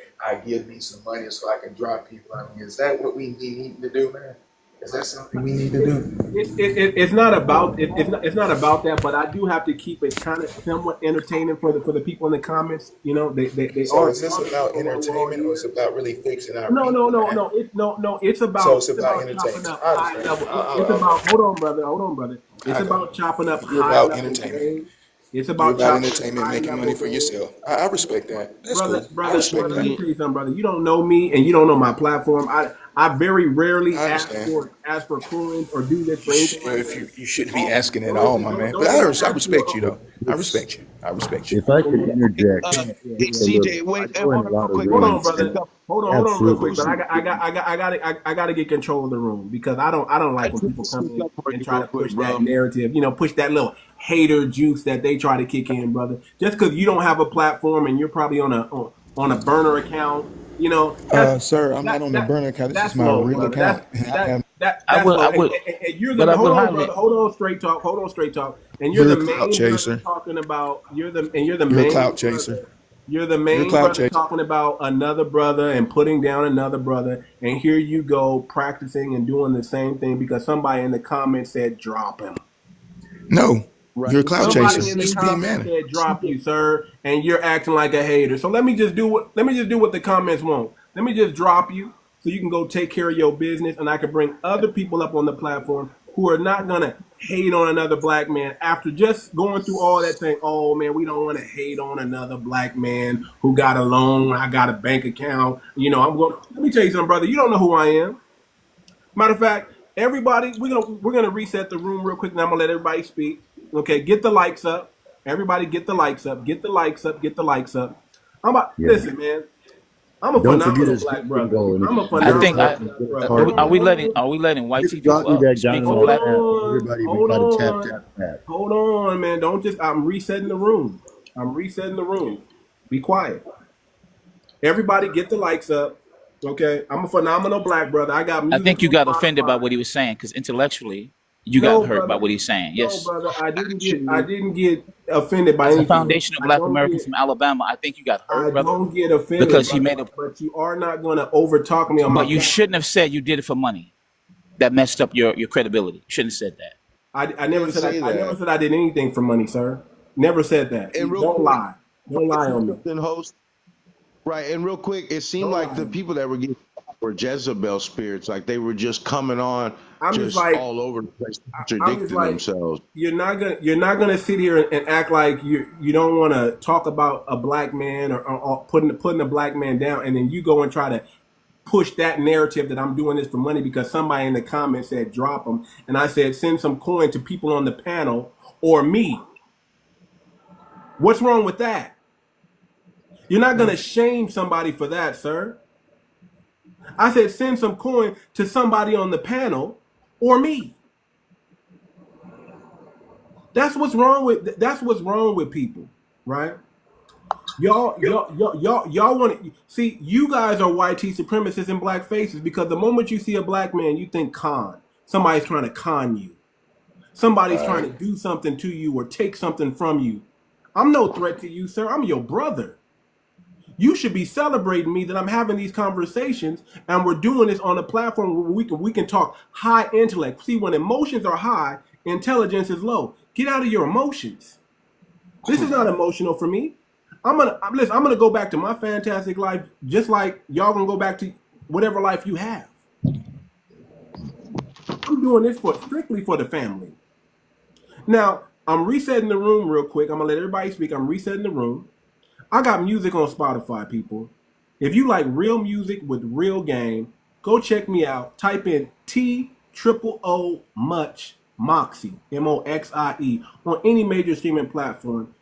give me some money so I can drop people. I mean, is that what we need to do, man? Is that something we need to do? It's not about it's not about that, but I do have to keep it kind of somewhat entertaining for the people in the comments. They So are is this talking about for while we're all entertainment or is here. it about really fixing our No, no, people, no, man? no. No. So it's It's about about chopping entertainment. up I high understand. level. It's about hold on, brother. It's I got about it. chopping up You're high about level entertainment. game. It's You're about about chopping up entertainment, high making money level for game. yourself. I respect that. That's cool. I respect Brother, let me that. tell you something, brother. You don't know me and you don't know my platform. I very rarely I understand. ask for coins or do this for anything like If that. you shouldn't be Oh, asking at no, all, listen, my man. But don't think I I asked you. respect you though. I If respect you. I respect you. if I could Yeah, interject yeah, Hey, yeah. a little, CJ, I wait, go in hold a on real lot of quick. Hold Let me on, rooms say brother. and something. Hold on, real quick. absolutely, But I got to get control of the room because I don't I like when just need people to come speak in up for and you try real to quick, push that bro. narrative. Push that little hater juice that they try to kick in, brother. Just because you don't have a platform and you're probably on a burner account, Sir, I'm not that on the that burner account. This is that's my low, real brother. account. And I have That's low. I would, And you're but the I hold would on, highly. brother. Hold on, straight talk. Hold on, straight talk. And you're you're the a clout main brother chaser. talking about you're the You're a main clout chaser. brother. You're the You're a main clout brother chaser. talking about another brother and putting down another brother. And here you go practicing and doing the same thing because somebody in the comments said drop him. No, Right. you're a clout And chaser. Somebody in the Just being comments manner. said drop CJ, you, sir, and you're acting like a hater. So let me just do what the comments want. Let me just drop you so you can go take care of your business, and I can bring other people up on the platform who are not gonna hate on another black man after just going through all that saying, oh man, we don't want to hate on another black man who got a loan, I got a bank account. I'm going. Let me tell you something, brother. You don't know who I am. Matter of fact, everybody, we're gonna reset the room real quick, and I'm gonna let everybody speak. Okay, get the likes up. Everybody, get the likes up. Get the likes up. Get the likes up. yeah. Listen, man. I'm a Don't forget phenomenal his black brother. bingo, and if I'm a you I get his think phenomenal heart, I you black get his brother. heart are we rate. letting white You tea can drop people me up that speak diamond for on black? tap. Everybody we Hold got to tap, on, tap, tap. hold on, man. Don't just. I'm resetting the room. I'm resetting the room. Be quiet. Everybody, get the likes up. Okay, I'm a phenomenal black brother. I got I music think you on got offended by Spotify. what he was saying because intellectually you got No, hurt by brother. what he's saying. No, Yes, brother. I actually, didn't get offended by as a anything. foundational I black don't American get from Alabama, I think you got hurt, I brother, don't get offended, because he brother. made a. But you are not going to overtalk me on my But you platform. shouldn't have said you did it for money. That messed up your credibility. You shouldn't have said that. I I never didn't said say I never that. said I did anything for money, sir. Never said that. And real Don't quick, lie. if I Don't could lie say on me. something, host. Right, and real quick, it seemed Don't lie like the on me. people that were getting were Jezebel spirits, like they were just coming on, I'm just just like all over the place, I'm just contradicting like themselves. you're not gonna sit here and act like you don't want to talk about a black man or putting a black man down, and then you go and try to push that narrative that I'm doing this for money because somebody in the comments said drop them, and I said send some coin to people on the panel or me. What's wrong with that? You're not gonna shame somebody for that, sir. I said send some coin to somebody on the panel or me. That's what's wrong with people, right? Y'all want to see, you guys are white supremacists and black faces, because the moment you see a black man, you think con. Somebody's trying to con you. Somebody's trying to do something to you or take something from you. I'm no threat to you, sir. I'm your brother. You should be celebrating me that I'm having these conversations, and we're doing this on a platform where we can talk high intellect. See, when emotions are high, intelligence is low. Get out of your emotions. This is not emotional for me. I'm gonna go back to my fantastic life, just like y'all gonna go back to whatever life you have. I'm doing this strictly for the family. Now, I'm resetting the room real quick. I'm gonna let everybody speak. I'm resetting the room. I got music on Spotify, people. If you like real music with real game, go check me out. Type in 𝗔𝗶𝗴𝗵𝘁 Moxie, MOXIE, on any major streaming platform.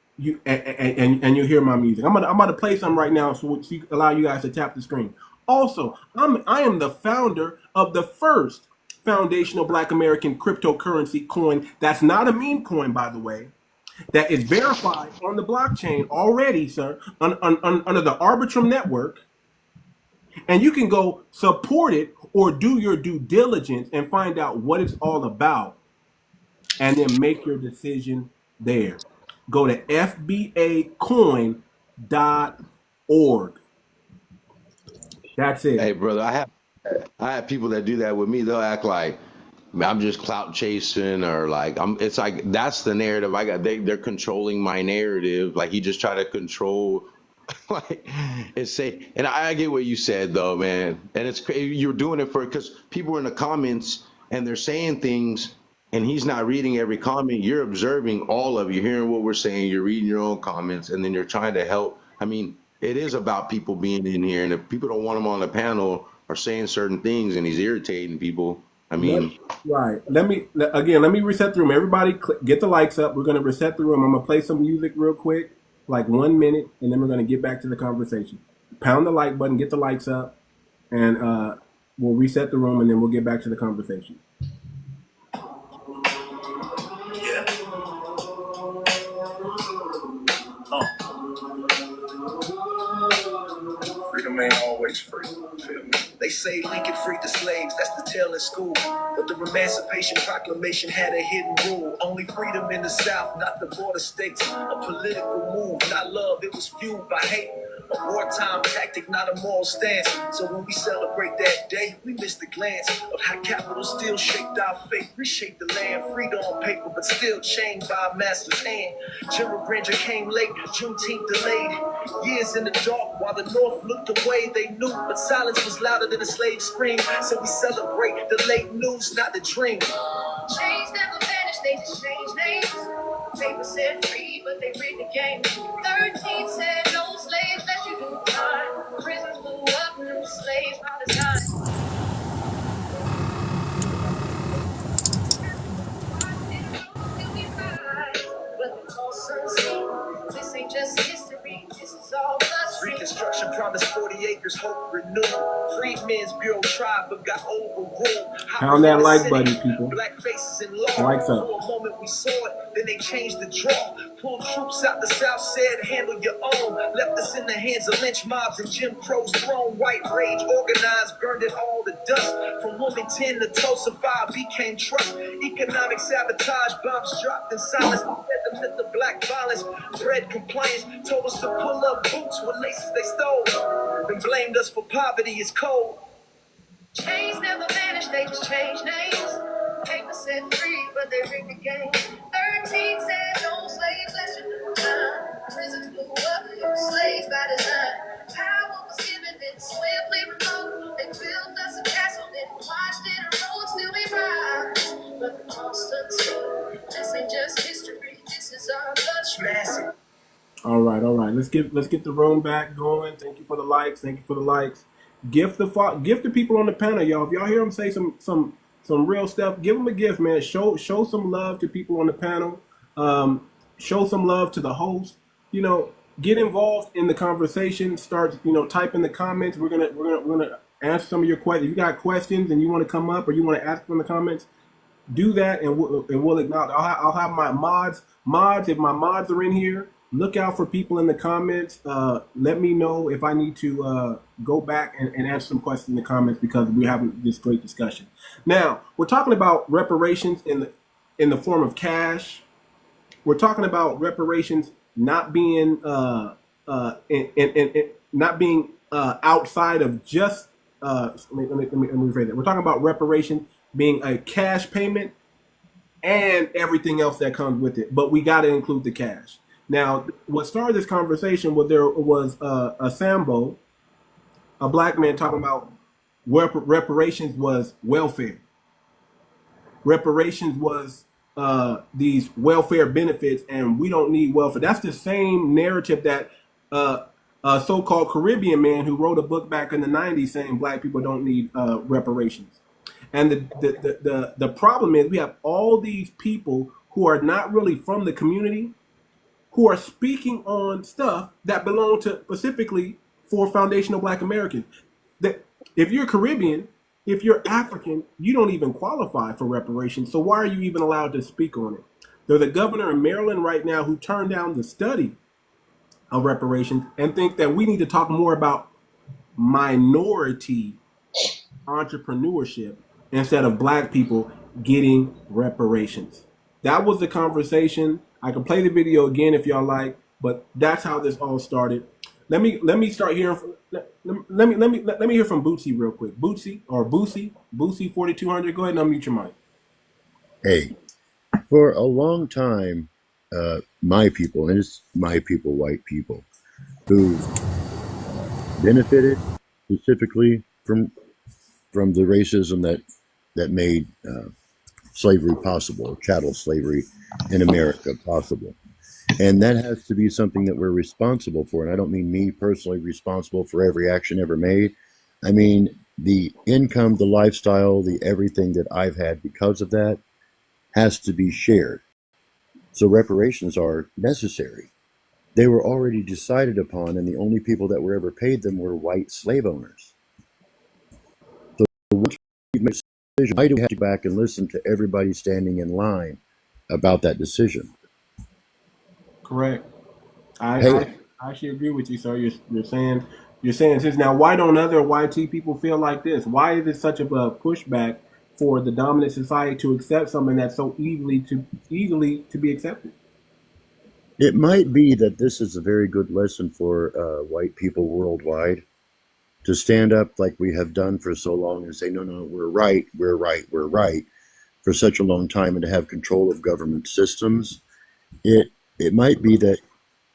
And you hear my music. I'm gonna play some right now, so allow you guys to tap the screen. Also, I am the founder of the first foundational Black American cryptocurrency coin. That's not a meme coin, by the way. That is verified on the blockchain already, sir, under the Arbitrum network. And you can go support it or do your due diligence and find out what it's all about, and then make your decision there. Go to fbacoin.org. That's it. Hey, brother, I have people that do that with me. They'll act like I'm just clout chasing, or like it's like that's the narrative I got. They're controlling my narrative. Like he just try to control. Like and I get what you said though, man. And it's crazy. You're doing it because people are in the comments and they're saying things, and he's not reading every comment. You're observing all of you, hearing what we're saying. You're reading your own comments, and then you're trying to help. I mean, it is about people being in here, and if people don't want him on the panel or saying certain things, and he's irritating people. I mean, right. Let me reset the room. Everybody, get the likes up. We're gonna reset the room. I'm gonna play some music real quick, like 1 minute, and then we're gonna get back to the conversation. Pound the like button, get the likes up, and we'll reset the room, and then we'll get back to the conversation. Yeah. Freedom ain't always free. Feel me? They say Lincoln freed the slaves, that's the tale in school. But the Emancipation Proclamation had a hidden rule. Only freedom in the South, not the border states. A political move, not love, it was fueled by hate. A wartime tactic, not a moral stance. So when we celebrate that day, we miss the glance of how capital still shaped our fate. Reshaped the land, freed on paper, but still chained by a master's hand. General Granger came late, Juneteenth delayed. Years in the dark while the North looked away. They knew, but silence was louder than a slave scream. So we celebrate the late news, not the dream. Chains never vanish, they just change names. Paper said free, but they rigged the game. 13 said no slaves, let you do time. Prisons blew up, new slaves by design. But the cost unseen. This ain't just history, this is all bloodstream. Reconstruction promised 40 acres, hope renewed. Freedmen's Bureau tried, but got overruled. Pound that like button, people. Black faces in law. Likes up. For a moment we saw it, then they changed the draw. Pulled troops out the South, said handle your own. Left us in the hands of lynch mobs and Jim Crow's throne. White rage organized, burned it all to dust. From Wilmington to Tulsa, fire became trust. Economic sabotage, bombs dropped in silence. The myth of black violence, bred compliance. Told us to pull up boots with laces they stole. And blamed us for poverty, it's cold. Chains never vanish, they just change names. Paper said free, but they rigged the game. 13 said no slaves, let's do time. Prisons blew up, new slaves by design. Power was given, then swiftly removed. They built us a castle, then watched it erode. Still we rise, but the cost unseen. This ain't just history, this is our bloodstream. All right. Let's get the room back going. Thank you for the likes. Gift the people on the panel, y'all. If y'all hear them say some real stuff, give them a gift, man. Show some love to people on the panel. Show some love to the host. Get involved in the conversation. Start, type in the comments. We're gonna answer some of your questions. If you got questions and you want to come up or you want to ask from the comments, do that, and we'll acknowledge. I'll have my mods. If my mods are in here, look out for people in the comments. Let me know if I need to go back and answer some questions in the comments, because we're having this great discussion. Now, we're talking about reparations in the form of cash. We're talking about reparations not being not being outside of just. Let me rephrase that. We're talking about reparations being a cash payment and everything else that comes with it, but we got to include the cash. Now, what started this conversation was there was a Sambo, a black man, talking about reparations was welfare. Reparations was these welfare benefits, and we don't need welfare. That's the same narrative that a so-called Caribbean man who wrote a book back in the 90s saying black people don't need reparations. And the problem is we have all these people who are not really from the community who are speaking on stuff that belong to specifically for foundational black Americans. That if you're Caribbean, if you're African, you don't even qualify for reparations. So why are you even allowed to speak on it? There's a governor in Maryland right now who turned down the study of reparations and think that we need to talk more about minority entrepreneurship instead of black people getting reparations. That was the conversation. I can play the video again if y'all like, but that's how this all started. Let me start hearing from, let me hear from 𝗔𝗶𝗴𝗵𝘁𝘀𝘀𝗶cie real quick. 𝗔𝗶𝗴𝗵𝘁𝘀𝗵𝘁 4200. Go ahead and unmute your mic. Hey, for a long time, my people, and it's my people, white people, who benefited specifically from the racism that made slavery possible, chattel slavery in America possible. And that has to be something that we're responsible for. And I don't mean me personally responsible for every action ever made. I mean the income, the lifestyle, the everything that I've had because of that has to be shared. So reparations are necessary. They were already decided upon, and the only people that were ever paid them were white slave owners. So once we've made a decision, why do we have to go back and listen to everybody standing in line about that decision? Correct. I actually agree with you, sir. You're saying this. Now, why don't other YT people feel like this? Why is it such a pushback for the dominant society to accept something that's so easily to be accepted? It might be that this is a very good lesson for white people worldwide to stand up like we have done for so long and say, no, we're right for such a long time, and to have control of government systems. It might be that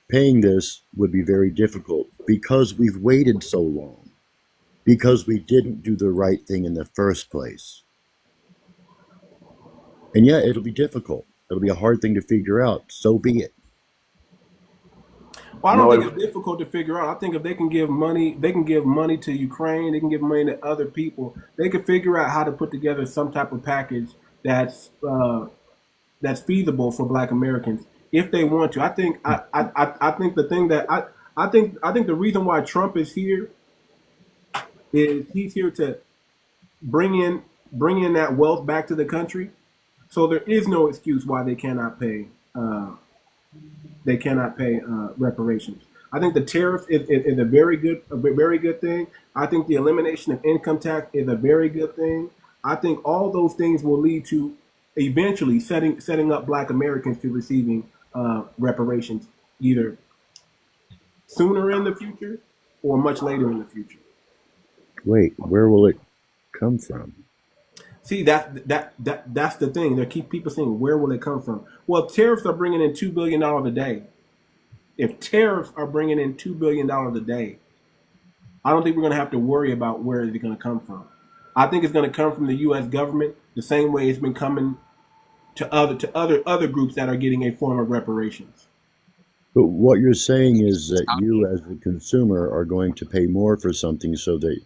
paying this would be very difficult because we've waited so long, because we didn't do the right thing in the first place. And yeah, it'll be difficult. It'll be a hard thing to figure out. So be it. Well, I don't think it's difficult to figure out. I think if they can give money to Ukraine, they can give money to other people. They can figure out how to put together some type of package that's feasible for black Americans if they want to. I think the thing that I think the reason why Trump is here is he's here to bring in that wealth back to the country. So there is no excuse why they cannot pay reparations. I think the tariff is a very good thing. I think the elimination of income tax is a very good thing. I think all those things will lead to eventually setting up black Americans to receiving reparations either sooner in the future or much later in the future. Wait, where will it come from? See, that's the thing. They keep people saying, where will it come from? Well, if tariffs are bringing in $2 billion a day, I don't think we're going to have to worry about where it's going to come from. I think it's going to come from the U.S. government the same way it's been coming to other groups that are getting a form of reparations. But what you're saying is that you as a consumer are going to pay more for something so that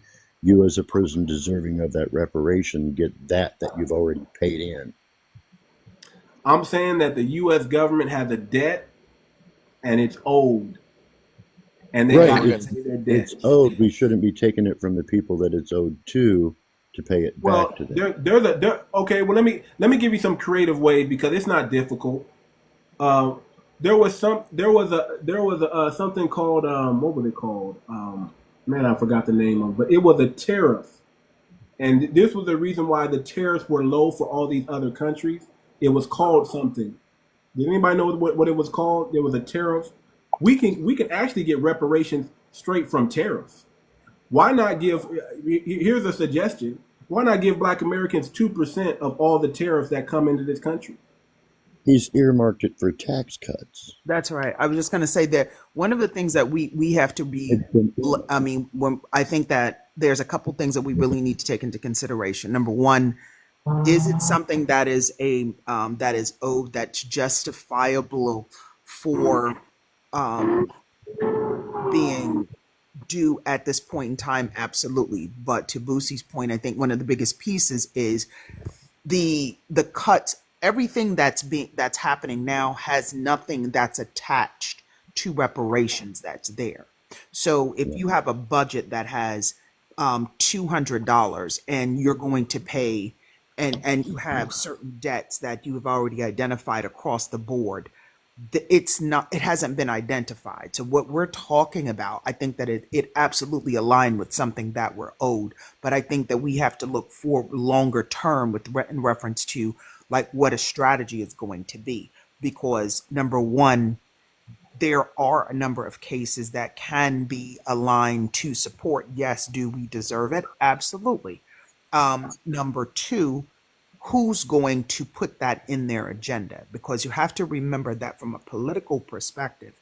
you as a person deserving of that reparation get that you've already paid in. I'm saying that the U.S. government has a debt and it's owed. And they got to pay their debt. It's owed. We shouldn't be taking it from the people that it's owed to to pay it Well, back to them. okay. Well, let me give you some creative ways because it's not difficult. There was something called what was it called? Man, I forgot the name of it, but it was a tariff, and this was the reason why the tariffs were low for all these other countries. It was called something. Did anybody know what it was called? There was a tariff. We can actually get reparations straight from tariffs. Why not give? Here's a suggestion. Why not give Black Americans 2% of all the tariffs that come into this country? He's earmarked it for tax cuts. That's right. I was just going to say that one of the things that we have to be, I mean, when I think that there's a couple things that we really need to take into consideration. Number one, is it something that is that is owed, that's justifiable for being due at this point in time? Absolutely. But to Boosie's point, I think one of the biggest pieces is the cuts. Everything that's happening now has nothing that's attached to reparations that's there. So if you have a budget that has $200 and you're going to pay, and you have certain debts that you have already identified across the board, it hasn't been identified. So what we're talking about, I think that it absolutely aligned with something that we're owed, but I think that we have to look for longer term in reference to like what a strategy is going to be, because number one, there are a number of cases that can be aligned to support. Yes, do we deserve it? Absolutely. Number two, who's going to put that in their agenda? Because you have to remember that from a political perspective,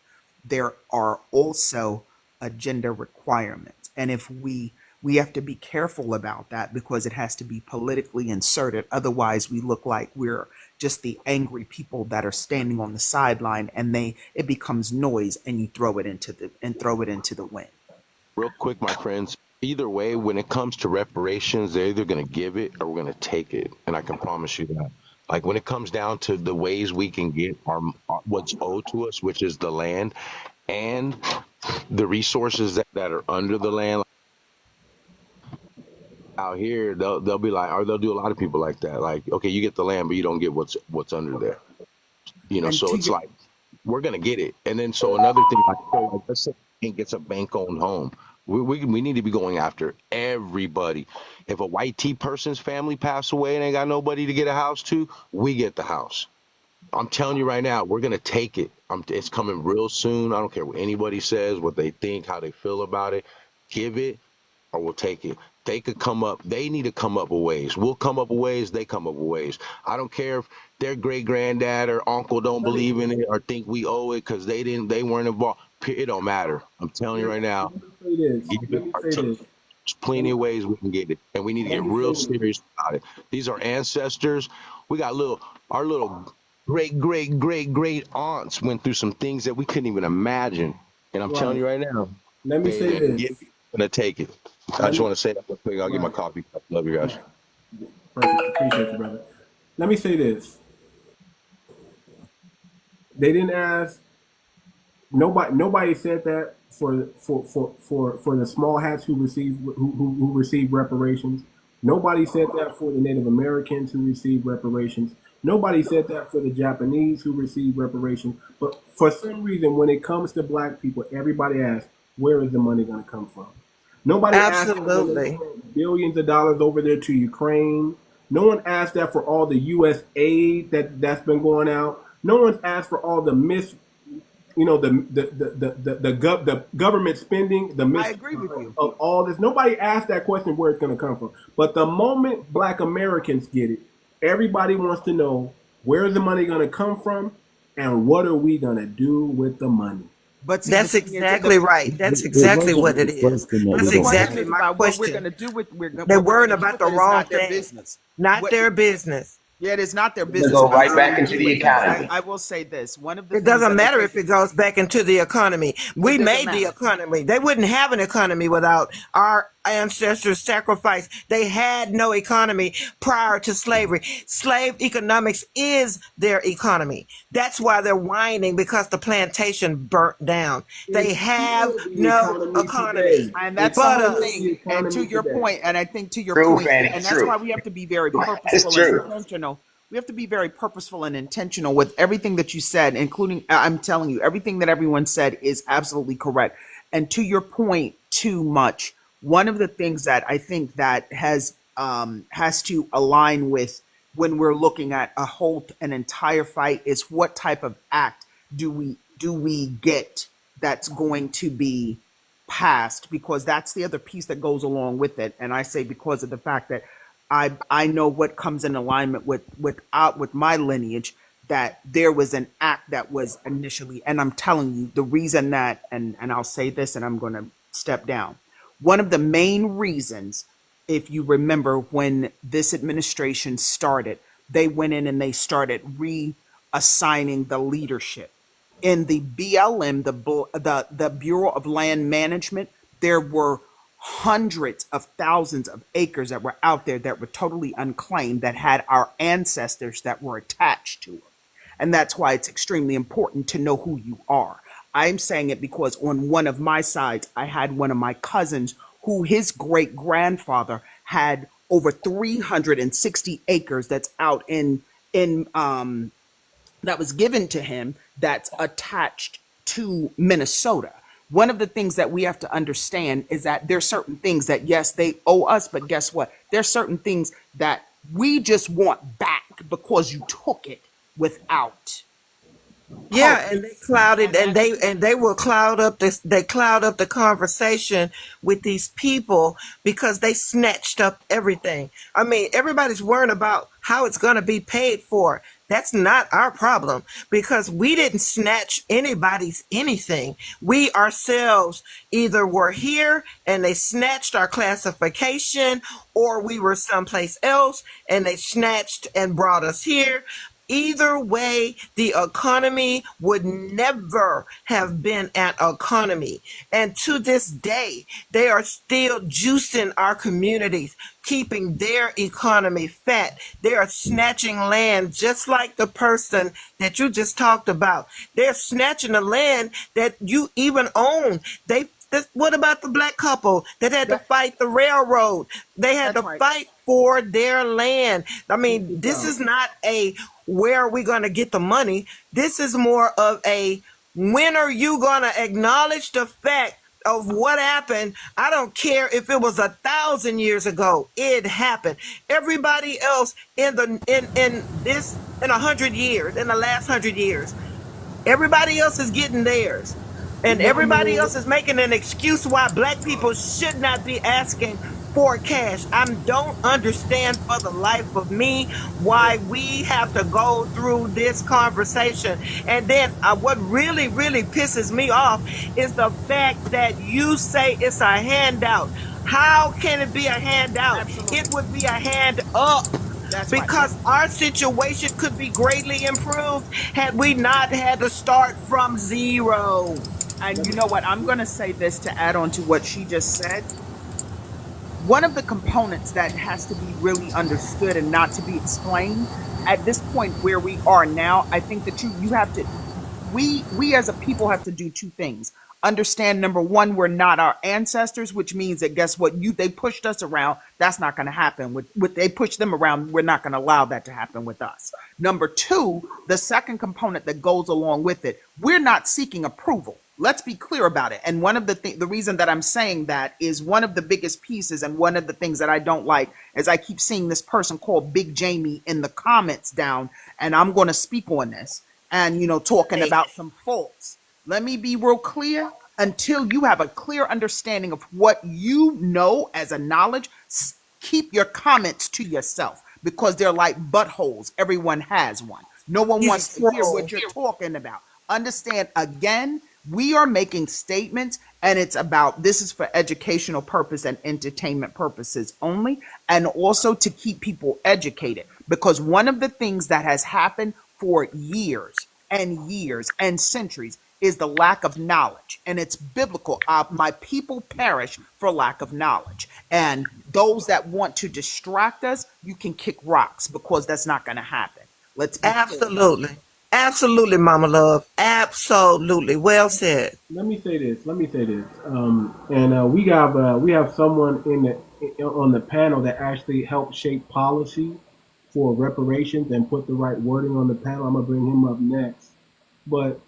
there are also agenda requirements. And if we have to be careful about that because it has to be politically inserted. Otherwise, we look like we're just the angry people that are standing on the sideline, and it becomes noise, and you throw it into the wind. Real quick, my friends. Either way, when it comes to reparations, they're either going to give it or we're going to take it, and I can promise you that. Like when it comes down to the ways we can get our what's owed to us, which is the land and the resources that are under the land. Out here, they'll be like, or they'll do a lot of people like that. Like, okay, you get the land, but you don't get what's under there. You know, and so it's like we're gonna get it. And then so another thing, like, let's say it gets a bank-owned home. We need to be going after everybody. If a white T person's family passed away and ain't got nobody to get a house to, we get the house. I'm telling you right now, we're gonna take it. It's coming real soon. I don't care what anybody says, what they think, how they feel about it. Give it, or we'll take it. They could come up. They need to come up with ways. We'll come up with ways. They come up with ways. I don't care if their great granddad or uncle don't believe in it or think we owe it because they weren't involved. It don't matter. I'm telling you right now. There's plenty of ways we can get it, and we need to get real serious about it. These are ancestors. We got our little great aunts went through some things that we couldn't even imagine. And I'm telling you right now. Let me say this. I'm gonna take it. I just want to say that real quick. I'll get my coffee. Love you guys. Perfect. Appreciate you, brother. Let me say this. They didn't ask. Nobody said that for the small hats who receive reparations. Nobody said that for the Native Americans who receive reparations. Nobody said that for the Japanese who receive reparations. But for some reason, when it comes to Black people, everybody asks, where is the money going to come from? Nobody asked billions of dollars over there to Ukraine. No one asked that for all the U.S. aid that's been going out. No one's asked for all the the government spending, I agree with you. Of all this. Nobody asked that question where it's going to come from. But the moment Black Americans get it, everybody wants to know where is the money going to come from and what are we going to do with the money. But that's exactly right. That's exactly what it is. That's exactly my question. What we're going to do with they're worrying about the wrong thing. Not their business. Yeah, it is not their business. Go right back into the economy. I will say this: it doesn't matter if it goes back into the economy. We made the economy. They wouldn't have an economy without our ancestors sacrificed. They had no economy prior to slavery. Slave economics is their economy. That's why they're whining, because the plantation burnt down. They have no economy. And that's the But whole thing. And to your point, and I think to your True, point, Fanny. and that's True. why we have to be very It's purposeful and true. intentional. We have to be very purposeful and intentional with everything that you said, including, I'm telling you, everything that everyone said is absolutely correct. And to your point, too much. One of the things that I think that has to align with when we're looking at an entire fight is what type of act do we get that's going to be passed, because that's the other piece that goes along with it. And I say because of the fact that I know what comes in alignment with my lineage, that there was an act that was initially, and I'm telling you the reason that, and I'll say this and I'm going to step down. One of the main reasons, if you remember, when this administration started, they went in and they started reassigning the leadership. In the BLM, the Bureau of Land Management, there were hundreds of thousands of acres that were out there that were totally unclaimed, that had our ancestors that were attached to them. And that's why it's extremely important to know who you are. I'm saying it because on one of my sides, I had one of my cousins who his great grandfather had over 360 acres that's out in that was given to him, that's attached to Minnesota. One of the things that we have to understand is that there's certain things that, yes, they owe us, but guess what? There's certain things that we just want back because you took it without. yeah, and they clouded, and they will cloud up the conversation with these people because they snatched up everything. I mean, everybody's worrying about how it's going to be paid for. That's not our problem, because we didn't snatch anybody's anything. We ourselves either were here and they snatched our classification, or we were someplace else and they snatched and brought us here. Either way, the economy would never have been an economy. And to this day, they are still juicing our communities, keeping their economy fat. They are snatching land, just like the person that you just talked about. They're snatching the land that you even own. What about the black couple that had to fight the railroad? They had to fight for their land. I mean, this is not a where are we going to get the money? This is more of a when are you going to acknowledge the fact of what happened? I don't care if it was 1,000 years ago. It happened. Everybody else in 100 years, in the last 100 years, everybody else is getting theirs. And everybody else is making an excuse why black people should not be asking for cash. I don't understand for the life of me why we have to go through this conversation. And then what really, really pisses me off is the fact that you say it's a handout. How can it be a handout? Absolutely. It would be a hand up. That's because our situation could be greatly improved had we not had to start from zero. And you know what? I'm going to say this to add on to what she just said. One of the components that has to be really understood and not to be explained at this point where we are now, I think that you have to, we as a people have to do two things. Understand, number one, we're not our ancestors, which means that guess what? They pushed us around. That's not going to happen. With they push them around, we're not going to allow that to happen with us. Number two, the second component that goes along with it, we're not seeking approval. Let's be clear about it. And one of the reason that I'm saying that is one of the biggest pieces, and one of the things that I don't like is I keep seeing this person called Big Jamie in the comments down, and I'm going to speak on this and, talking about some faults. Let me be real clear. Until you have a clear understanding of what you know as a knowledge, keep your comments to yourself, because they're like buttholes. Everyone has one. No one wants to hear what you're talking about. Understand, again, we are making statements, and this is for educational purpose and entertainment purposes only, and also to keep people educated. Because one of the things that has happened for years and years and centuries is the lack of knowledge. And it's biblical. My people perish for lack of knowledge. And those that want to distract us, you can kick rocks, because that's not going to happen. Let's be Absolutely. Absolutely, Mama Love. Absolutely. Well said. Let me say this. And we have someone on the panel that actually helped shape policy for reparations and put the right wording on the panel. I'm gonna bring him up next. But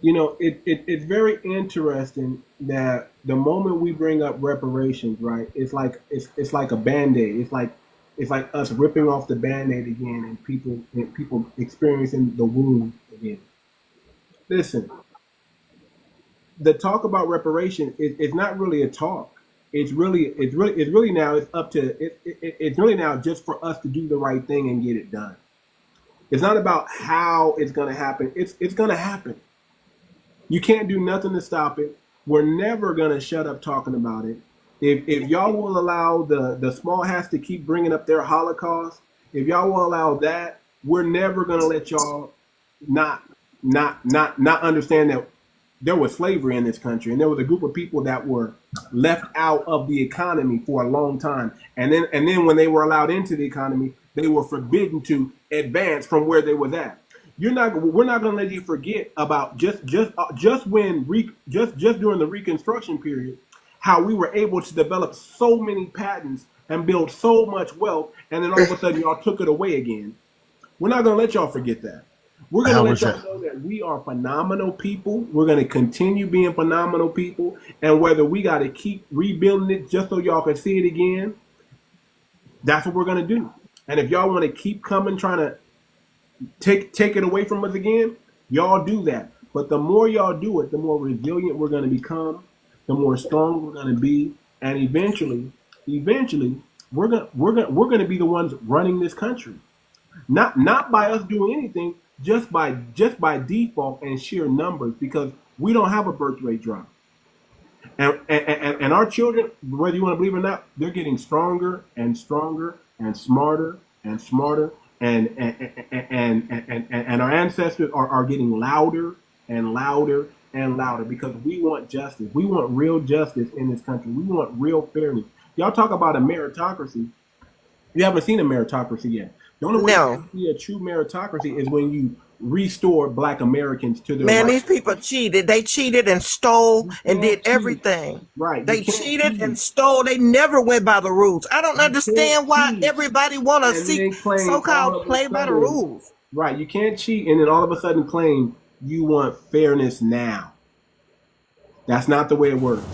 it's very interesting that the moment we bring up reparations, right, it's like a band-aid. It's like us ripping off the band-aid again, and people experiencing the wound again. Listen, the talk about reparation is not really a talk. It's really now it's really now just for us to do the right thing and get it done. It's not about how it's going to happen. It's going to happen. You can't do nothing to stop it. We're never going to shut up talking about it. If y'all will allow the small hats to keep bringing up their Holocaust, if y'all will allow that, we're never going to let y'all not understand that there was slavery in this country, and there was a group of people that were left out of the economy for a long time. And then when they were allowed into the economy, they were forbidden to advance from where they were at. We're not going to let you forget about just during the Reconstruction period, how we were able to develop so many patents and build so much wealth, and then all of a sudden y'all took it away again. We're not going to let y'all forget that. We're going to let y'all know that we are phenomenal people. We're going to continue being phenomenal people. And whether we got to keep rebuilding it just so y'all can see it again, that's what we're going to do. And if y'all want to keep coming, trying to take it away from us again, y'all do that. But the more y'all do it, the more resilient we're going to become, the more strong we're going to be. And eventually, we're going to be the ones running this country. Not by us doing anything, just by default and sheer numbers, because we don't have a birth rate drop. And our children, whether you want to believe it or not, they're getting stronger and stronger and smarter and smarter, and our ancestors are getting louder and louder and louder, because we want justice. We want real justice in this country. We want real fairness. Y'all talk about a meritocracy. You haven't seen a meritocracy yet. The only way to see a true meritocracy is when you restore Black Americans to their rights. These people cheated. They cheated and stole and did everything. Right. They cheated and stole. They never went by the rules. I don't understand why everybody want to see so-called play by the rules. Right. You can't cheat and then all of a sudden claim you want fairness now. That's not the way it works.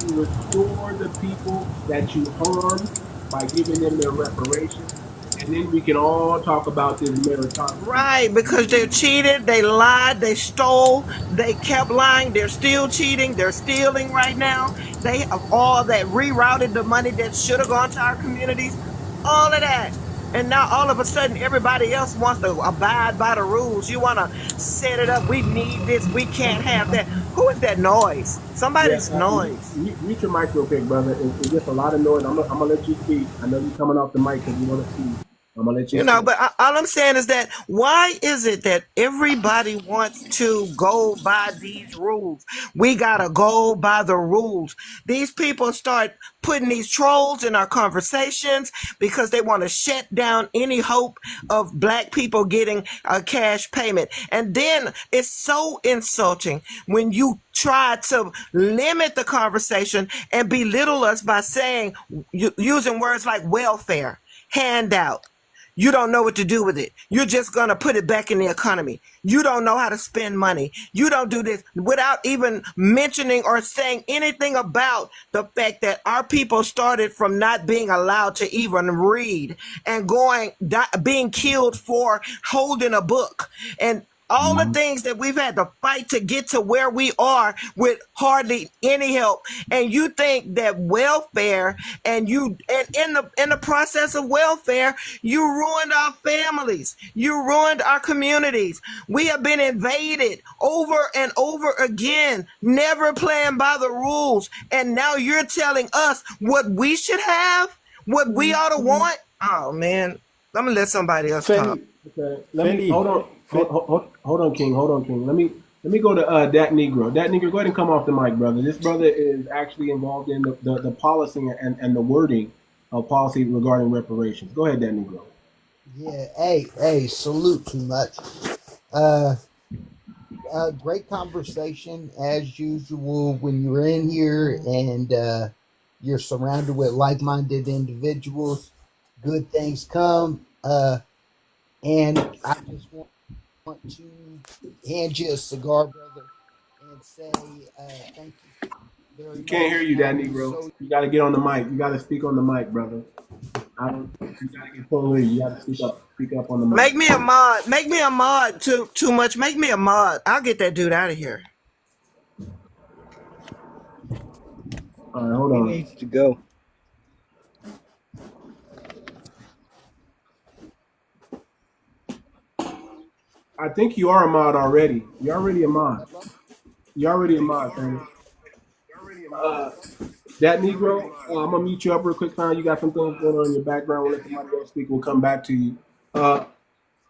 You restore the people that you harmed by giving them their reparations. And then we can all talk about this meritocracy. Right, because they cheated, they lied, they stole, they kept lying, they're still cheating, they're stealing right now. They have all that rerouted the money that should have gone to our communities, all of that. And now all of a sudden everybody else wants to abide by the rules. You want to set it up, we need this, we can't have that. Who is that noise? Somebody's noise. Mute your mic real quick, brother. It's just a lot of noise. I'm gonna let you speak. I know you're coming off the mic because you want to speak. I'm gonna let you. But all I'm saying is that why is it that everybody wants to go by these rules? We gotta go by the rules. These people start putting these trolls in our conversations because they want to shut down any hope of Black people getting a cash payment. And then it's so insulting when you try to limit the conversation and belittle us by saying, using words like welfare, handout. You don't know what to do with it. You're just going to put it back in the economy. You don't know how to spend money. You don't do this without even mentioning or saying anything about the fact that our people started from not being allowed to even read and being killed for holding a book. And all the things that we've had to fight to get to where we are with hardly any help. And you think that welfare and in the process of welfare, you ruined our families. You ruined our communities. We have been invaded over and over again, never playing by the rules. And now you're telling us what we should have, what we ought to want. Oh man, I'm gonna let somebody else talk. Okay, hold on. Hold on, King. Hold on, King. Let me go to that Negro. That Negro, go ahead and come off the mic, brother. This brother is actually involved in the policy and the wording of policy regarding reparations. Go ahead, that Negro. Yeah, hey, salute Too Much. Great conversation as usual when you're in here and you're surrounded with like-minded individuals. Good things come. And I just want to hand you a cigar, brother, and say thank you very much. We can't hear you, that Negro. You got to get on the mic. You got to speak on the mic, brother. You got to get fully. You got to speak up on the mic. Make me a mod. Make me a mod. Too much. Make me a mod. I'll get that dude out of here. All right, hold on. He needs to go. I think you are a mod already. You're already a mod. You're already a mod, man. That Negro, I'm gonna mute you up real quick, fine. You got some things going on in your background. We'll let somebody else speak. We'll come back to you.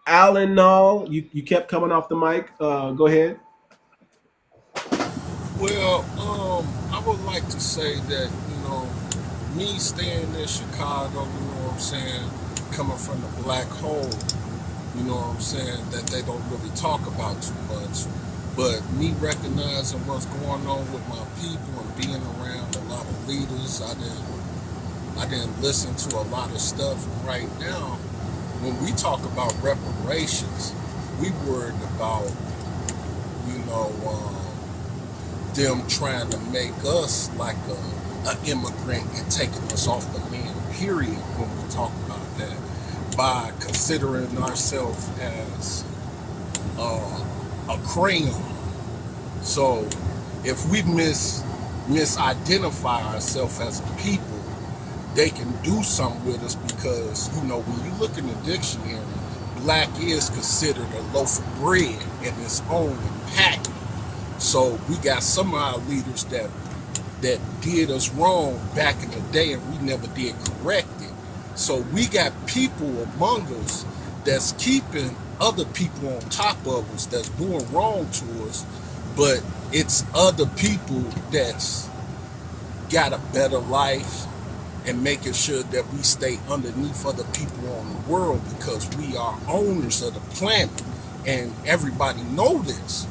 Alan Null, you kept coming off the mic. Go ahead. Well, I would like to say that, me staying in Chicago, what I'm saying, coming from the black hole, what I'm saying, that they don't really talk about too much. But me recognizing what's going on with my people and being around a lot of leaders, I didn't listen to a lot of stuff. Right now, when we talk about reparations, we worried about, them trying to make us like an immigrant and taking us off the land, period, when we talk about that, by considering ourselves as a crayon. So if we misidentify ourselves as a people, they can do something with us because, when you look in the dictionary, black is considered a loaf of bread in its own package. So we got some of our leaders that did us wrong back in the day and we never did correct it. So we got people among us that's keeping other people on top of us that's doing wrong to us, but it's other people that's got a better life and making sure that we stay underneath other people on the world because we are owners of the planet and everybody know this.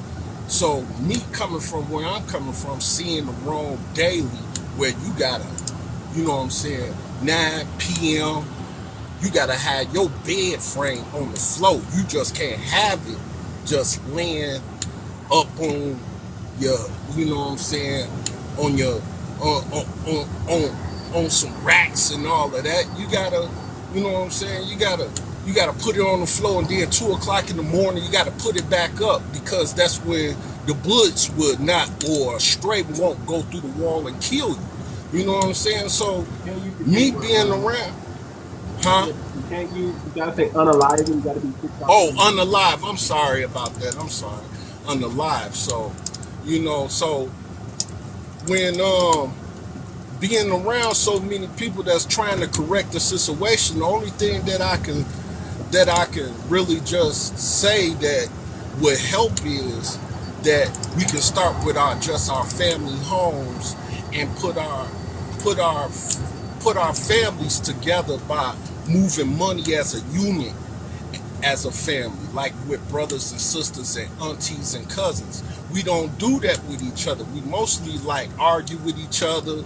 So me coming from where I'm coming from, seeing the wrong daily where you gotta, 9 p.m., you gotta have your bed frame on the floor. You just can't have it just laying up on your, on your, on some racks and all of that. You gotta, you gotta put it on the floor, and then 2 o'clock in the morning, you gotta put it back up because that's when the bullets would not, or a stray won't go through the wall and kill you. You know what I'm saying? So me being around, huh? You gotta say unalive. You gotta be. Unalive. I'm sorry about that. I'm sorry. Unalive. So, so when being around so many people that's trying to correct the situation, the only thing that I can really just say that would help is that we can start with our family homes and put our families together by moving money as a unit, as a family, like with brothers and sisters and aunties and cousins. We don't do that with each other. We mostly argue with each other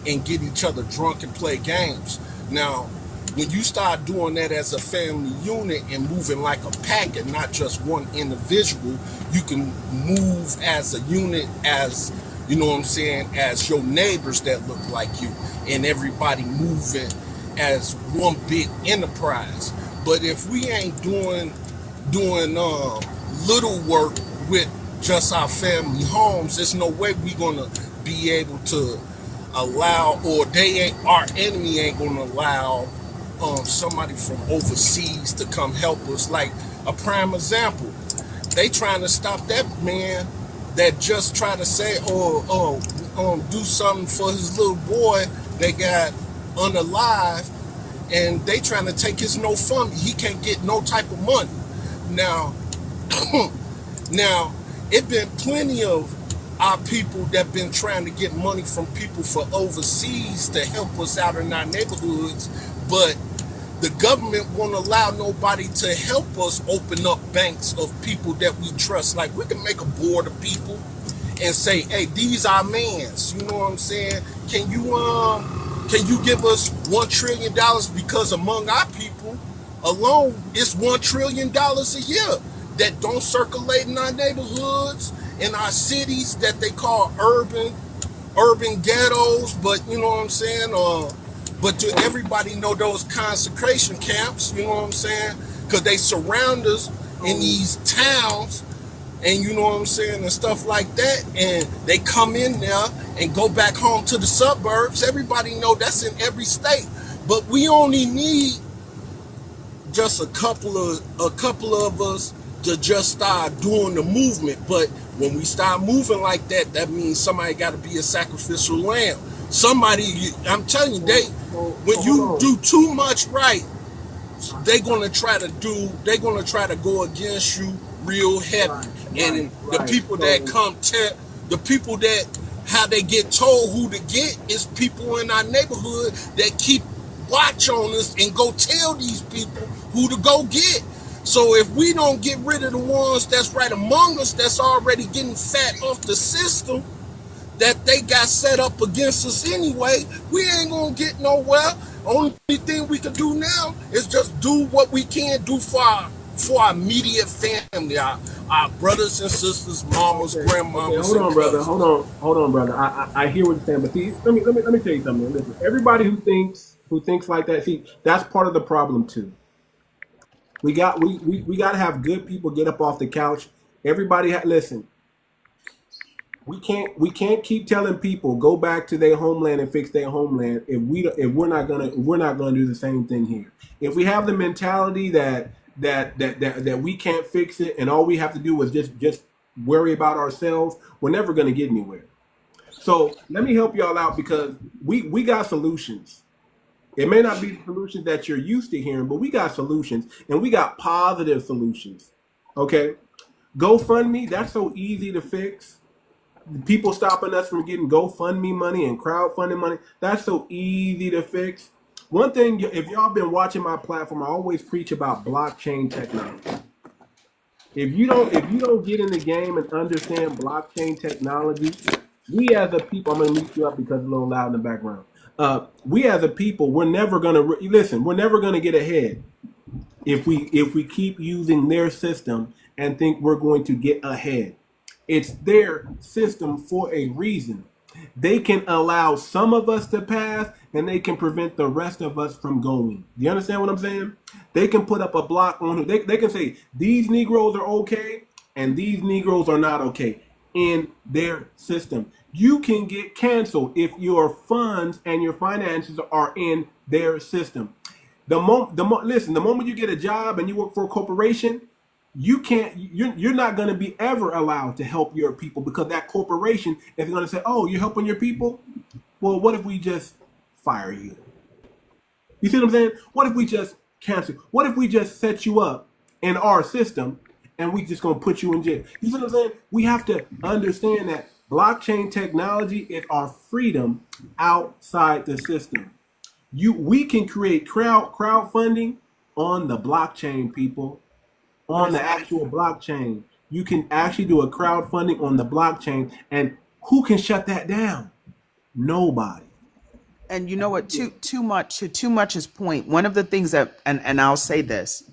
and get each other drunk and play games. Now, when you start doing that as a family unit and moving like a pack and not just one individual, you can move as a unit, as, as your neighbors that look like you, and everybody moving as one big enterprise. But if we ain't doing little work with just our family homes, there's no way we gonna be able to allow, or our enemy ain't gonna allow somebody from overseas to come help us. Like a prime example, they trying to stop that man that just try to say, do something for his little boy that got unalive, and they trying to take his no funding. He can't get no type of money. Now, Now, it been plenty of our people that been trying to get money from people for overseas to help us out in our neighborhoods, but the government won't allow nobody to help us open up banks of people that we trust. Like, we can make a board of people and say, hey, these are mans. You know what I'm saying? Can you give us $1 trillion, because among our people alone, it's $1 trillion a year that don't circulate in our neighborhoods, in our cities that they call urban ghettos, but you know what I'm saying? But to everybody know those concentration camps, you know what I'm saying? Because they surround us in these towns, and you know what I'm saying, and stuff like that, and they come in there and go back home to the suburbs. Everybody know that's in every state, but we only need just a couple of us to just start doing the movement. But when we start moving like that, that means somebody got to be a sacrificial lamb. Somebody, I'm telling you, when you do too much right, they're gonna try to go against you real heavy. And the people that the people that how they get told who to get is people in our neighborhood that keep watch on us and go tell these people who to go get. So if we don't get rid of the ones that's right among us that's already getting fat off the system that they got set up against us anyway, we ain't gonna get nowhere. Only thing we can do now is just do what we can do for our immediate family, our brothers and sisters, mamas, grandmamas. Hold on, brother. Hold on, brother. I hear what you're saying, but see, let me tell you something. Listen, everybody who thinks like that, see, that's part of the problem too. We got to have good people get up off the couch. Everybody, listen. We can't keep telling people go back to their homeland and fix their homeland if we're not gonna do the same thing here. If we have the mentality that we can't fix it and all we have to do is just worry about ourselves, we're never gonna get anywhere. So let me help y'all out, because we got solutions. It may not be the solutions that you're used to hearing, but we got solutions, and we got positive solutions. Okay, GoFundMe, that's so easy to fix. People stopping us from getting GoFundMe money and crowdfunding money, that's so easy to fix. One thing, if y'all been watching my platform, I always preach about blockchain technology. If you don't get in the game and understand blockchain technology, we as a people, I'm gonna mute you up because it's a little loud in the background. We as a people, we're never gonna get ahead if we keep using their system and think we're going to get ahead. It's their system for a reason. They can allow some of us to pass, and they can prevent the rest of us from going. You understand what I'm saying? They can put up a block on they can say these Negroes are okay and these Negroes are not okay in their system. You can get canceled if your funds and your finances are in their system. Listen, the moment you get a job and you work for a corporation, you're not going to be ever allowed to help your people, because that corporation is going to say, oh, you're helping your people? Well, what if we just fire you? You see what I'm saying? What if we just cancel? What if we just set you up in our system and we just going to put you in jail? You see what I'm saying? We have to understand that blockchain technology is our freedom outside the system. We can create crowdfunding on the blockchain, people. On the actual blockchain. You can actually do a crowdfunding on the blockchain, and who can shut that down? Nobody. And you know what, too much's point, one of the things that, and I'll say this,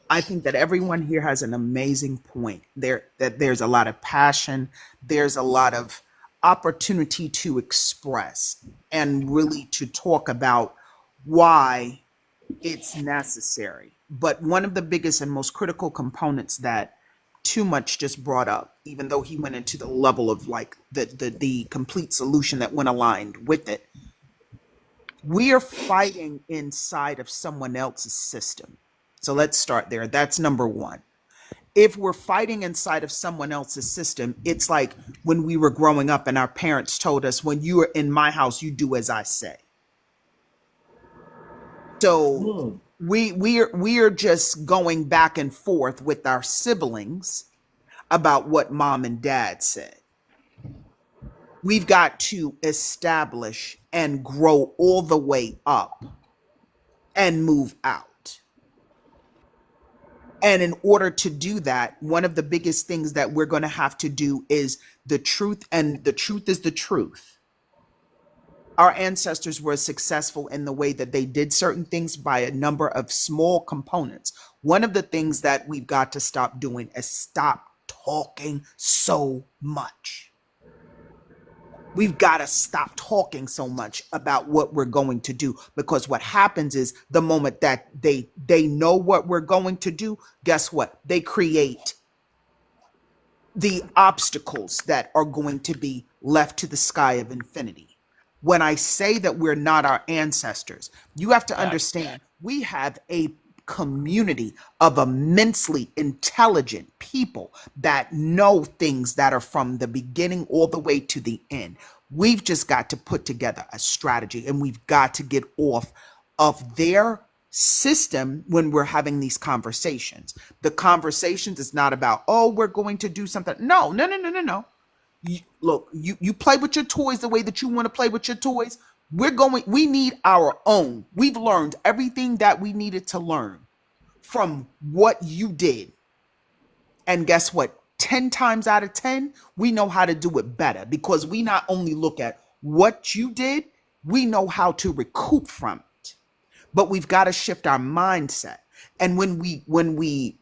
I think that everyone here has an amazing point there, that there's a lot of passion, there's a lot of opportunity to express and really to talk about why it's necessary. But one of the biggest and most critical components that Too Much just brought up, even though he went into the level of like the complete solution that went aligned with it, we are fighting inside of someone else's system. So let's start there. That's number one. If we're fighting inside of someone else's system, it's like when we were growing up and our parents told us, when you are in my house, you do as I say. So we're just going back and forth with our siblings about what mom and dad said. We've got to establish and grow all the way up and move out. And in order to do that, one of the biggest things that we're going to have to do is the truth, and the truth is the truth. Our ancestors were successful in the way that they did certain things by a number of small components. One of the things that we've got to stop doing is stop talking so much. We've got to stop talking so much about what we're going to do, because what happens is the moment that they know what we're going to do, guess what? They create the obstacles that are going to be left to the sky of infinity. When I say that we're not our ancestors, you have to understand we have a community of immensely intelligent people that know things that are from the beginning all the way to the end. We've just got to put together a strategy, and we've got to get off of their system when we're having these conversations. The conversations is not about, oh, we're going to do something. No. You play with your toys the way that you want to play with your toys. We need our own. We've learned everything that we needed to learn from what you did. And guess what? 10 times out of 10, we know how to do it better, because we not only look at what you did, we know how to recoup from it. But we've got to shift our mindset. And when we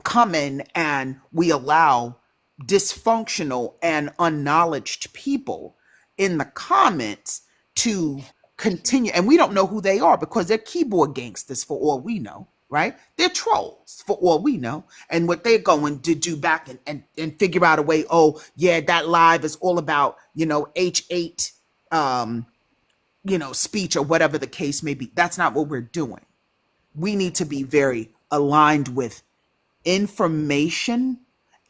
come in and we allow dysfunctional and unknowledged people in the comments to continue, and we don't know who they are because they're keyboard gangsters for all we know, right? They're trolls for all we know. And what they're going to do back and figure out a way, oh yeah, that live is all about, H8 speech or whatever the case may be. That's not what we're doing. We need to be very aligned with information,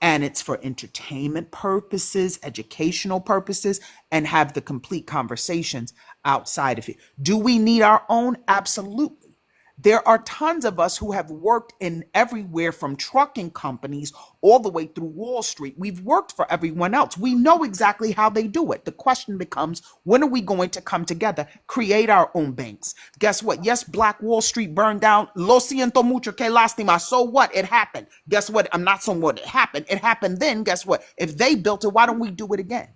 and it's for entertainment purposes, educational purposes, and have the complete conversations outside of it. Do we need our own? Absolutely. There are tons of us who have worked in everywhere from trucking companies all the way through Wall Street. We've worked for everyone else. We know exactly how they do it. The question becomes, when are we going to come together, create our own banks? Guess what? Yes, Black Wall Street burned down. Lo siento mucho, que lástima. So what? It happened. Guess what? I'm not saying what it happened. It happened then. Guess what? If they built it, why don't we do it again?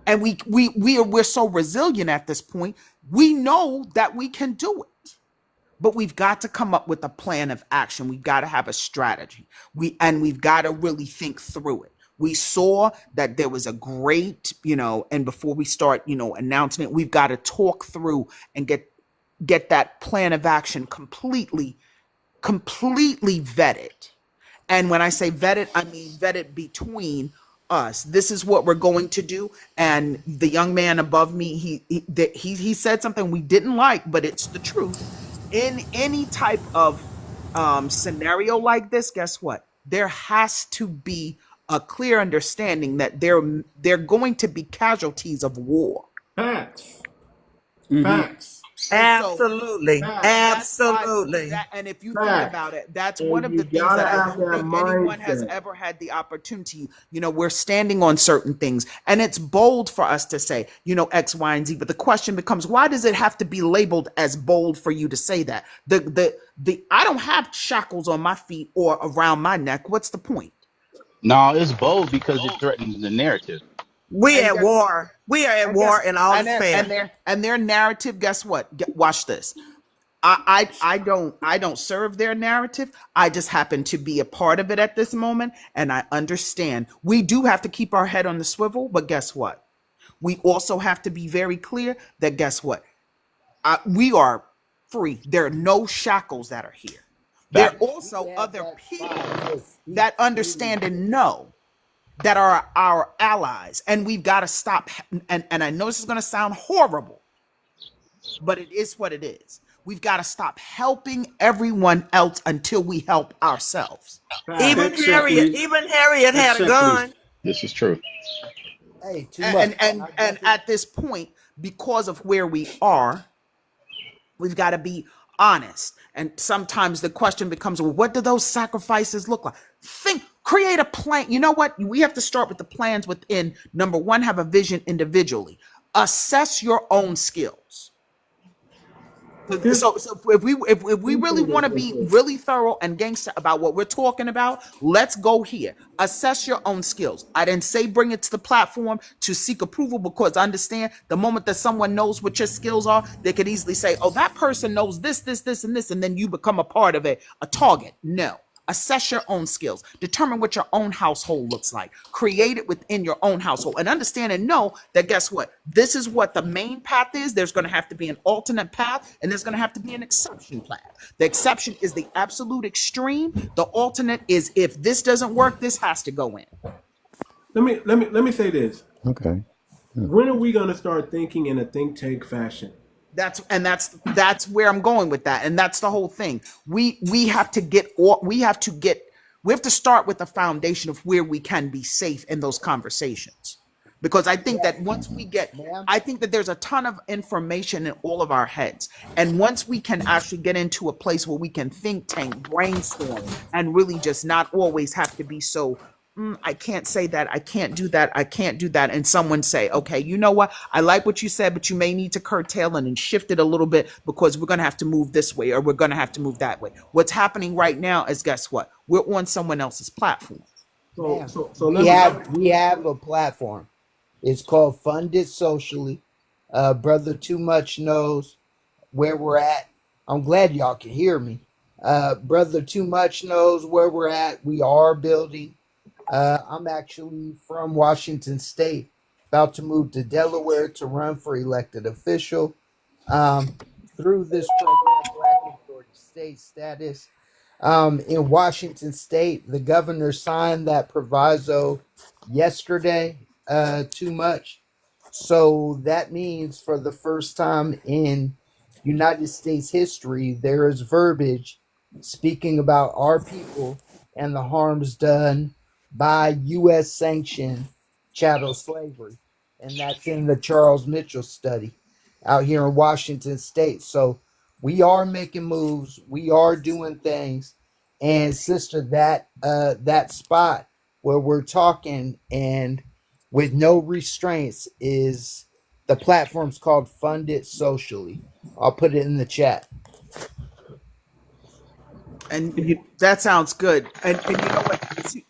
And we're so resilient at this point. We know that we can do it, but we've got to come up with a plan of action. We've got to have a strategy. We've got to really think through it. We saw that there was a great, and before we start, announcing it, we've got to talk through and get that plan of action completely vetted. And when I say vetted, I mean vetted between us. This is what we're going to do. And the young man above me, he said something we didn't like, but it's the truth. In any type of scenario like this, guess what? There has to be a clear understanding that they're going to be casualties of war. Facts. Mhm. Facts. Absolutely. Facts. Absolutely. And if you Facts. think about it, that's And one of you the things gotta that I have don't that think anyone has mindset. ever had the opportunity. We're standing on certain things, and it's bold for us to say, X, Y, and Z. But the question becomes, why does it have to be labeled as bold for you to say that? I don't have shackles on my feet or around my neck. What's the point? No, it's bold because it threatens the narrative. We And at guess- war. We are at war, and all is fair. and their narrative. Guess what? Watch this. I don't serve their narrative. I just happen to be a part of it at this moment, and I understand. We do have to keep our head on the swivel, but guess what? We also have to be very clear that guess what? We are free. There are no shackles that are here. There are also other people that understand and know that are our allies, and we've got to stop. And I know this is going to sound horrible, but it is what it is. We've got to stop helping everyone else until we help ourselves. Even Harriet had a gun. This is true. Hey, too much. And at this point, because of where we are, We've got to be honest. And sometimes the question becomes, well, what do those sacrifices look like? Create a plan. You know what? We have to start with the plans within. Number one, have a vision individually. Assess your own skills. So if we really want to be really thorough and gangster about what we're talking about, let's go here. Assess your own skills. I didn't say bring it to the platform to seek approval, because understand the moment that someone knows what your skills are, they could easily say, oh, that person knows this, and this, and then you become a part of a target. No. Assess your own skills. Determine what your own household looks like. Create it within your own household, and understand and know that, guess what? This is what the main path is. There's going to have to be an alternate path, and there's going to have to be an exception path. The exception is the absolute extreme. The alternate is, if this doesn't work, this has to go in. Let me say this. Okay. When are we going to start thinking in a think tank fashion? That's where I'm going with that, and that's the whole thing. We have to start with the foundation of where we can be safe in those conversations, because I think that I think that there's a ton of information in all of our heads, and once we can actually get into a place where we can think tank, brainstorm, and really just not always have to be so. I can't say that. I can't do that. I can't do that. And someone say, okay, you know what? I like what you said, but you may need to curtail it and shift it a little bit, because we're going to have to move this way, or we're going to have to move that way. What's happening right now is, guess what? We're on someone else's platform. We have a platform. It's called Funded Socially. Brother Too Much knows where we're at. I'm glad y'all can hear me. Brother Too Much knows where we're at. We are building. I'm actually from Washington State, about to move to Delaware to run for elected official. Through this program, Black Authority State Status, in Washington State, the governor signed that proviso yesterday, Too Much. So that means for the first time in United States history, there is verbiage speaking about our people and the harms done by U.S. sanctioned chattel slavery. And that's in the Charles Mitchell study out here in Washington State. So we are making moves. We are doing things. And sister, that spot where we're talking and with no restraints is the platform's called Funded Socially. I'll put it in the chat. And that sounds good. And you know what?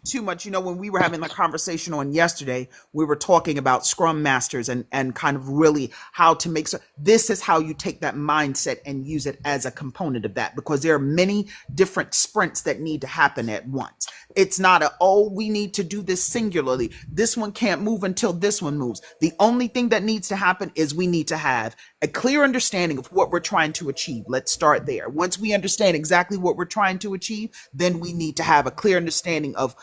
Too much. You know, when we were having the conversation on yesterday, we were talking about Scrum Masters and kind of really how to make. This is how you take that mindset and use it as a component of that, because there are many different sprints that need to happen at once. It's not we need to do this singularly. This one can't move until this one moves. The only thing that needs to happen is we need to have a clear understanding of what we're trying to achieve. Let's start there. Once we understand exactly what we're trying to achieve, then we need to have a clear understanding of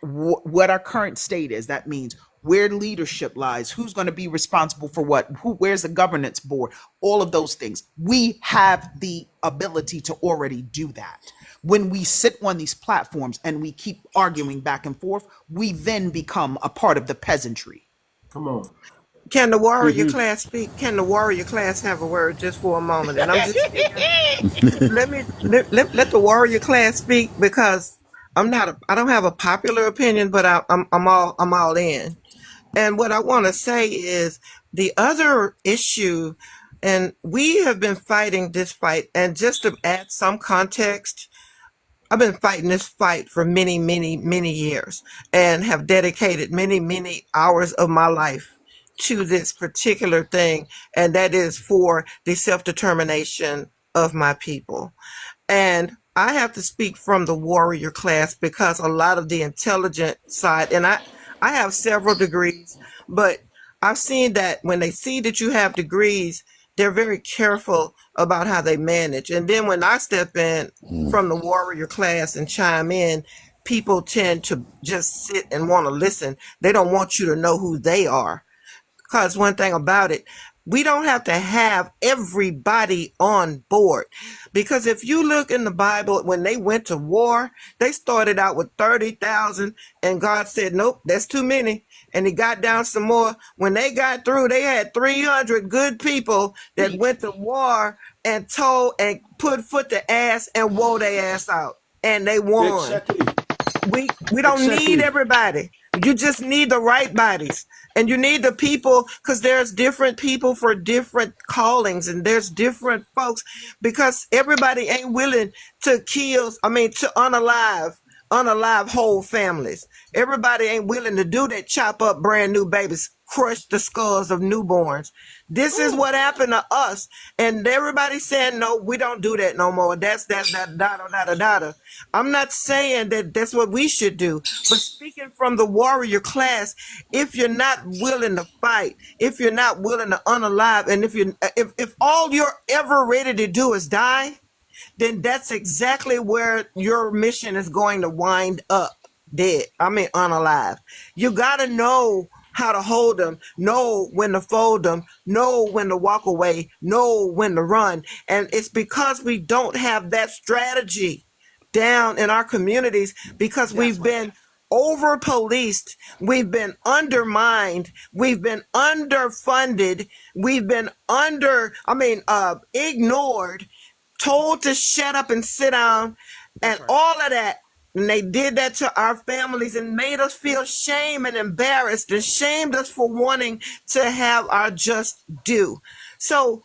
what our current state is. That means where leadership lies, who's going to be responsible for what, where's the governance board, all of those things. We have the ability to already do that. When we sit on these platforms and we keep arguing back and forth, we then become a part of the peasantry. Come on. Can the warrior class speak? Can the warrior class have a word just for a moment? And I'm just let the warrior class speak, because I don't have a popular opinion, but I'm all in. And what I want to say is the other issue, and we have been fighting this fight, and just to add some context, I've been fighting this fight for many, many, many years, and have dedicated many, many hours of my life to this particular thing, and that is for the self-determination of my people. And I have to speak from the warrior class, because a lot of the intelligent side, and I have several degrees, but I've seen that when they see that you have degrees, they're very careful about how they manage. And then when I step in from the warrior class and chime in, people tend to just sit and want to listen. They don't want you to know who they are. Because one thing about it, we don't have to have everybody on board. Because if you look in the Bible, when they went to war, they started out with 30,000, and God said, nope, that's too many. And he got down some more. When they got through, they had 300 good people that went to war and told and put foot to ass and wore their ass out, and they won. Exactly. We don't need Exactly. everybody. You just need the right bodies, and you need the people, because there's different people for different callings, and there's different folks, because everybody ain't willing to kill. I mean, to unalive whole families. Everybody ain't willing to do that. Chop up brand new babies, crush the skulls of newborns. This is what happened to us, and everybody's saying no, we don't do that no more. That's that da. I'm not saying that that's what we should do, but speaking from the warrior class, if you're not willing to fight, if you're not willing to unalive, and if all you're ever ready to do is die, then that's exactly where your mission is going to wind up, dead. I mean, unalive. You got to know how to hold them, know when to fold them, know when to walk away, know when to run. And it's because we don't have that strategy down in our communities, because we've been over policed, we've been undermined, we've been underfunded, we've been ignored, told to shut up and sit down, and all of that. And they did that to our families and made us feel shame and embarrassed and shamed us for wanting to have our just due. So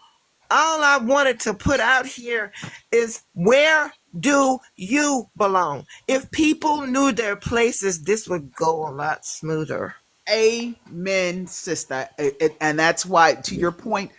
all I wanted to put out here is, where do you belong? If people knew their places, this would go a lot smoother. Amen, sister. And that's why, to your point,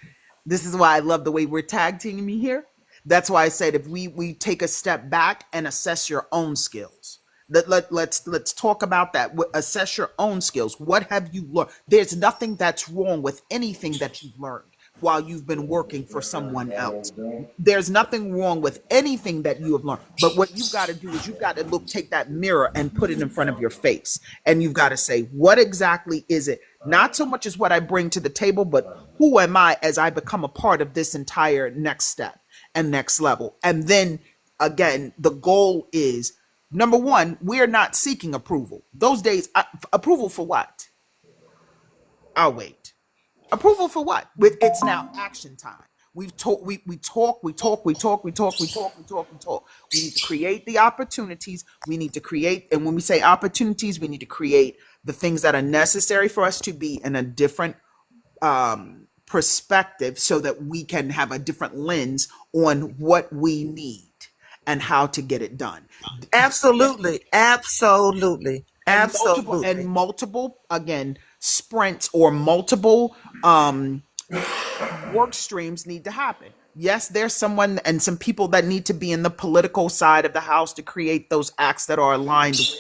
this is why I love the way we're tag teaming me here. That's why I said, if we take a step back and assess your own skills. Let's talk about that. Assess your own skills. What have you learned? There's nothing that's wrong with anything that you've learned while you've been working for someone else. There's nothing wrong with anything that you have learned. But what you've got to do is you've got to take that mirror and put it in front of your face. And you've got to say, what exactly is it? Not so much as what I bring to the table, but who am I as I become a part of this entire next step and next level? And then again, the goal is, number one, we're not seeking approval. Those days, approval for what? I'll wait. Approval for what? It's now action time. We talk. We need to create the opportunities. We need to create, and when we say opportunities, we need to create the things that are necessary for us to be in a different perspective, so that we can have a different lens on what we need and how to get it done. Absolutely. And multiple again, sprints or multiple work streams need to happen. Yes, there's someone and some people that need to be in the political side of the house to create those acts that are aligned with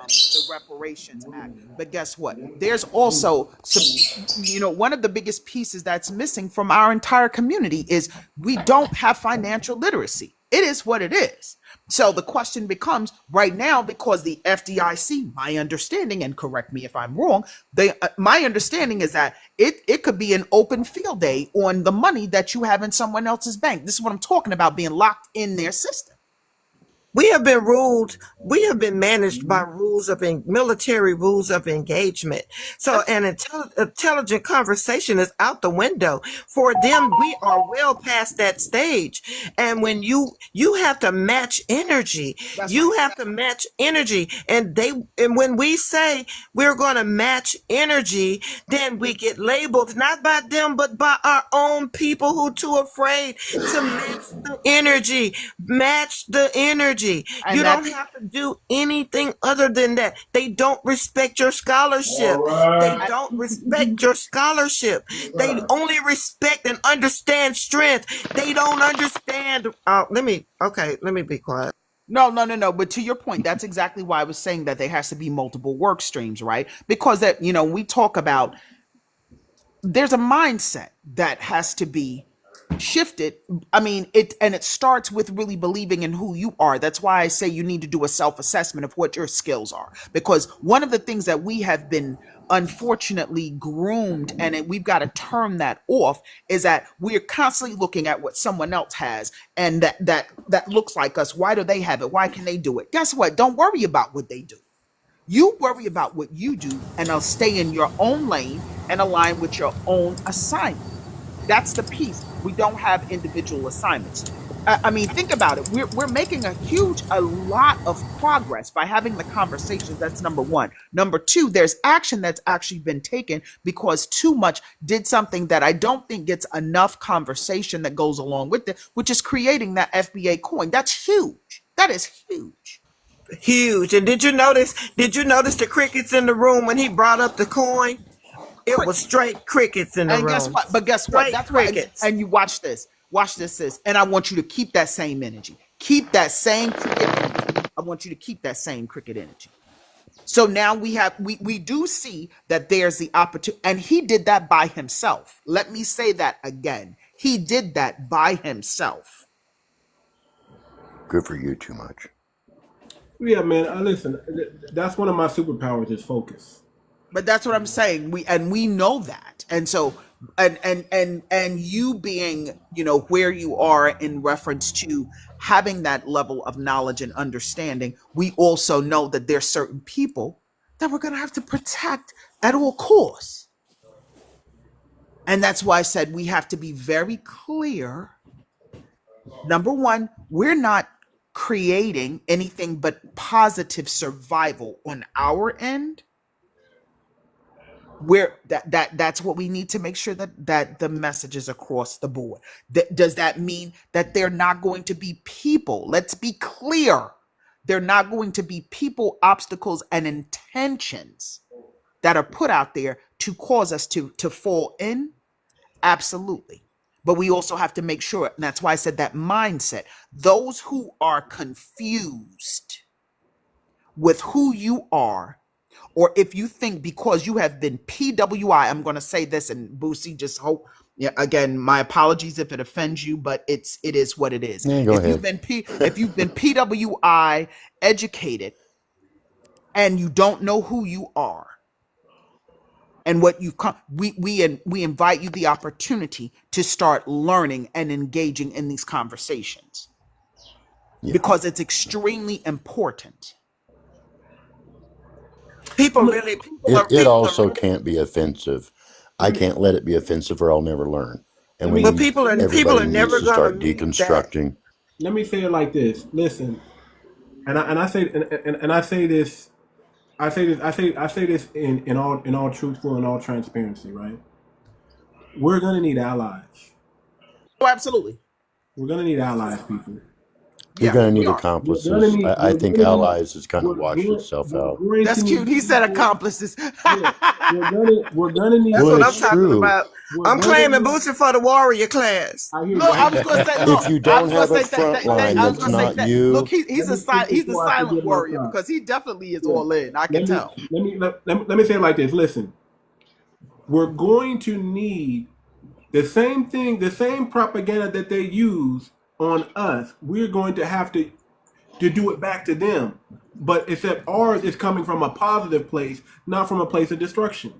the Reparations Act. But guess what? There's also some, one of the biggest pieces that's missing from our entire community is we don't have financial literacy. It is what it is. So the question becomes right now, because the FDIC, my understanding, and correct me if I'm wrong, my understanding is that it could be an open field day on the money that you have in someone else's bank. This is what I'm talking about, being locked in their system. We have been managed by military rules of engagement. So an intelligent conversation is out the window. For them, we are well past that stage. And when you have to match energy, have to match energy. And when we say we're going to match energy, then we get labeled not by them, but by our own people who too afraid to match the energy. Match the energy. And you don't have to do anything other than that. They don't respect your scholarship. They don't respect your scholarship. They only respect and understand strength. They don't understand. Let me be quiet. No. But to your point, that's exactly why I was saying that there has to be multiple work streams, right? Because that, we talk about, there's a mindset that has to be shifted. I mean, it starts with really believing in who you are. That's why I say you need to do a self-assessment of what your skills are, because one of the things that we have been unfortunately groomed, and we've got to turn that off, is that we're constantly looking at what someone else has, and that looks like us. Why do they have it? Why can they do it? Guess what? Don't worry about what they do. You worry about what you do, and I'll stay in your own lane and align with your own assignment. That's the piece. We don't have individual assignments. I mean, think about it. We're making a lot of progress by having the conversations. That's number one. Number two, there's action that's actually been taken because Too Much did something that I don't think gets enough conversation that goes along with it, which is creating that FBA coin. That's huge. That is huge. Huge. And did you notice the crickets in the room when he brought up the coin? It was straight crickets in the room. And guess what? But guess what? Straight That's why. crickets. And you watch this. Watch this, sis. And I want you to keep that same energy. Keep that same cricket energy. I want you to keep that same cricket energy. So now we do see that there's the opportunity, and he did that by himself. Let me say that again. He did that by himself. Good for you, Too Much. Yeah, man. Listen, that's one of my superpowers is focus. But that's what I'm saying. We know that. And so and you being, where you are in reference to having that level of knowledge and understanding, we also know that there's certain people that we're going to have to protect at all costs. And that's why I said we have to be very clear. Number one, we're not creating anything but positive survival on our end. Where that's what we need to make sure that the message is across the board. Does that mean that they're not going to be people? Let's be clear. They're not going to be people, obstacles, and intentions that are put out there to cause us to fall in. Absolutely. But we also have to make sure, and that's why I said that mindset. Those who are confused with who you are, or if you think because you have been PWI, I'm going to say this, and 𝗔𝗶𝗴𝗵𝘁, just hope, again, my apologies if it offends you, but it is what it is. Yeah, go ahead. If you've been PWI educated and you don't know who you are and what you come, we invite you the opportunity to start learning and engaging in these conversations because it's extremely important. It also can't be offensive. I can't let it be offensive, or I'll never learn. And people are never to start going to deconstructing. Let me say it like this. Listen, and I say this in all truthful and all transparency, right? We're gonna need allies. Oh, absolutely. We're gonna need allies, people. You're going to need accomplices. I think allies is kind of washed itself out. That's cute. He said accomplices. We're gonna need. That's what I'm talking about. I'm claiming boosting for the warrior class. Look, I was going to say, look, if you don't have a front line, that's not you. Look, he's the silent warrior because he definitely is all in. I can tell. Let me say it like this. Listen, we're going to need the same thing, the same propaganda that they use on us. We're going to have to do it back to them, but except ours is coming from a positive place, not from a place of destruction.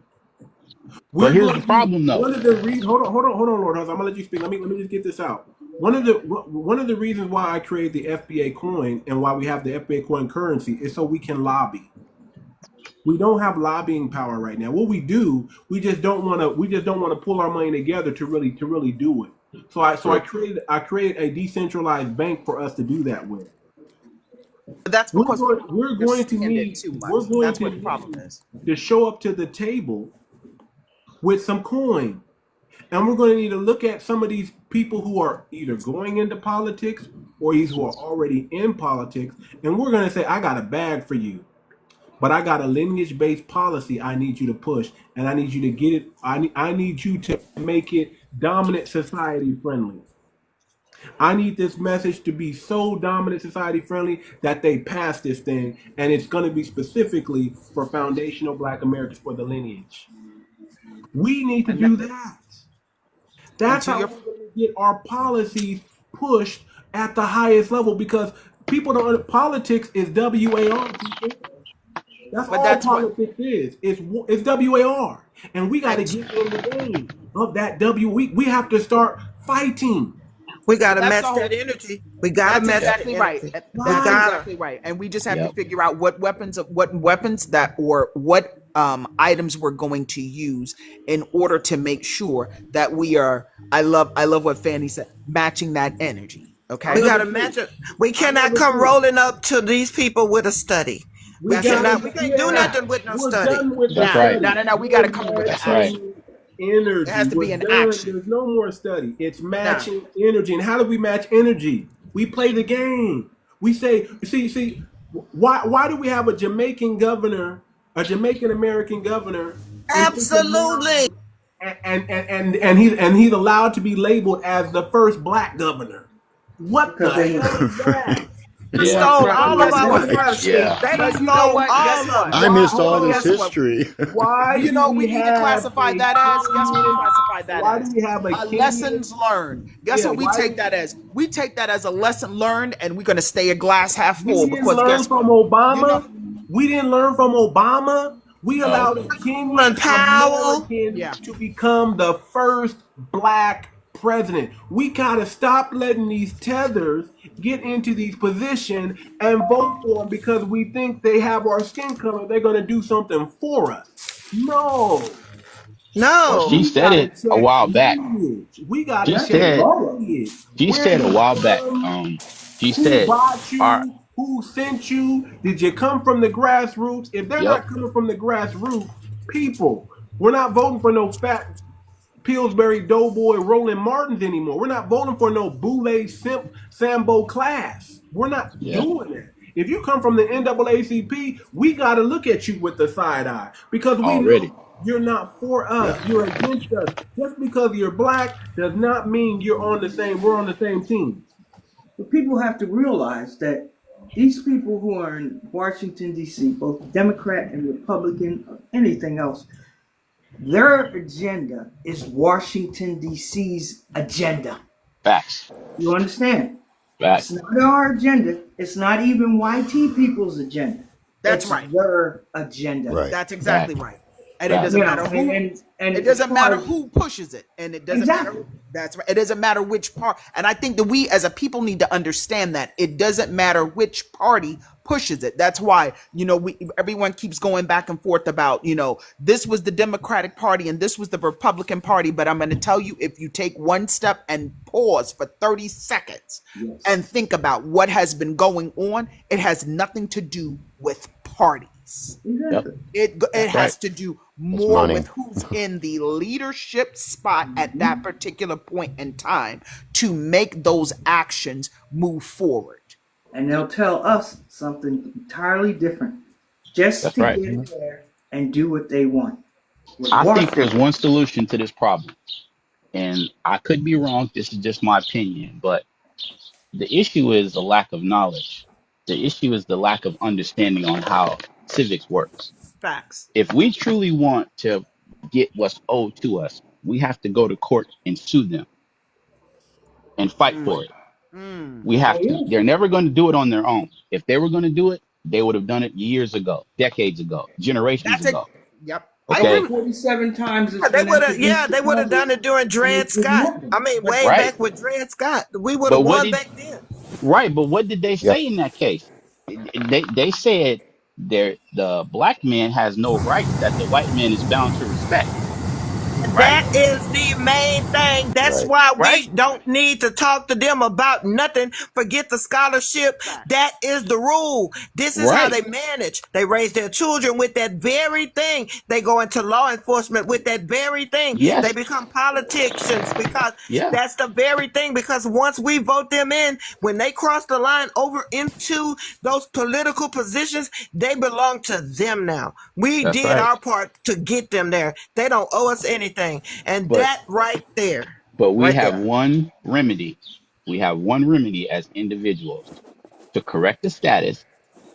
But here's the problem, though. One of the reasons, hold on, Lord, I'm gonna let you speak. Let me just get this out. One of the reasons why I created the FBA coin and why we have the FBA coin currency is so we can lobby. We don't have lobbying power right now. What we do, we just don't want to pull our money together to really do it. So I created a decentralized bank for us to do that with. That's because we're going to need that's what the problem is. To show up to the table with some coin, and we're going to need to look at some of these people who are either going into politics or these who are already in politics, and we're going to say, I got a bag for you, but I got a lineage-based policy I need you to push, and I need you to get it. I need you to make it dominant society friendly. I need this message to be so dominant society friendly that they pass this thing, and it's going to be specifically for foundational Black Americans for the lineage. We need to do that. That's how we're going to get our policies pushed at the highest level, because people don't. Politics is WAR. People. That's all politics is. It's WAR, and we got to get in the game of that W. We have to start fighting. We got to That's match the whole. that energy. We got to That's match exactly that right. energy. That's We gotta. exactly right. And we just have to Yep. figure out what weapons that or what items we're going to use in order to make sure that we are. I love what Fanny said. Matching that energy. Okay. We got to match it. We cannot come rolling up to these people with a study. We cannot. We can't do nothing with no We're study. done with the That's study. right. No. We got to come up with the That's right. action. Energy. It has to be We're an done. action. There's no more study. It's matching energy. And how do we match energy? We play the game. We say, see, why do we have a Jamaican governor, a Jamaican American governor? Absolutely. And he's allowed to be labeled as the first black governor. What the hell is that? They Yeah. stole all of our Right. first. Yeah. They But stole you know what? all Guess of what? it. I missed all Hold on, this guess what? history. Why You do know, we need to have classify a that as. Guess what we Kenyan- classify that Why as? do we have a Kenyan- Lessons learned. Guess Yeah, what we why take do- that as? We take that as a lesson learned, and we're gonna stay a glass half We full didn't because learn guess from what? Obama. We didn't learn from Obama. We allowed a Kenyan Powell. American to become the first black president. We gotta stop letting these tethers get into these positions and vote for them because we think they have our skin color. They're gonna do something for us. No. No. She said it a while back. We gotta She check said lineage. she Where said you a while back. from? She Who said bought you? our Who sent you? Did you come from the grassroots? If they're Yep. not coming from the grassroots, people, we're not voting for no fat Pillsbury Doughboy Roland Martins anymore. We're not voting for no Boule Sambo class. We're not Yeah. doing that. If you come from the NAACP, we got to look at you with the side eye because we Already. know you're not for us. You're against us. Just because you're black does not mean we're on the same team. But people have to realize that these people who are in Washington, D.C., both Democrat and Republican or anything else, their agenda is Washington, D.C.'s agenda. Facts. You understand? Facts. It's not our agenda. It's not even YT people's agenda. That's It's right. their agenda. Right. That's exactly Right. right. And it doesn't You know, matter who. and It doesn't as far matter as- who pushes it, and it doesn't Exactly. matter. That's right. It doesn't matter which part. And I think that we, as a people, need to understand that it doesn't matter which party pushes it. That's why everyone keeps going back and forth about this was the Democratic Party and this was the Republican Party. But I'm going to tell you, if you take one step and pause for 30 seconds and think about what has been going on, it has nothing to do with parties. Exactly. It has right. to do more money. with who's in the leadership spot at that particular point in time to make those actions move forward. And they'll tell us something entirely different, just That's to right. get there and do what they want. With I think Washington- there's one solution to this problem. And I could be wrong. This is just my opinion. But the issue is the lack of knowledge. The issue is the lack of understanding on how civics works. Facts. If we truly want to get what's owed to us, we have to go to court and sue them and fight for it. We have to. They're never going to do it on their own. If they were going to do it, they would have done it years ago, decades ago, generations ago. Yep. Okay. 47 times. it's They been would have, introduced they to would have done it during Dred It's Scott. nothing. I mean, way Right. back with Dred Scott, we would But have what won did- back then. Right, but what did they say in that case? They said the black man has no rights that the white man is bound to respect. Right? That is the main thing. That's Right. why we Right. don't need to talk to them about nothing. Forget the scholarship. That is the rule. This is how they Right. manage. They raise their children with that very thing. They go into law enforcement with that very thing. Yes. They become politicians because Yeah. that's the very thing. Because once we vote them in, when they cross the line over into those political positions, they belong to them now. We That's did right. our part to get them there. They don't owe us anything. And But- that right there. But we Right have there. one remedy. We have one remedy as individuals to correct the status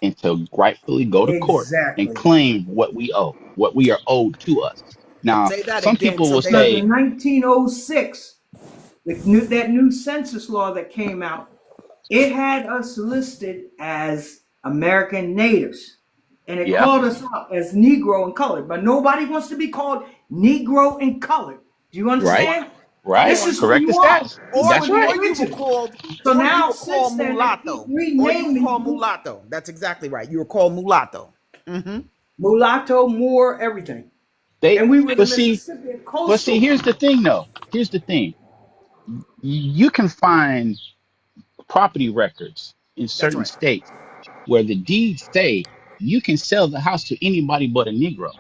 and to rightfully go to court Exactly. and claim what we owe, what we are owed to us. Now, Say that some again, people so will they- Because say, in 1906, that new census law that came out, it had us listed as American natives. And it Yeah. called us out as Negro and colored. But nobody wants to be called Negro and colored. Do you understand? Right? This is who Correct the you are. stats. This is Or That's what you right. or you were originally. called So or you now, were since called then, they keep mulatto. Or you were called renaming mulatto. That's exactly right. You were called mulatto. Mm-hmm. mulatto, Moor, everything. They And we were the but see Mississippi but see coastal. here's the thing though. Here's the thing. You can find property records in That's certain right. states where the deeds say you can sell the house to anybody but a Negro.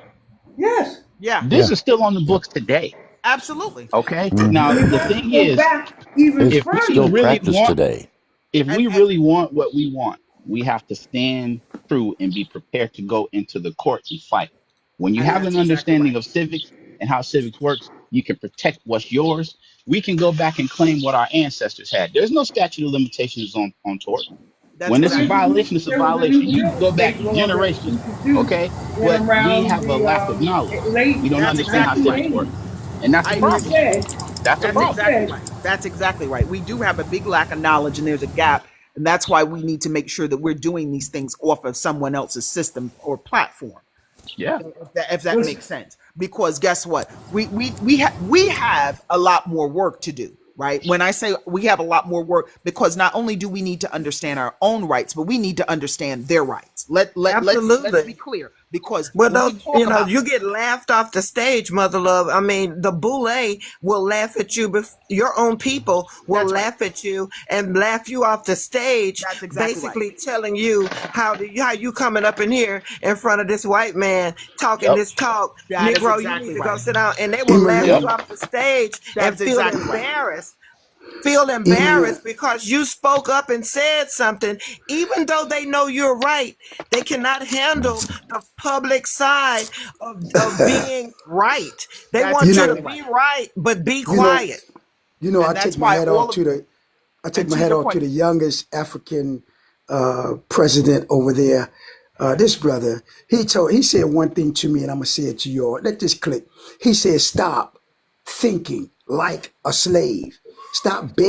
Yes. Yeah, This Yeah. is still on the Yep. books today. absolutely. Okay. Hmm. Now And the if I thing could go is, back even It's if we still further, really practiced want today. if And we and really want what we want, we have to stand true and be prepared to go into the court and fight. When you and have that's an exactly understanding right. of civics and how civics works, you can protect what's yours. We can go back and claim what our ancestors had. There's no statute of limitations on tort. That's When it's a there exactly right. violation, it's a was a new violation. You can real go back estate law that was generations, introduced okay? in But we around have a the lack of knowledge. We late don't That's understand how exactly right. civics 1980s. works. And that's a I And he agree problem. with you. said, That's a That's and he problem. exactly said, right. That's exactly right. We do have a big lack of knowledge and there's a gap. And that's why we need to make sure that we're doing these things off of someone else's system or platform. Yeah. If that listen, makes sense. Because guess what? We have a lot more work to do, right? When I say we have a lot more work, because not only do we need to understand our own rights, but we need to understand their rights. Let's be Absolutely. clear. Because Well, when we don't talk about you get laughed off the stage, mother love? I mean, the boule will laugh at you. Your own people will that's right. laugh at you and laugh you off the stage, That's exactly right. basically telling you how you coming up in here in front of this white man talking Yep. this talk, That is Negro. You exactly need to go right. sit down, and they will laugh Yep. you off the stage and That's feel exactly right. embarrassed. Feel Emil, embarrassed because you spoke up and said something, even though they know you're right. They cannot handle the public side of being right. They That's want you you to exactly know, right. be right, but be you know, quiet. I And take that's my why hat off all of to the, I take and my to hat your off to point, the youngest African president over there. This brother, he said one thing to me, and I'm gonna say it to you all. Let this click. He said, "Stop thinking like a slave.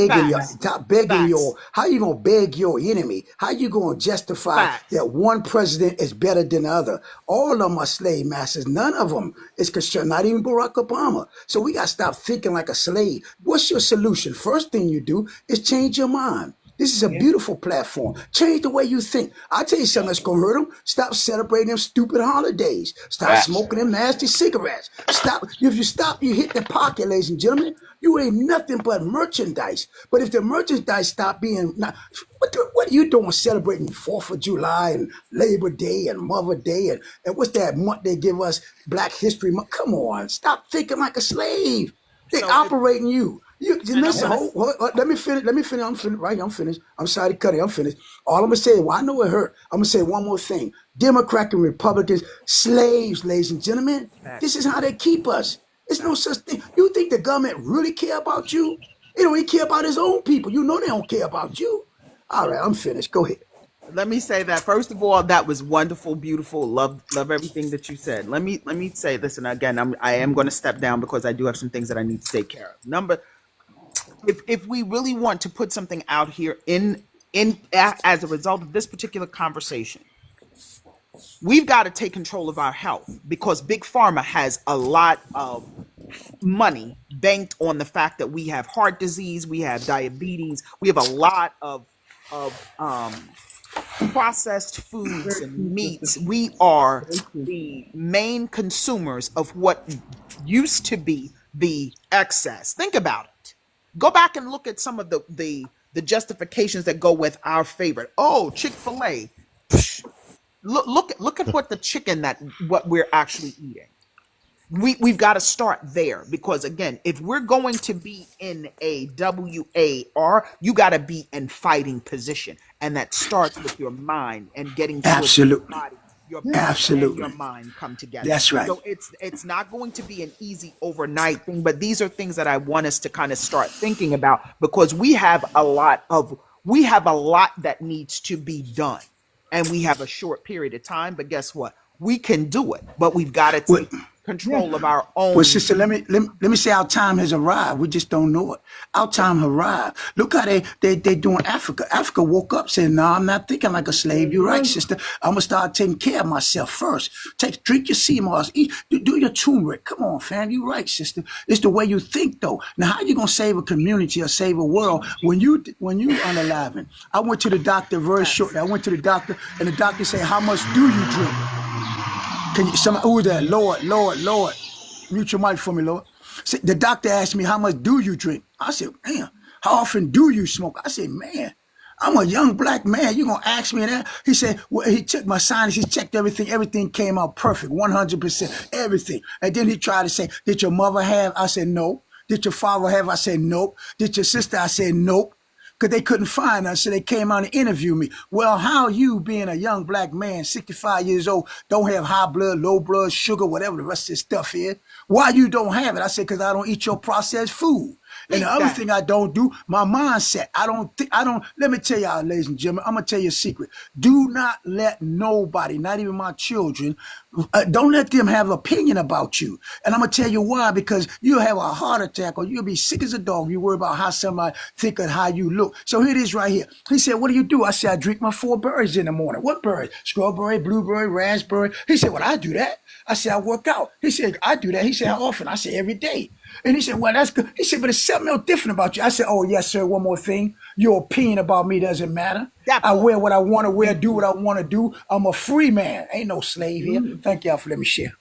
facts. Stop begging Facts. your. How you gonna beg your enemy? How you gonna justify Facts. that one president is better than the other? All of them are slave masters. None of them is concerned. Not even Barack Obama. So we gotta stop thinking like a slave. What's your solution? First thing you do is change your mind. This is a yeah, beautiful platform. Change the way you think. I'll tell you something that's gonna hurt them. Stop celebrating them stupid holidays. Stop Facts. smoking them nasty cigarettes. Stop. If you stop, you hit the pocket, ladies and gentlemen. You ain't nothing but merchandise. But if the merchandise stop being, what are you doing celebrating 4th of July and Labor Day and Mother Day and what's that month they give us, Black History Month? Come on, stop thinking like a slave. They So if operating you. You and I'm listen. gonna Let me finish. Let me finish. I'm finished. Right. I'm finished. I'm sorry to cut it. I'm finished. All I'm gonna say. Well, I know it hurt. I'm gonna say one more thing. Democrat and Republicans, slaves, ladies and gentlemen. This facts. is how they keep us. There's no Facts. such thing. You think the government really care about you? They don't even care about his own people. You know they don't care about you. All right. I'm finished. Go ahead. Let me say that first of all, that was wonderful, beautiful. Love everything that you said. Let me say this, and again, I am going to step down because I do have some things that I need to take care of. If we really want to put something out here as a result of this particular conversation, we've got to take control of our health because big pharma has a lot of money banked on the fact that we have heart disease, we have diabetes, we have a lot of processed foods and meats. We are the main consumers of what used to be the excess. Think about it. Go back and look at some of the justifications that go with our favorite. Oh, Chick-fil-A. Look at what the chicken that what we're actually eating. We've got to start there because again, if we're going to be in a WAR, you got to be in fighting position, and that starts with your mind and getting to where Absolutely. your body and your Absolutely. mind come together. That's right. So it's not going to be an easy overnight thing, but these are things that I want us to kind of start thinking about because we have a lot that needs to be done, and we have a short period of time. But guess what? We can do it, but we've got to Well, take control of our Well, own. sister, let me say our time has arrived. We just don't know it. Our time has arrived. Look how they doing Africa. Africa woke up saying, "No, I'm not thinking like a slave. You're right, sister. I'm gonna start taking care of myself first. Drink your 𝗖𝗍𝗄𝘂𝘁, eat, do your turmeric. Come on, fam. You're right, sister. It's the way you think, though. Now, how you gonna save a community or save a world when you unaliving? I went to the doctor very shortly. I went to the doctor, and the doctor said, "How much do you drink?" Can you, who was that? Lord. Mute your mic for me, Lord. See, the doctor asked me, "How much do you drink?" I said, "Man, how often do you smoke?" I said, "Man, I'm a young black man. You gonna ask me that?" He said, "Well, he took my sinus, he checked everything. Everything came out perfect, 100%, everything." And then he tried to say, "Did your mother have?" I said, "No." "Did your father have?" I said, "Nope." "Did your sister?" I said, "Nope." Because they couldn't find us, so they came out and interviewed me. Well, how you, being a young black man, 65 years old, don't have high blood, low blood, sugar, whatever the rest of this stuff is? Why you don't have it? I said, because I don't eat your processed food. And the other thing I don't do, my mindset. Let me tell y'all, ladies and gentlemen, I'm going to tell you a secret. Do not let nobody, not even my children, don't let them have opinion about you. And I'm going to tell you why, because you'll have a heart attack or you'll be sick as a dog. You worry about how somebody think of how you look. So here it is right here. He said, "What do you do?" I said, "I drink my 4 berries in the morning." "What berries?" "Strawberry, blueberry, raspberry." He said, "Well, I do that." I said, "I work out." He said, "I do that." He said, "How often?" I said, "Every day." And he said, "Well, that's good." He said, "But it's something else different about you." I said, "Oh, yes, sir. One more thing. Your opinion about me doesn't matter. I wear what I want to wear, do what I want to do. I'm a free man. Ain't no slave here." Thank y'all for letting me share.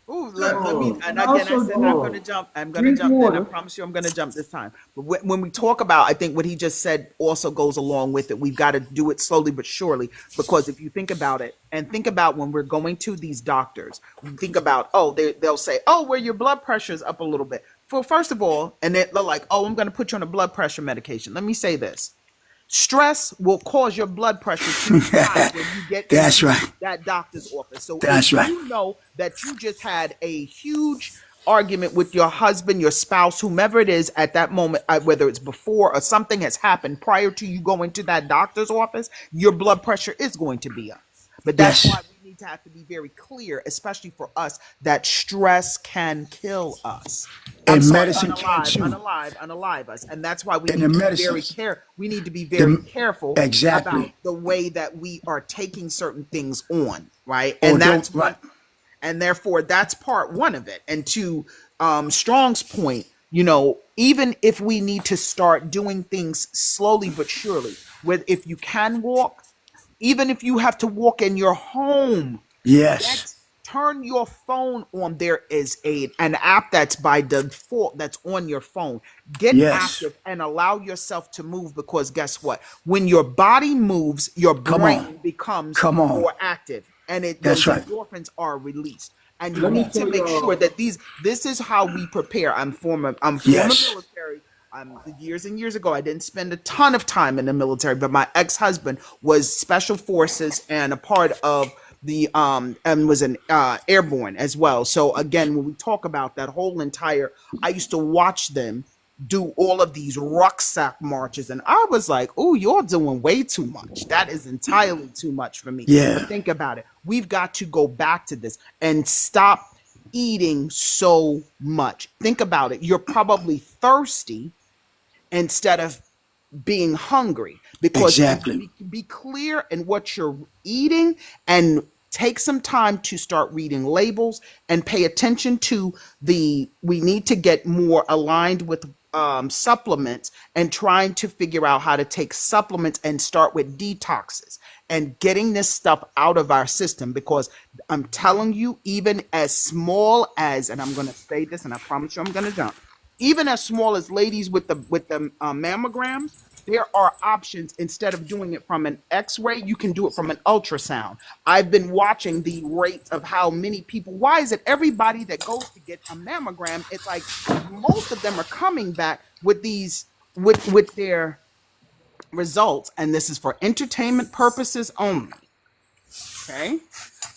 Ooh, let me, and again, I said I'm going to jump. I'm going to jump. And I promise you, I'm going to jump this time. But when we talk about, I think what he just said also goes along with it. We've got to do it slowly but surely, because if you think about it, and think about when we're going to these doctors, think about, they'll say, "Oh, well, your blood pressure's up a little bit." Well, first of all, and they're like, "Oh, I'm going to put you on a blood pressure medication." Let me say this. Stress will cause your blood pressure to rise when you get into that doctor's office. So if you know that you just had a huge argument with your husband, your spouse, whomever it is at that moment, whether it's before or something has happened prior to you going to that doctor's office, your blood pressure is going to be up. But that's why we need to have to be very clear, especially for us, that stress can kill us. Medicine can too. Unalive us. And that's why we need to be very careful. We need to be very careful about the way that we are taking certain things on, right? And that's right. And therefore, that's part one of it. And to Strong's point, even if we need to start doing things slowly but surely, if you can walk, even if you have to walk in your home, turn your phone on. There is an app that's by default that's on your phone. Get active and allow yourself to move, because guess what? When your body moves, your brain becomes more active, and those endorphins are released. And you need to make sure that this is how we prepare. I'm former military. Years and years ago, I didn't spend a ton of time in the military, but my ex-husband was special forces and a part of the and was an airborne as well. So again, when we talk about that whole entire, I used to watch them do all of these rucksack marches, and I was like, "Oh, you're doing way too much. That is entirely too much for me." But think about it. We've got to go back to this and stop eating so much. Think about it. You're probably thirsty instead of being hungry, because be clear in what you're eating, and take some time to start reading labels and pay attention to we need to get more aligned with supplements, and trying to figure out how to take supplements and start with detoxes and getting this stuff out of our system. Because I'm telling you, even as small as, and I'm going to say this and I promise you I'm going to jump, even as small as ladies with the mammograms, there are options. Instead of doing it from an X-ray, you can do it from an ultrasound. I've been watching the rates of how many people, why is it everybody that goes to get a mammogram, it's like most of them are coming back with these, with their results, and this is for entertainment purposes only, okay?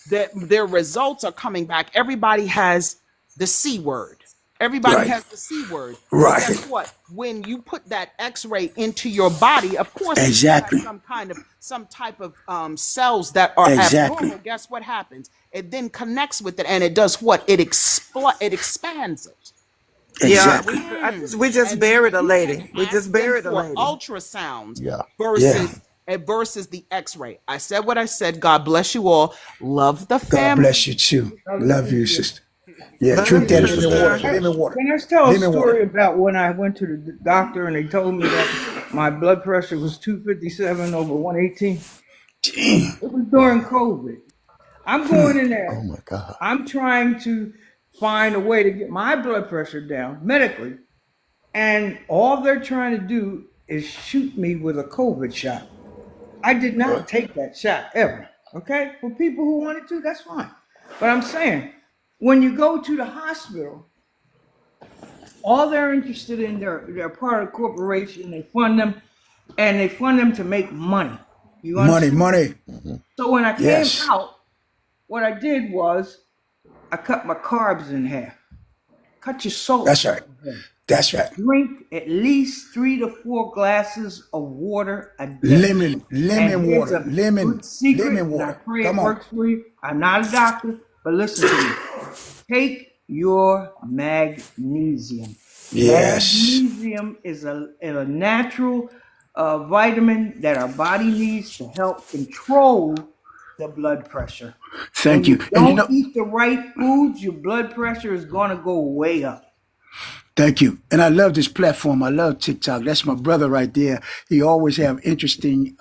That their results are coming back. Everybody has the C word. Everybody Right. has the C word. But Right. guess what? When you put that X-ray into your body, of course, if you Exactly. have some type of cells that are Exactly. abnormal, guess what happens? It then connects with it, and it does what? It expands it. Yeah, Exactly. we just And buried a you lady. can We ask just them buried a for lady. ultrasounds Yeah. Yeah. versus the X-ray. I said what I said. God bless you all. Love the God family. bless you too. Love you, sister. Yeah, Love drink you, that Yes, lemon water. sister. Lemon water. Can I tell a Lemon water. story about when I went to the doctor and they told me that my blood pressure was 257 over 118? Damn. It was during COVID. I'm going in Oh there. my God. I'm trying to find a way to get my blood pressure down medically. And all they're trying to do is shoot me with a COVID shot. I did not take that shot ever. Okay? For people who wanted to, that's fine. But I'm saying, when you go to the hospital, all they're interested in, they're part of a corporation, they fund them, and they fund them to make money. You Money, understand? money. So when I came Yes. out, what I did was I cut my carbs in half. Cut your salt. That's right. in half. That's right. Drink at least 3 to 4 glasses of water a day. Lemon And here's water. a Lemon good secret, and I water. pray Come it on. works for you. I'm not a doctor, but listen to me. Take your magnesium. Yes. Magnesium is a natural vitamin that our body needs to help control the blood pressure. Thank When you. you And you don't know, eat the right foods, your blood pressure is going to go way up. thank you. And I love this platform. I love TikTok. That's my brother right there. He always have interesting,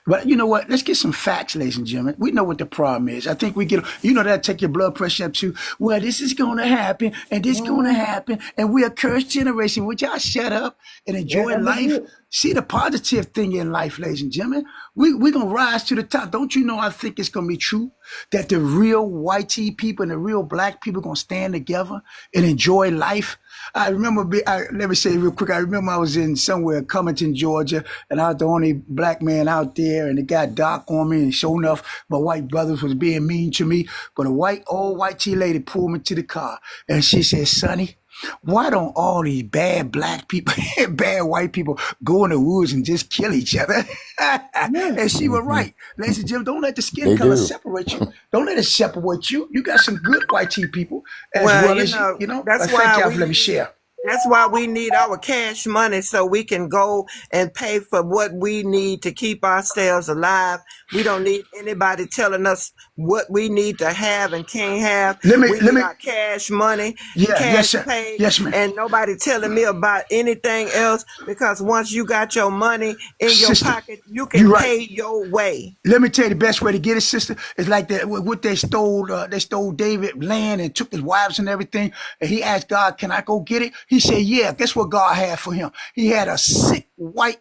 but you know what? Let's get some facts, ladies and gentlemen. We know what the problem is. I think we get, that take your blood pressure up to, well, this is going to happen and this going to happen. And we a cursed generation. Would y'all shut up and enjoy Yeah, that's life? it. See the positive thing in life, ladies and gentlemen. We're going to rise to the top. Don't you know I think it's going to be true that the real white tea people and the real black people going to stand together and enjoy life? I remember, let me say real quick, I remember I was in somewhere, Cummington, Georgia, and I was the only black man out there, and it got dark on me, and sure enough, my white brothers was being mean to me, but old white tea lady pulled me to the car, and she said, Sonny, why don't all these bad black people, bad white people go in the woods and just kill each other? And she was right. Ladies and gentlemen, don't let the skin They color do. separate you. Don't let it separate you. You got some good white tea people as Well, well as, I that's thank why y'all we for letting me need share. that's why we need our cash money so we can go and pay for what we need to keep ourselves alive. We don't need anybody telling us what we need to have and can't have. Let me, We need our cash money, yes, cash sir. paid, Yes, ma'am. and nobody telling me about anything else, because once you got your money in your Sister, pocket, you can you're right. pay your way. Let me tell you the best way to get it, sister. It's like that what they stole David land and took his wives and everything. And he asked God, can I go get it? He said, yeah. Guess what God had for him? He had a sick white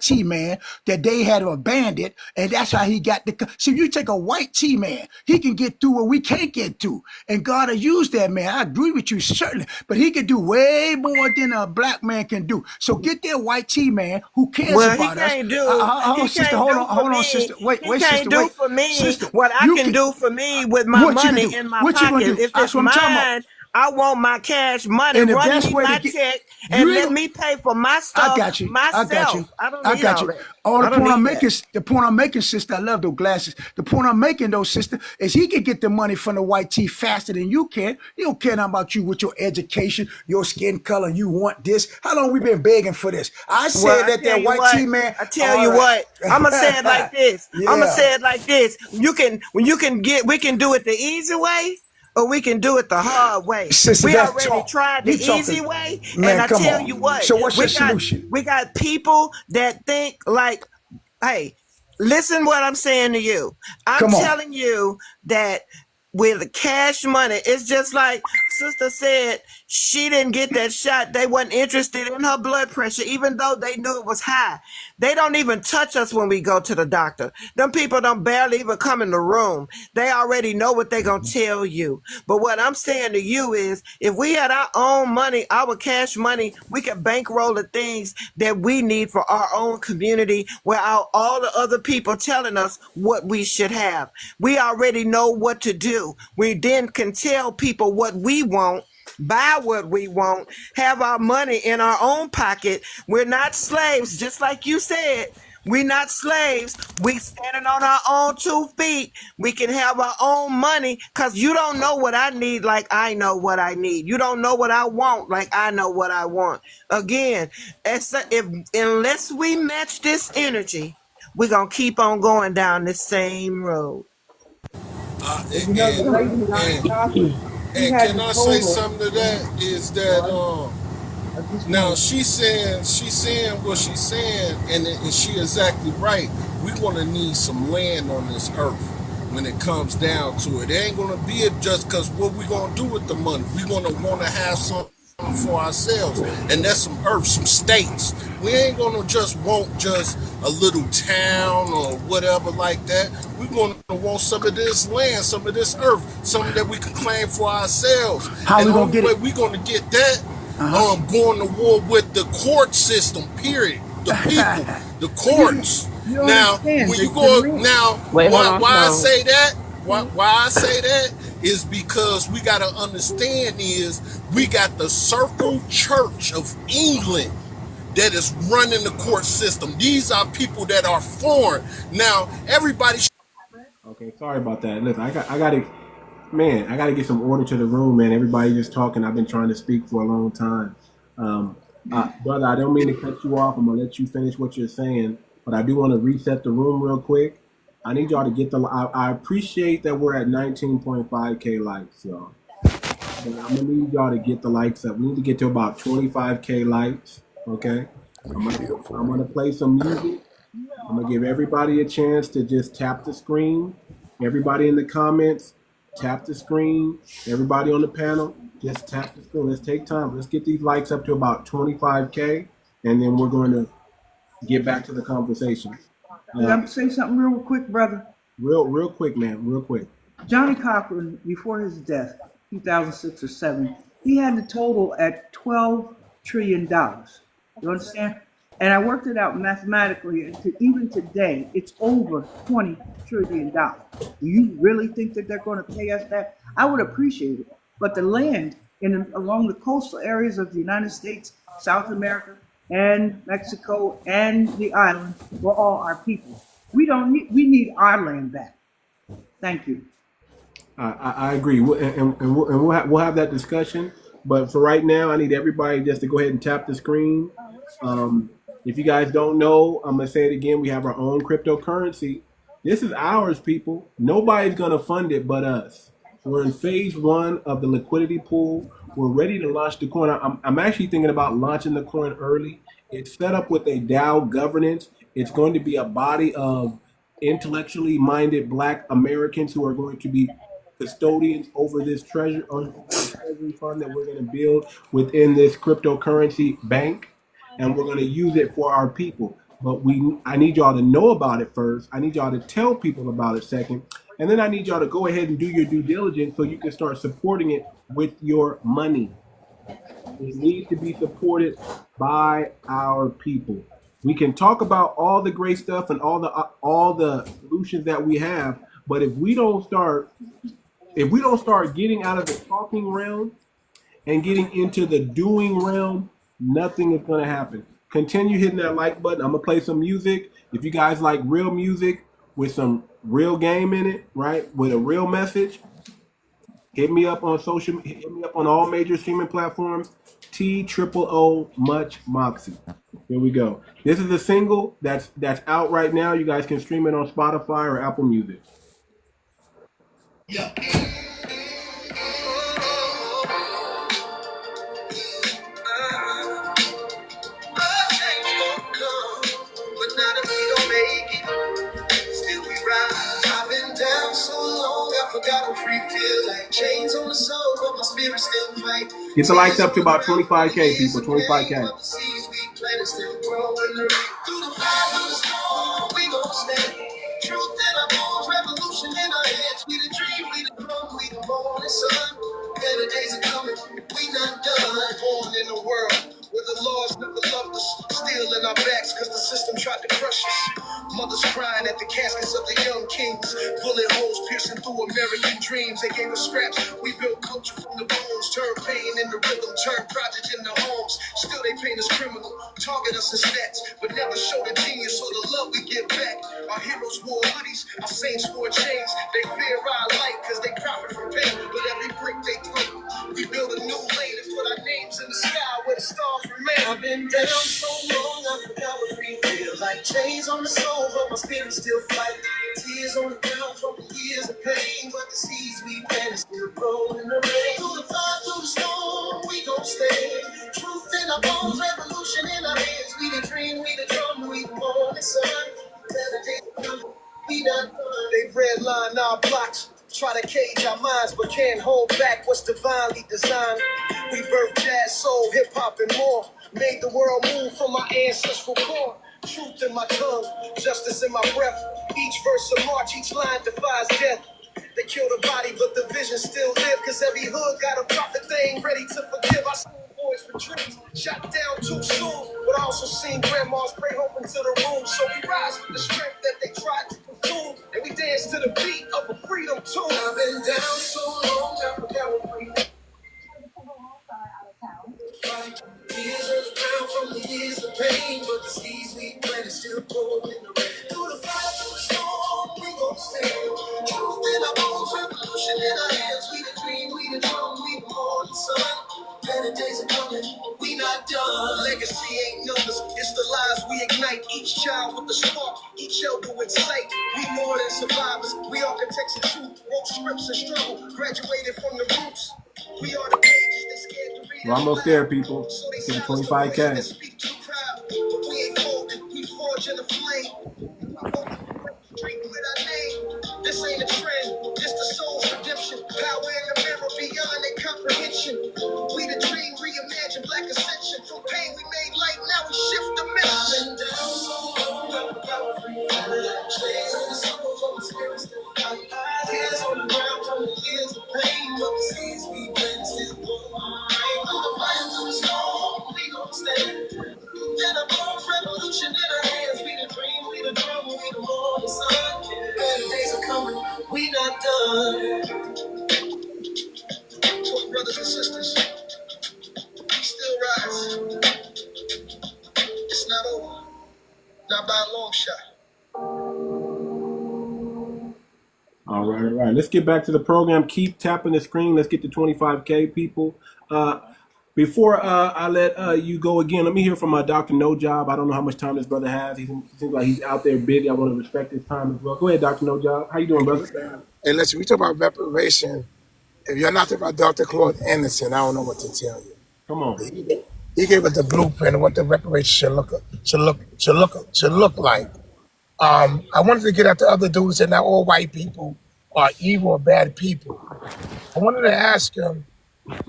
tea man that they had abandoned, and that's how he got the. So you take a white tea man, he can get through what we can't get through, and God will use that man. I agree with you certainly, but he can do way more than a black man can do. So get that white tea man who cares Well, he about us. can't do. He Sister, can't hold do on, for me. sister. Wait, He sister, can't do wait, for me sister. what I You can do for me with my what you can money do? in my What you gonna pocket. do? If That's it's what I'm talking about. mine, I want my cash money. And the Run best me way to my get check you and ain't let gonna- me pay for my I stuff got you. myself. I don't need all that. All the I don't point I'm need making, that. sister, I love those glasses. The point I'm making, though, sister, is he can get the money from the white tea faster than you can. He don't care nothing about you with your education, your skin color. You want this? How long we been begging for this? I said Well, I that tell that you white what. tea man. I tell all you right. what. I'm gonna say it like this. I'm gonna Yeah. say it like this. We can do it the easy way, or we can do it the hard way. Sister, We that's already talk. tried the You easy talking. way, and Man, I come tell you on. what, So what's your solution? we got people that think like, hey, listen what I'm saying to you. I'm Come on. telling you that with the cash money, it's just like sister said, she didn't get that shot. They wasn't interested in her blood pressure, even though they knew it was high. They don't even touch us when we go to the doctor. Them people don't barely even come in the room. They already know what they're going to tell you. But what I'm saying to you is, if we had our own money, our cash money, we could bankroll the things that we need for our own community without all the other people telling us what we should have. We already know what to do. We then can tell people what we want buy what we want, have our money in our own pocket. We're not slaves, just like you said. We're not slaves. We standing on our own 2 feet. We can have our own money because you don't know what I need like I know what I need. You don't know what I want like I know what I want. Again, unless we match this energy, we're going to keep on going down the same road. And can I say something to that? Is that now she's saying what she's saying, and she exactly right. We gonna need some land on this earth when it comes down to it. It ain't gonna be it just because what we gonna do with the money. We gonna want to have something for ourselves, and that's some earth, some states. We ain't gonna just want just a little town or whatever like that. We're gonna want some of this land, some of this earth, something that we can claim for ourselves. How we gonna get it? We gonna get that going to war with the court system, period. The people, the courts. Now, when you go now, why I say that? Why I say that is because we got to understand is we got the Circle Church of England that is running the court system. These are people that are foreign. Now, everybody. Okay, sorry about that. Listen, I gotta get some order to the room, man. Everybody just talking. I've been trying to speak for a long time. Brother, I don't mean to cut you off. I'm gonna let you finish what you're saying, but I do want to reset the room real quick. I need y'all to get I appreciate that we're at 19.5K likes, y'all. But I'm gonna need y'all to get the likes up. We need to get to about 25K likes, okay? I'm gonna play some music. I'm gonna give everybody a chance to just tap the screen. Everybody in the comments, tap the screen. Everybody on the panel, just tap the screen. Let's take time. Let's get these likes up to about 25K, and then we're going to get back to the conversation. Can I say something real quick, brother? Real quick, man. Real quick. Johnny Cochran, before his death, 2006 or 7, he had the total at $12 trillion. You understand? And I worked it out mathematically, and even today, it's over $20 trillion. Do you really think that they're going to pay us that? I would appreciate it. But the land along the coastal areas of the United States, South America, and Mexico, and the islands were all our people. We need our land back. Thank you. I agree, and we'll have that discussion. But for right now, I need everybody just to go ahead and tap the screen. If you guys don't know, I'm gonna say it again. We have our own cryptocurrency. This is ours, people. Nobody's gonna fund it but us. We're in phase 1 of the liquidity pool. We're ready to launch the coin. I'm actually thinking about launching the coin early. It's set up with a DAO governance. It's going to be a body of intellectually minded Black Americans who are going to be custodians over this treasury fund that we're going to build within this cryptocurrency bank, and we're going to use it for our people. But I need y'all to know about it first. I need y'all to tell people about it second. And then I need y'all to go ahead and do your due diligence so you can start supporting it with your money. It needs to be supported by our people. We can talk about all the great stuff and all the solutions that we have, but if we don't start getting out of the talking realm and getting into the doing realm, nothing is going to happen. Continue hitting that like button. I'm going to play some music. If you guys like real music with some real game in it, right, with a real message, hit me up on all major streaming platforms, 𝗔𝗶𝗴𝗵𝘁𝘀 Much Moxie. Here we go. This is a single that's out right now. You guys can stream it on Spotify or Apple Music. Yeah. Chains on the soul, but my spirit still fight. Get the likes up to about 25K, people. 25K. Through the fire of the storm, we gon' stand. Truth in our bones, revolution in our heads. We the dream, we the drum, we the morning sun. Better days are coming, we not done. Born in a world where the laws never loved us. Still in our backs, cause the system tried to crush us. Mothers crying at the caskets of the young kings. Bullet holes piercing through American dreams. They gave us scraps, we built culture from the bones. turn pain into rhythm, turn project into homes. Still they paint us criminal, target us in stats, but never show the genius or the love we give back. Our heroes wore hoodies, our saints wore chains. They fear our light because they profit from pain. But every brick they throw, we build a new lane and put our names in the sky where the stars remain. I've been down so long, I forgot what we feel like. Chains on the soul, but my spirit still fight. Tears on the ground from the years of pain, but the seeds we planted still grow in the rain. Through the fire, through the storm, we gon' stay. Truth in our bones, revolution in our hands. We the dream, we the drum, we the morning sun. Better days are coming, we not done. They redline our blocks, try to cage our minds, but can't hold back what's divinely designed. We birthed jazz, soul, hip hop, and more. Made the world move from our ancestral core. Truth in my tongue, justice in my breath. Each verse a march, each line defies death. They kill the body, but the vision still live. Cause every hood got a prophet they ain't ready to forgive. I seen boys for dreams, shot down too soon. But I also seen grandmas pray hope into the room. So we rise with the strength that they tried to consume. And we dance to the beat of a freedom tune. I've been down so long, I forgot what freedom. Tears on the ground from the years of pain, but the seeds we planted still grow in the rain. Through the fire, through the storm, we gon' stand. Truth in our bones, revolution in our hands. We the dream, we the drum, we the morning sun. Better days are coming, we not done. Legacy ain't numbers, it's the lives we ignite. Each child with a spark, each elder with sight. We more than survivors, we architects of truth. Wrote scripts and struggle, graduated from the roots. We are the pages they scared to read. We're almost there, people. Let's get to 25K. We ain't folded, we forge in the flame. Street with our name. This ain't a trend, this the soul's redemption. Power in the mirror beyond their comprehension. We the dream, reimagine black ascension. From pain we made light, now we shift the mission. I've been down so long, I forgot what free falling. Chains on the soul, but my spirit still fight. Tears on the ground from the years of pain, but the seeds we planted still grow. Through the fire, through the storm, we gon' stand. Then a bones, revolution in our hands. We the dream, we the drum, we the morning sun. Better days are coming, we not done. So brothers and sisters, we still rise. It's not over, not by a long shot. All right. Let's get back to the program. Keep tapping the screen. Let's get to 25K, people. Before I let you go again, let me hear from Dr. No Job. I don't know how much time this brother has. He seems like he's out there busy. I want to respect his time as well. Go ahead, Dr. No Job. How you doing, brother? Hey, listen, we talk about reparation. If you're not talking about Dr. Claude Anderson, I don't know what to tell you. Come on. He gave us the blueprint of what the reparations should look like. I wanted to get at the other dudes that not all white people are evil or bad people. I wanted to ask him,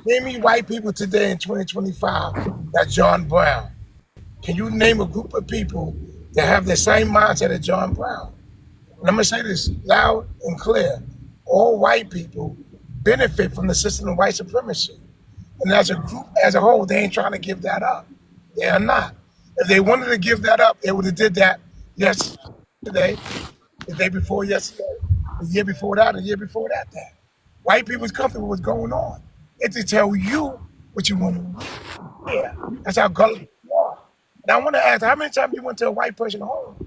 name me white people today in 2025 that's John Brown. Can you name a group of people that have the same mindset as John Brown? And I'm gonna say this loud and clear. All white people benefit from the system of white supremacy. And as a group, as a whole, they ain't trying to give that up. They are not. If they wanted to give that up, they would have did that yesterday, the day before yesterday, the year before that, the year before that. White people's comfortable with what's going on. It's to tell you what you want to do. Yeah, that's how gullible you are. Now I want to ask, how many times you went to a white person's home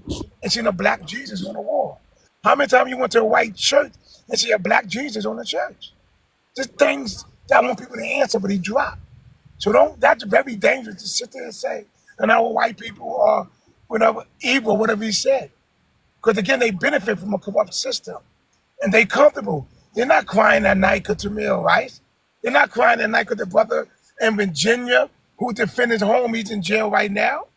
and seen a black Jesus on the wall? How many times you went to a white church and see a black Jesus on the church? Just things that I want people to answer, but he dropped. So that's very dangerous to sit there and say, and our white people are whatever evil, whatever he said. Because again, they benefit from a corrupt system. And they comfortable. They're not crying that night because Tamil Rice. They're not crying that night because the brother in Virginia who defended his home, he's in jail right now.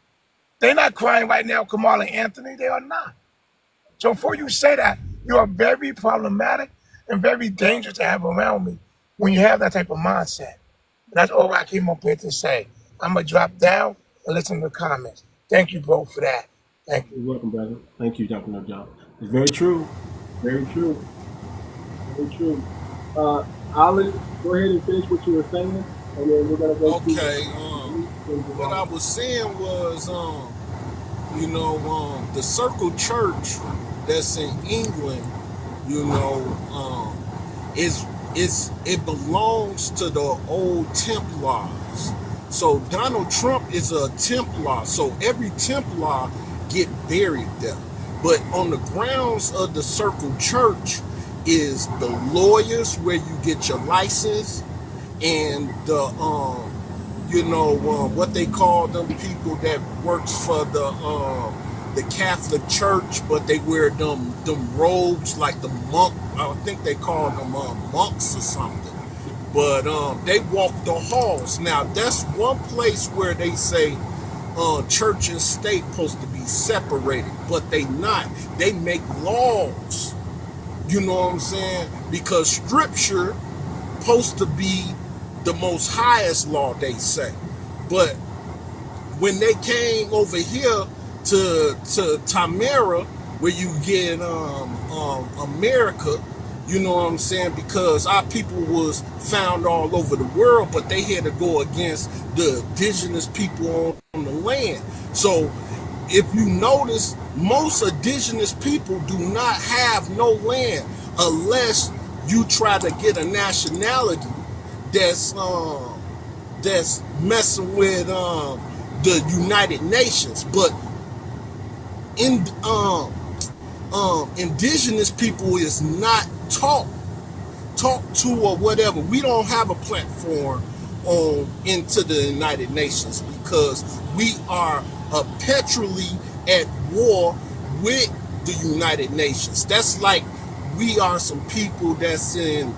They're not crying right now, Kamala Anthony. They are not. So before you say that, you are very problematic and very dangerous to have around me when you have that type of mindset. That's all I came up here to say. I'm going to drop down and listen to the comments. Thank you, bro, for that. Thank you. You're welcome, brother. Thank you, Dr. No Job. It's very true. Very true. Very true. Ali, go ahead and finish what you were saying, and then we're going to go Okay. What I was saying was, the Circle Church that's in England, is it belongs to the old Templars. So Donald Trump is a Templar. So every Templar get buried there. But on the grounds of the Circle Church is the lawyers where you get your license, and the what they call them people that works for the Catholic Church, but they wear them robes like the monk. I think they call them monks or something. But they walk the halls. Now that's one place where they say church and state supposed to be separated, but they not. They make laws. You know what I'm saying? Because scripture supposed to be the most highest law, they say. But when they came over here to Tamara, where you get America, you know what I'm saying? Because our people was found all over the world, but they had to go against the indigenous people on the land. So if you notice, most indigenous people do not have no land unless you try to get a nationality that's messing with the United Nations. But indigenous people is not talked to or whatever. We don't have a platform into the United Nations because we are perpetually at war with the United Nations. That's like we are some people that's in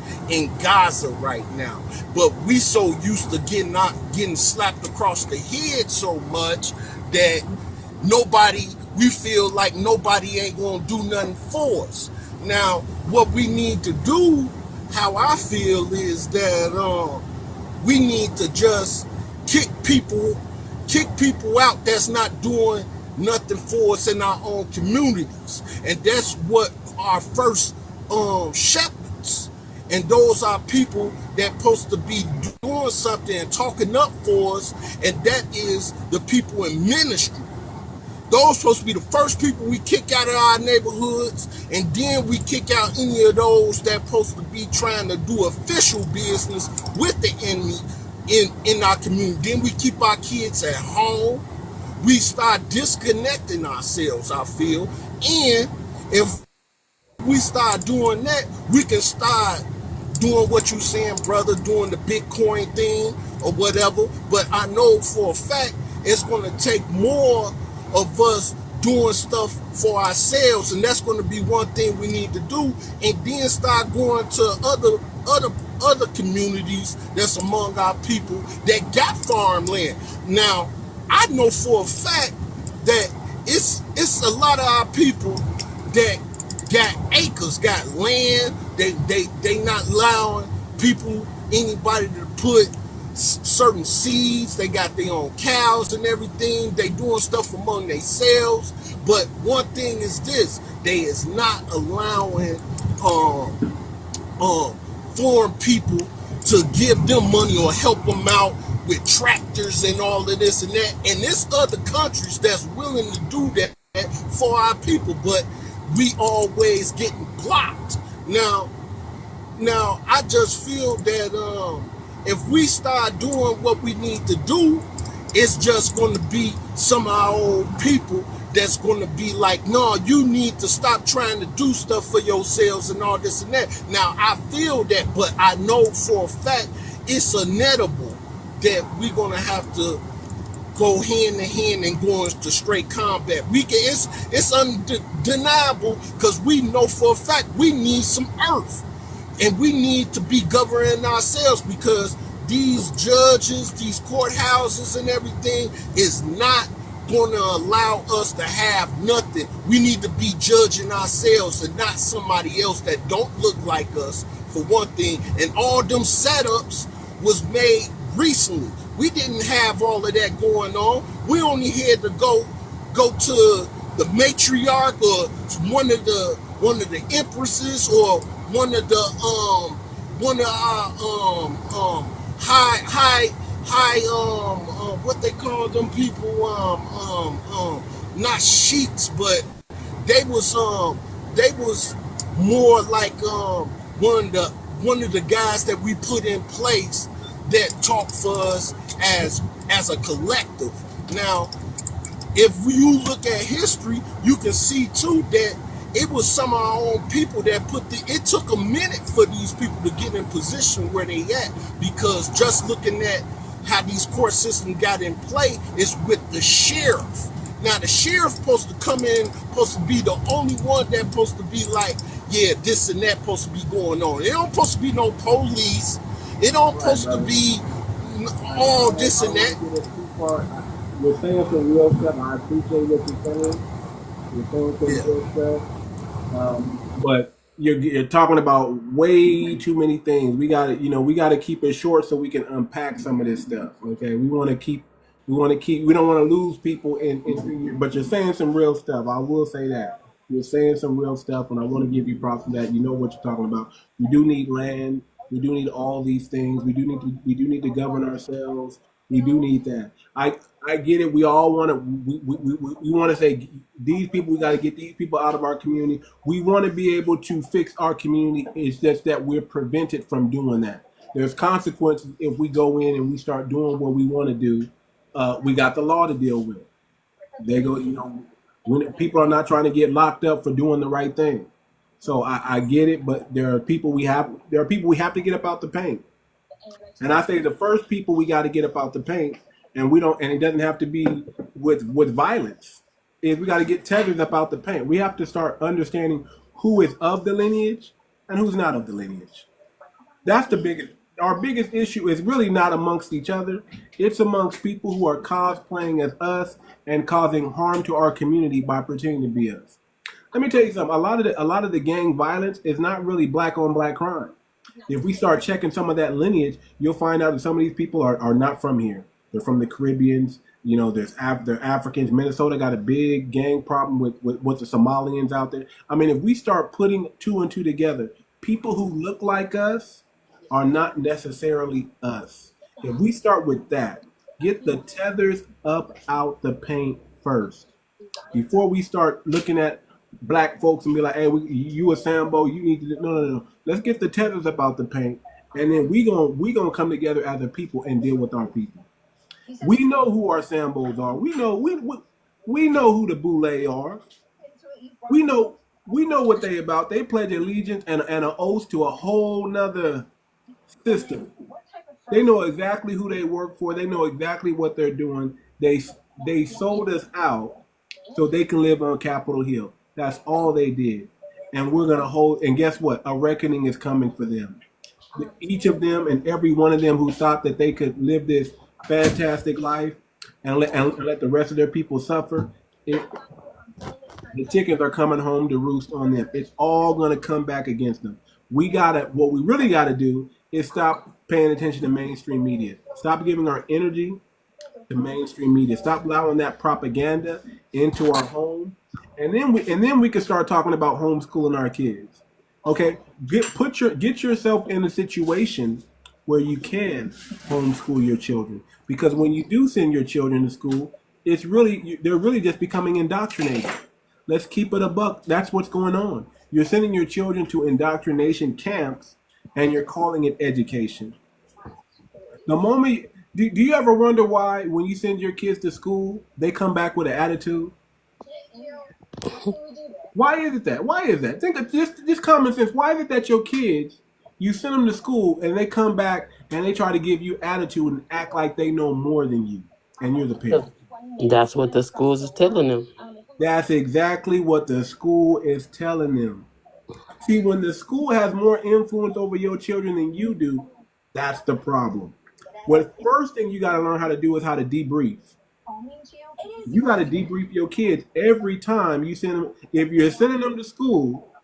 Gaza right now, but we so used to getting slapped across the head so much that we feel like nobody ain't gonna do nothing for us. Now, what we need to do, how I feel, is that we need to just kick people out that's not doing nothing for us in our own communities. And that's what our first shepherds. And those are people that supposed to be doing something and talking up for us, and that is the people in ministry. Those supposed to be the first people we kick out of our neighborhoods, and then we kick out any of those that supposed to be trying to do official business with the enemy in our community. Then we keep our kids at home. We start disconnecting ourselves, I feel. And if we start doing that, we can start doing what you saying, brother, doing the Bitcoin thing or whatever. But I know for a fact it's going to take more of us doing stuff for ourselves, and that's going to be one thing we need to do, and then start going to other communities that's among our people that got farmland. Now, I know for a fact that it's a lot of our people that got acres, got land. They not allowing anybody to put certain seeds. They got their own cows and everything. They doing stuff among themselves. But one thing is this: they is not allowing foreign people to give them money or help them out with tractors and all of this and that. And there's other countries that's willing to do that for our people, but we always getting blocked. Now I just feel that if we start doing what we need to do, it's just going to be some of our old people that's going to be like, no, you need to stop trying to do stuff for yourselves and all this and that. Now, I feel that, but I know for a fact it's inevitable that we're going to have to go hand in hand and go into straight combat. It's undeniable because we know for a fact we need some earth. And we need to be governing ourselves, because these judges, these courthouses and everything is not going to allow us to have nothing. We need to be judging ourselves and not somebody else that don't look like us, for one thing. And all them setups was made recently. We didn't have all of that going on. We only had to go to the matriarch or one of the empresses or one of our high what they call them people, not sheiks, but they was more like one of one of the guys that we put in place that talk for us as a collective. Now, if you look at history, you can see too that it was some of our own people that it took a minute for these people to get in position where they at, because just looking at how these court systems got in play is with the sheriff. Now the sheriff supposed to come in, supposed to be the only one that's supposed to be like, yeah, this and that supposed to be going on. It don't supposed to be no police. It don't supposed to be all this and that. You're saying some real stuff. I appreciate what you're saying. You're saying some real stuff. But you're talking about way too many things. We got to keep it short so we can unpack some of this stuff. Okay, we don't want to lose people but you're saying some real stuff. I will say that. You're saying some real stuff, and I want to give you props for that. You know what you're talking about. We do need land. We do need all these things. We do need to govern ourselves. We do need that. I get it. We all want to. We want to say these people. We got to get these people out of our community. We want to be able to fix our community. It's just that we're prevented from doing that. There's consequences if we go in and we start doing what we want to do. We got the law to deal with. They go. When people are not trying to get locked up for doing the right thing. So I get it, but there are people we have to get up out the paint. And I say the first people we got to get up out the paint, and it doesn't have to be with violence, is we got to get tethered up out the paint. We have to start understanding who is of the lineage and who's not of the lineage. That's our biggest issue is really not amongst each other. It's amongst people who are cosplaying as us and causing harm to our community by pretending to be us. Let me tell you something. A lot of the gang violence is not really black on black crime. If we start checking some of that lineage, you'll find out that some of these people are not from here. They're from the Caribbeans. They're Africans. Minnesota got a big gang problem with the Somalians out there. I mean, if we start putting two and two together, people who look like us are not necessarily us. If we start with that, get the tethers up out the paint first before we start looking at black folks and be like, hey, you a Sambo, you need to no. Let's get the tethers up out the paint, and then we gonna come together as a people and deal with our people. We know who our Sambos are. We know who the Boule are. We know what they about. They pledge allegiance and an oath to a whole nother system. They know exactly who they work for. They know exactly what they're doing. They sold us out so they can live on Capitol Hill. That's all they did. And we're going to hold, and guess what? A reckoning is coming for them. Each of them and every one of them who thought that they could live this fantastic life and let the rest of their people suffer, the chickens are coming home to roost on them. It's all going to come back against them. What we really got to do is stop paying attention to mainstream media. Stop giving our energy to mainstream media. Stop allowing that propaganda into our home. And then we can start talking about homeschooling our kids. Okay, get yourself in a situation where you can homeschool your children, because when you do send your children to school, they're really just becoming indoctrinated. Let's keep it a buck. That's what's going on. You're sending your children to indoctrination camps, and you're calling it education. The moment do you ever wonder why when you send your kids to school, they come back with an attitude? Why is it that? Why is that? Think of just common sense. Why is it that your kids, you send them to school and they come back and they try to give you attitude and act like they know more than you, and you're the parent? That's what the schools is telling them. That's exactly what the school is telling them. See, when the school has more influence over your children than you do, that's the problem. Well, the first thing you got to learn how to do is how to debrief. You got to debrief your kids every time you send them. If you're sending them to school,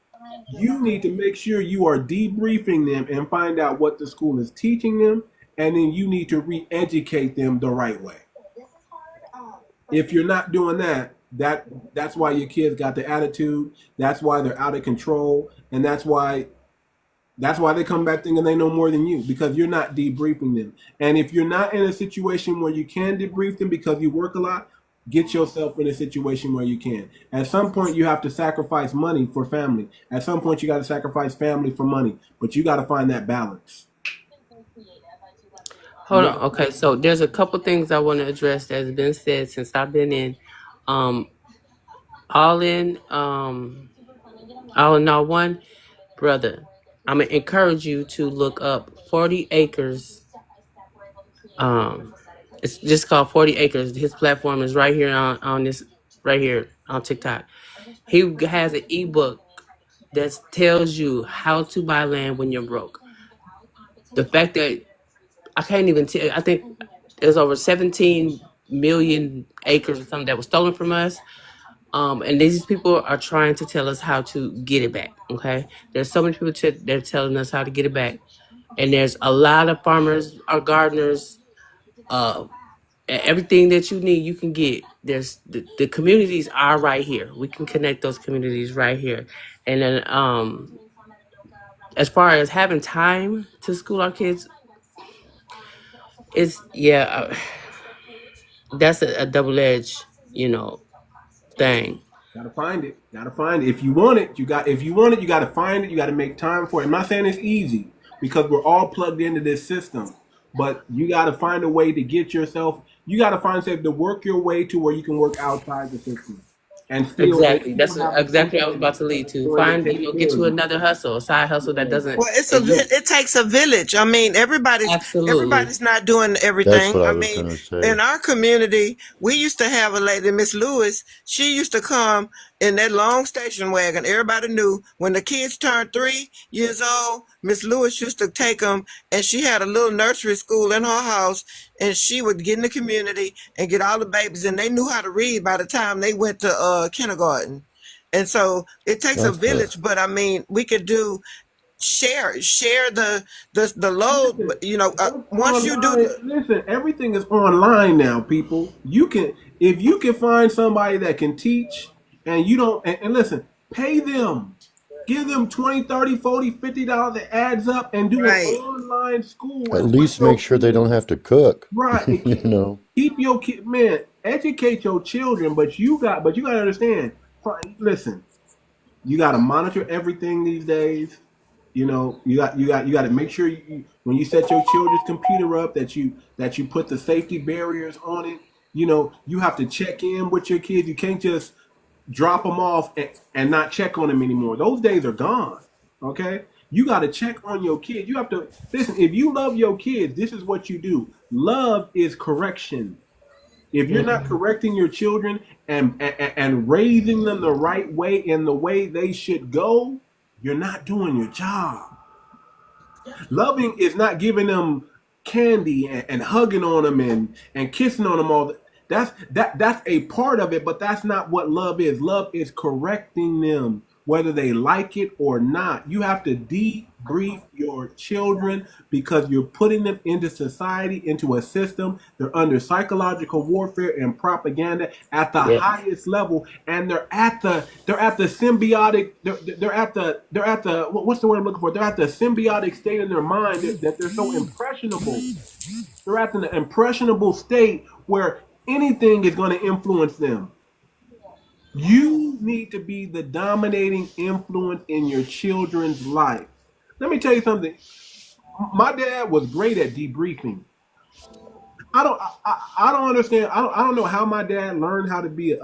you need to make sure you are debriefing them and find out what the school is teaching them, and then you need to re-educate them the right way. If you're not doing that, that's why your kids got the attitude. That's why they're out of control, and that's why they come back thinking they know more than you, because you're not debriefing them. And if you're not in a situation where you can debrief them because you work a lot, get yourself in a situation where you can. At some point, you have to sacrifice money for family. At some point, you got to sacrifice family for money. But you got to find that balance. Hold on. Okay, so there's a couple things I want to address that's been said since I've been in. Um, all in all one, brother, I'm gonna encourage you to look up 40 acres. It's just called 40 acres. His platform is right here on this right here on TikTok. He has an ebook that tells you how to buy land when you're broke. The fact that I can't even tell, I think there's over 17 million acres or something that was stolen from us. And these people are trying to tell us how to get it back. Okay, there's so many people they're telling us how to get it back, and there's a lot of farmers or gardeners. Everything that you need, you can get. There's the communities are right here. We can connect those communities right here, and then as far as having time to school our kids, it's that's a double-edged, thing. Gotta find it. Gotta find it. If you want it, you got. If you want it, you gotta find it. You gotta make time for it. I'm not saying it's easy because we're all plugged into this system, but you gotta find a way to get yourself. You gotta find yourself to work your way to where you can work outside the system, and still Exactly. That's exactly what I was about to lead to. Find, get you another hustle, a side hustle that doesn't. Well, it takes a village. I mean, everybody's not doing everything. That's what I was mean, gonna say. in our community, we used to have a lady, Miss Lewis. She used to come in that long station wagon. Everybody knew when the kids turned 3 years old, Miss Lewis used to take them, and she had a little nursery school in her house, and she would get in the community and get all the babies, and they knew how to read by the time they went to kindergarten. And so it takes a village, but I mean, we could do share the load. Once you do, listen, everything is online now, people. You can, if you can find somebody that can teach, and you don't, and listen, pay them. Give them $20, $30, $40, $50. It adds up, and do an online school. At least make sure they don't have to cook. Right. Keep your kid, man. Educate your children, but you got to understand. Listen, you got to monitor everything these days. You got to make sure when you set your children's computer up that you put the safety barriers on it. You have to check in with your kids. You can't just drop them off and not check on them anymore. Those days are gone. Okay? You got to check on your kids. You have to listen. If you love your kids, this is what you do. Love is correction. If you're not correcting your children and raising them the right way in the way they should go, you're not doing your job. Loving is not giving them candy and hugging on them and kissing on them all. That's a part of it, but that's not what love is. Love is correcting them, whether they like it or not. You have to debrief your children because you're putting them into society, into a system. They're under psychological warfare and propaganda at the highest level, and they're at the symbiotic. They're at the what's the word I'm looking for? They're at the symbiotic state in their mind that they're so impressionable. They're at the impressionable state where anything is going to influence them. You need to be the dominating influence in your children's life. Let me tell you something. My dad was great at debriefing. I don't understand. I don't know how my dad learned how to be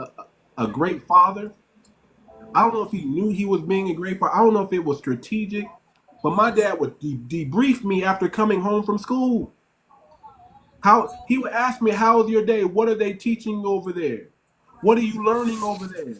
a great father. I don't know if he knew he was being a great father. I don't know if it was strategic. But my dad would debrief me after coming home from school. He would ask me, "How was your day? What are they teaching you over there? What are you learning over there?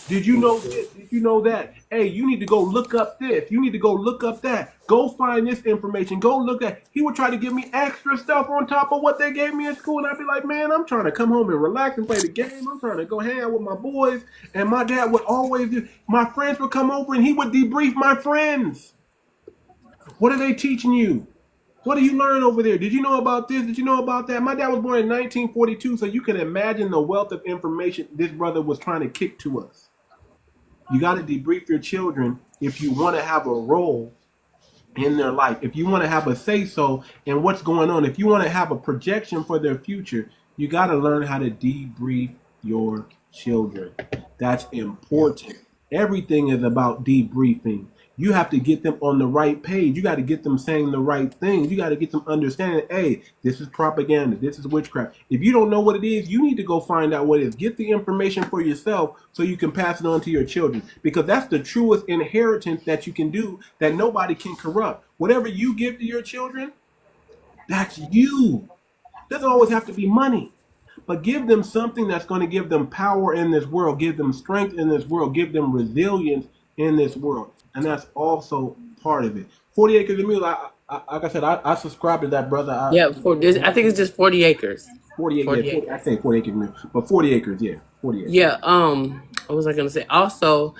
Did you know this? Did you know that? Hey, you need to go look up this. You need to go look up that. Go find this information. Go look at." He would try to give me extra stuff on top of what they gave me in school. And I'd be like, man, I'm trying to come home and relax and play the game. I'm trying to go hang out with my boys. And my dad would always do, my friends would come over and he would debrief my friends. What are they teaching you? What do you learn over there? Did you know about this? Did you know about that? My dad was born in 1942, so you can imagine the wealth of information this brother was trying to kick to us. You got to debrief your children if you want to have a role in their life, if you want to have a say-so in what's going on, if you want to have a projection for their future, you got to learn how to debrief your children. That's important. Everything is about debriefing. You have to get them on the right page. You got to get them saying the right things. You got to get them understanding, hey, this is propaganda. This is witchcraft. If you don't know what it is, you need to go find out what it is. Get the information for yourself so you can pass it on to your children. Because that's the truest inheritance that you can do that nobody can corrupt. Whatever you give to your children, that's you. Doesn't always have to be money. But give them something that's going to give them power in this world, give them strength in this world, give them resilience in this world. And that's also part of it. 40 Acres of Mule, like I said, I subscribe to that, brother. Yeah, for this, I think it's just 40 acres. 40 acres. 40 acres. I say 40 Acres of Mule, but 40 acres, yeah. 40 acres. Yeah, what was I gonna say? Also,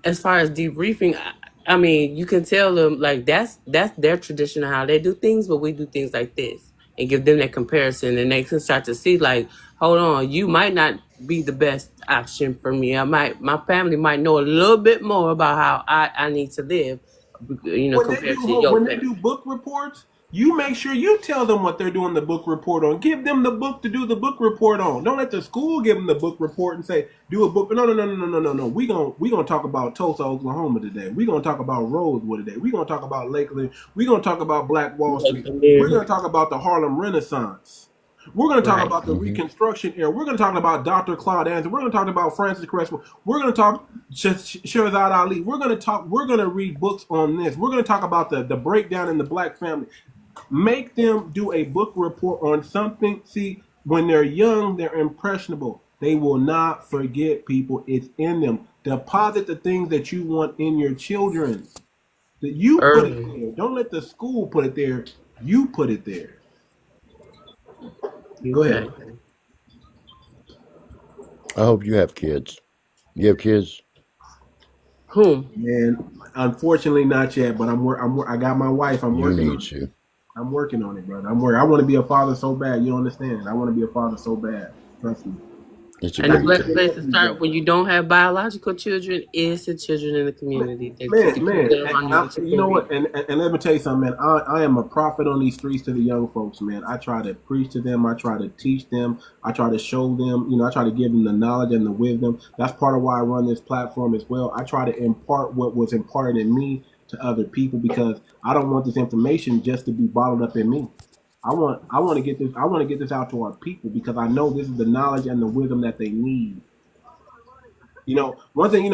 as far as debriefing, I mean, you can tell them like that's their tradition of how they do things, but we do things like this, and give them that comparison, and they can start to see like, hold on, you might not be the best option for me. My family might know a little bit more about how I need to live, compared to your When they family. do book reports, you make sure you tell them what they're doing the book report on. Give them the book to do the book report on. Don't let the school give them the book report and say, do a book. No. We gonna talk about Tulsa, Oklahoma today. We gonna talk about Rosewood today. We gonna talk about Lakeland. We gonna talk about Black Wall Street. We're gonna talk about the Harlem Renaissance. We're going to talk about the Reconstruction era. We're going to talk about Dr. Claude Anderson. We're going to talk about Francis Cresswell. We're going to talk Shahzad Ali. We're going to read books on this. We're going to talk about the breakdown in the black family. Make them do a book report on something. See, when they're young, they're impressionable. They will not forget, people. It's in them. Deposit the things that you want in your children. That you put it there. Don't let the school put it there. You put it there. Go ahead. I hope you have kids. You have kids? Who? Man, unfortunately not yet, but I got my wife. I'm working on it. I'm working on it, brother. I want to be a father so bad. You don't understand. I want to be a father so bad. Trust me. And the best place to start when you don't have biological children is the children in the community. Man, you know what? And let me tell you something, man. I am a prophet on these streets to the young folks, man. I try to preach to them. I try to teach them. I try to show them. I try to give them the knowledge and the wisdom. That's part of why I run this platform as well. I try to impart what was imparted in me to other people because I don't want this information just to be bottled up in me. I want to get this. I want to get this out to our people because I know this is the knowledge and the wisdom that they need. One thing.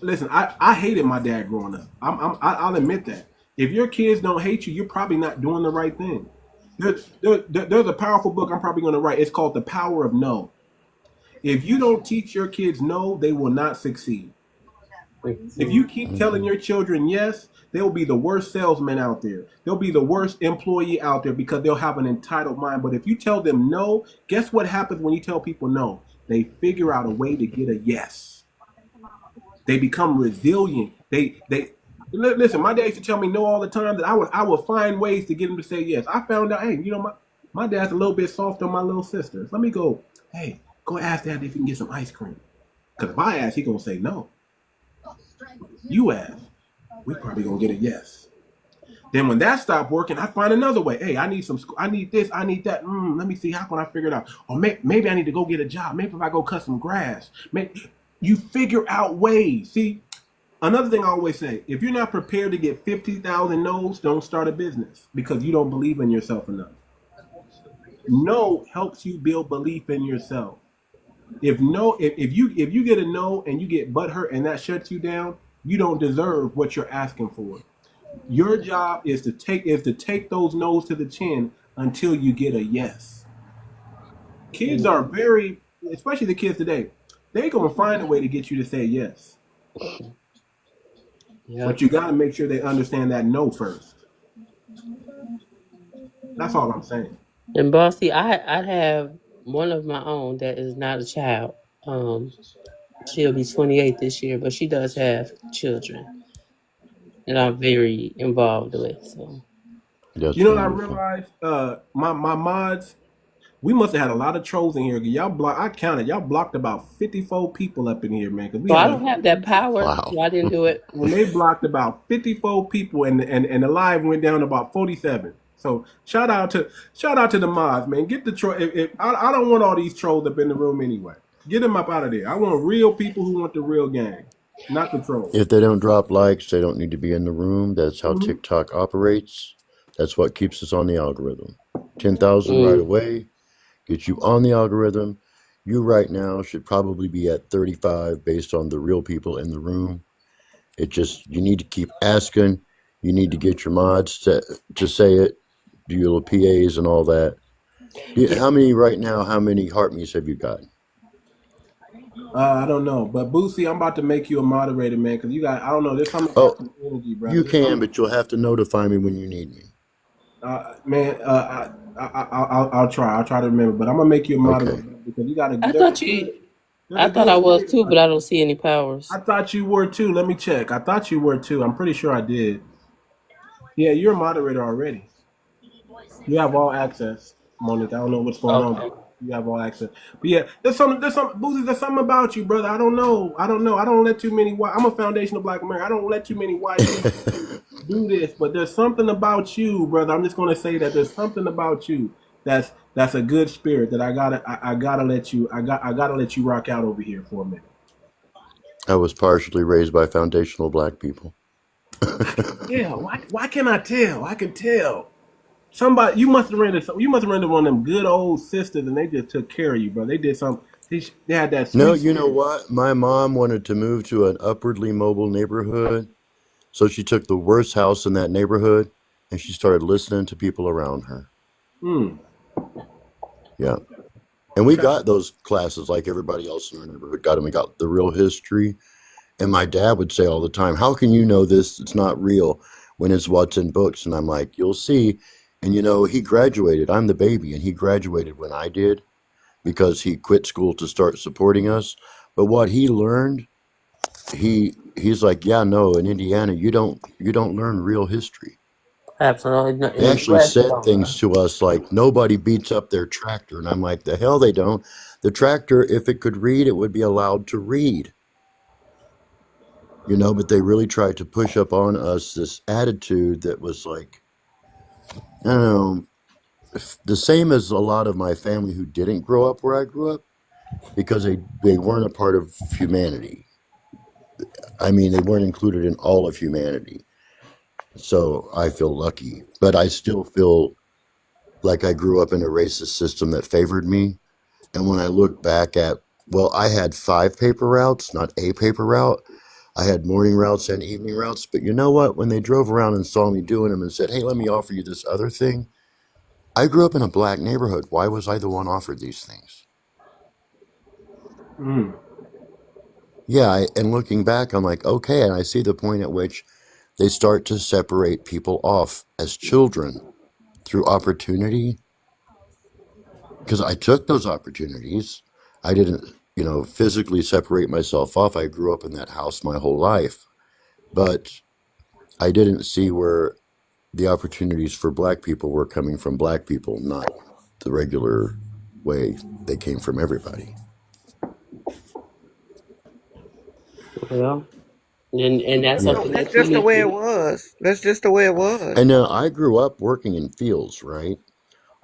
Listen. I hated my dad growing up. I'll admit that. If your kids don't hate you, you're probably not doing the right thing. There's a powerful book I'm probably going to write. It's called The Power of No. If you don't teach your kids no, they will not succeed. If you keep telling your children yes, they'll be the worst salesman out there. They'll be the worst employee out there because they'll have an entitled mind. But if you tell them no, guess what happens when you tell people no? They figure out a way to get a yes. They become resilient. They listen. My dad used to tell me no all the time. That I would find ways to get him to say yes. I found out, hey, my dad's a little bit soft on my little sister. Let me go. Hey, go ask dad if he can get some ice cream. Because if I ask, he's gonna say no. You ask, we probably gonna get a yes. Then when that stopped working, I find another way. Hey, I need I need this, I need that. Let me see, how can I figure it out? Or maybe I need to go get a job. Maybe if I go cut some grass. You figure out ways. See, another thing I always say, if you're not prepared to get 50,000 no's, don't start a business because you don't believe in yourself enough. No helps you build belief in yourself. If you get a no and you get butthurt and that shuts you down, you don't deserve what you're asking for. Your job is to take those no's to the chin until you get a yes. Kids are especially the kids today, they're gonna find a way to get you to say yes. Yeah. But you gotta make sure they understand that no first. That's all I'm saying. And Bossy, I'd have one of my own that is not a child. She'll be 28 this year, but she does have children that I'm very involved with. So, what I realized? My mods, we must have had a lot of trolls in here. I counted. Y'all blocked about 54 people up in here, man. I don't have that power, so I didn't do it. When they blocked about 54 people, and the live went down to about 47. So shout out to the mods, man. Get the troll. I don't want all these trolls up in the room anyway. Get them up out of there. I want real people who want the real game, not the trolls. If they don't drop likes, they don't need to be in the room. That's how TikTok operates. That's what keeps us on the algorithm. 10,000 right away gets you on the algorithm. You right now should probably be at 35 based on the real people in the room. It just, you need to keep asking. You need to get your mods to say it, do your little PAs and all that. How many right now, how many heart me's have you got? I don't know, but Boosie, I'm about to make you a moderator, man, because you got, I don't know, there's something about some energy, bro. You can, but you'll have to notify me when you need me. Man, I'll try. I'll try to remember, but I'm gonna make you a moderator because you got to. I thought I was too, but I don't see any powers. I thought you were too. Let me check. I thought you were too. I'm pretty sure I did. Yeah, you're a moderator already. You have all access, Monique. I don't know what's going on. You have all access. But yeah, there's something, Boozy, there's something about you, brother. I don't know. I don't let too many white. I'm a foundational Black American. I don't let too many white people do this. But there's something about you, brother. I'm just gonna say that there's something about you that's a good spirit that I gotta let you rock out over here for a minute. I was partially raised by foundational Black people. Yeah. Why can't I tell? I can tell. Somebody, you must have rented one of them good old sisters, and they just took care of you, bro. They did something. They had that. No, you know what? My mom wanted to move to an upwardly mobile neighborhood, so she took the worst house in that neighborhood, and she started listening to people around her. Yeah, and we got those classes like everybody else in our neighborhood got them. We got the real history, and my dad would say all the time, "How can you know this? It's not real when it's what's in books." And I'm like, "You'll see." And, you know, he graduated. I'm the baby, and he graduated when I did because he quit school to start supporting us. But what he learned, he's like, yeah, no, in Indiana, you don't learn real history. Absolutely. They actually said things to us like, nobody beats up their tractor. And I'm like, the hell they don't. The tractor, if it could read, it would be allowed to read. You know, but they really tried to push up on us this attitude that was like, I don't know, the same as a lot of my family who didn't grow up where I grew up because they weren't a part of humanity. I mean, they weren't included in all of humanity. So I feel lucky, but I still feel like I grew up in a racist system that favored me. And when I look back at, well, I had 5 paper routes, not a paper route. I had morning routes and evening routes. But you know what? When they drove around and saw me doing them and said, hey, let me offer you this other thing. I grew up in a Black neighborhood. Why was I the one offered these things? Yeah, and looking back, I'm like, okay, and I see the point at which they start to separate people off as children through opportunity. Because I took those opportunities. I didn't, physically separate myself off. I grew up in that house my whole life. But I didn't see where the opportunities for Black people were coming from Black people, not the regular way they came from everybody. Yeah. And that's something That's just the way it was. That's just the way it was. And now I grew up working in fields, right?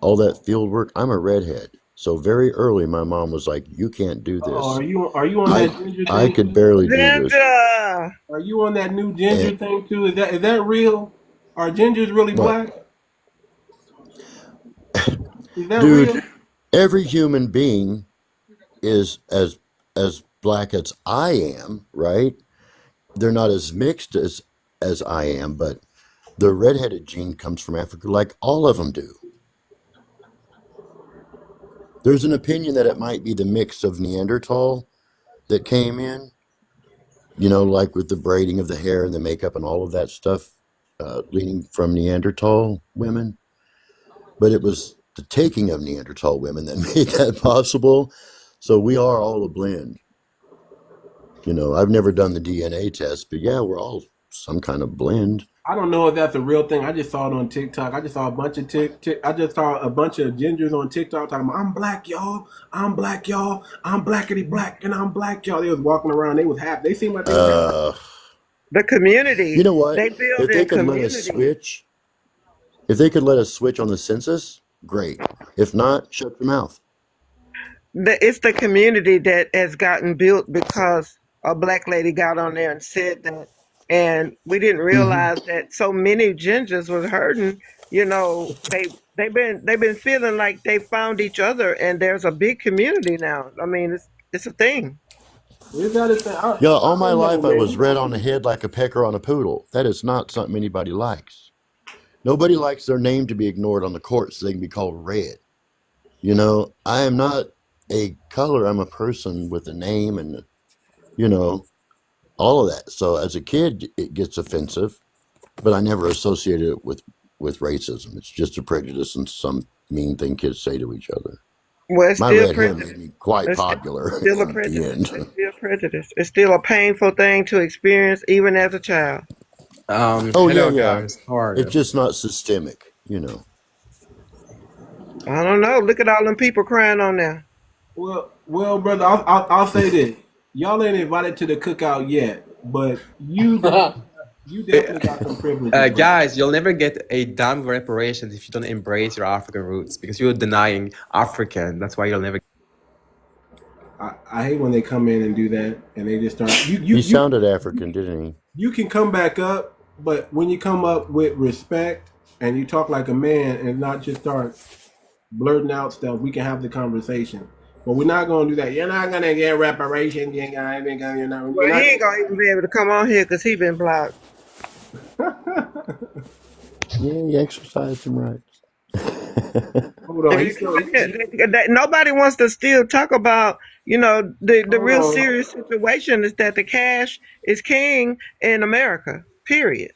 All that field work. I'm a redhead. So very early, my mom was like, you can't do this. Oh, are you on that ginger thing? I could barely do this. Are you on that new ginger thing too? Is that real? Are gingers really Black? Is that Dude, real? every human being is as Black as I am, right? They're not as mixed as I am, but the redheaded gene comes from Africa, like all of them do. There's an opinion that it might be the mix of Neanderthal that came in, like with the braiding of the hair and the makeup and all of that stuff, leading from Neanderthal women. But it was the taking of Neanderthal women that made that possible. So we are all a blend. I've never done the DNA test, but yeah, we're all some kind of blend. I don't know if that's a real thing. I just saw it on TikTok. I just saw a bunch of gingers on TikTok talking about, I'm Black, y'all. I'm Black, y'all. I'm blackity black, and I'm Black, y'all. They was walking around. They was happy. They seemed like they were happy. The community. You know what? They build if they could community. let us switch, if they could let us switch on the census, great. If not, shut your mouth. It's the community that has gotten built because a black lady got on there and said that, and we didn't realize that so many gingers was hurting. You know, they've been feeling like they found each other, and there's a big community now. I mean, it's a thing. We got it. Yeah, all I my know, life I was red on the man. head like a pecker on a poodle. That is not something anybody likes. Nobody likes their name to be ignored on the court so they can be called red. You know, I am not a color. I'm a person with a name and, you know, all of that. So as a kid, it gets offensive, but I never associated it with racism. It's just a prejudice and some mean thing kids say to each other. Well, it's My still red hair prejudice. made me quite It's popular still a at the prejudice. end. It's still prejudice. It's still a painful thing to experience, even as a child. Oh, yeah, Hello yeah. guys, how are It's you? just not systemic, you know. I don't know. Look at all them people crying on there. Well, brother, I'll say this: y'all ain't invited to the cookout yet, but you definitely got some privileges, brother. Guys, you'll never get a damn reparations if you don't embrace your African roots because you're denying African. That's why you'll never. I hate when they come in and do that, and they just start. He sounded African, didn't he? You can come back up, but when you come up with respect and you talk like a man and not just start blurting out stuff, we can have the conversation. But we're not going to do that. You're not going to get reparations. You're not. Well, he ain't gonna even be able to come on here because he been blocked. Yeah, he exercised some rights. Hold on. Nobody wants to still talk about, you know, the real on. serious situation is that the cash is king in America, period.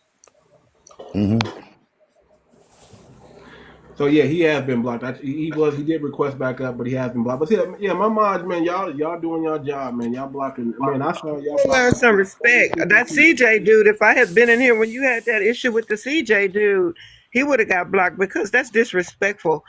So yeah, he has been blocked. He did request back up, but he has been blocked. But yeah, my mods, man, y'all doing your job, man. Y'all blocking, man. I saw y'all blocking. Learn some respect. That CJ dude, if I had been in here when you had that issue with the CJ dude, he would have got blocked because that's disrespectful.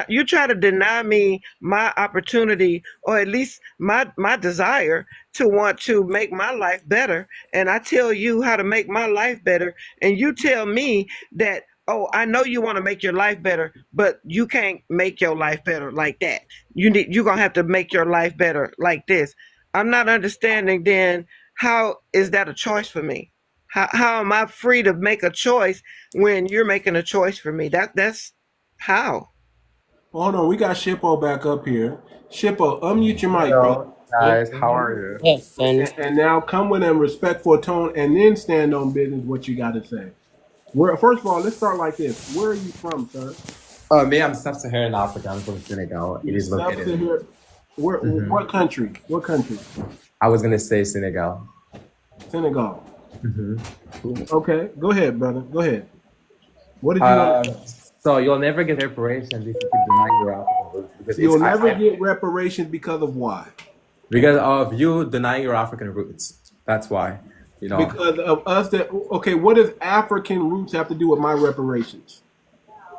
You try to deny me my opportunity, or at least my desire to want to make my life better, and I tell you how to make my life better, and you tell me that, oh, I know you want to make your life better, but you can't make your life better like that. You're gonna have to make your life better like this. I'm not understanding then, how is that a choice for me? How am I free to make a choice when you're making a choice for me? That's how. Well, hold on, we got Shippo back up here. Shippo, unmute your mic, brother. Hello guys, how are you? Yes, and And now come with a respectful tone, and then stand on business. What you got to say? First of all, let's start like this. Where are you from, sir? Me, I'm Sub-Saharan Africa. I'm from Senegal. It is located in. What country? What country? I was gonna say Senegal. Senegal. Okay, go ahead, brother. Go ahead. What did you want to say? So you'll never get reparations if you keep denying your African roots because You'll never get reparations because of why? Because of you denying your African roots. That's why. You know. Because of us okay, what does African roots have to do with my reparations?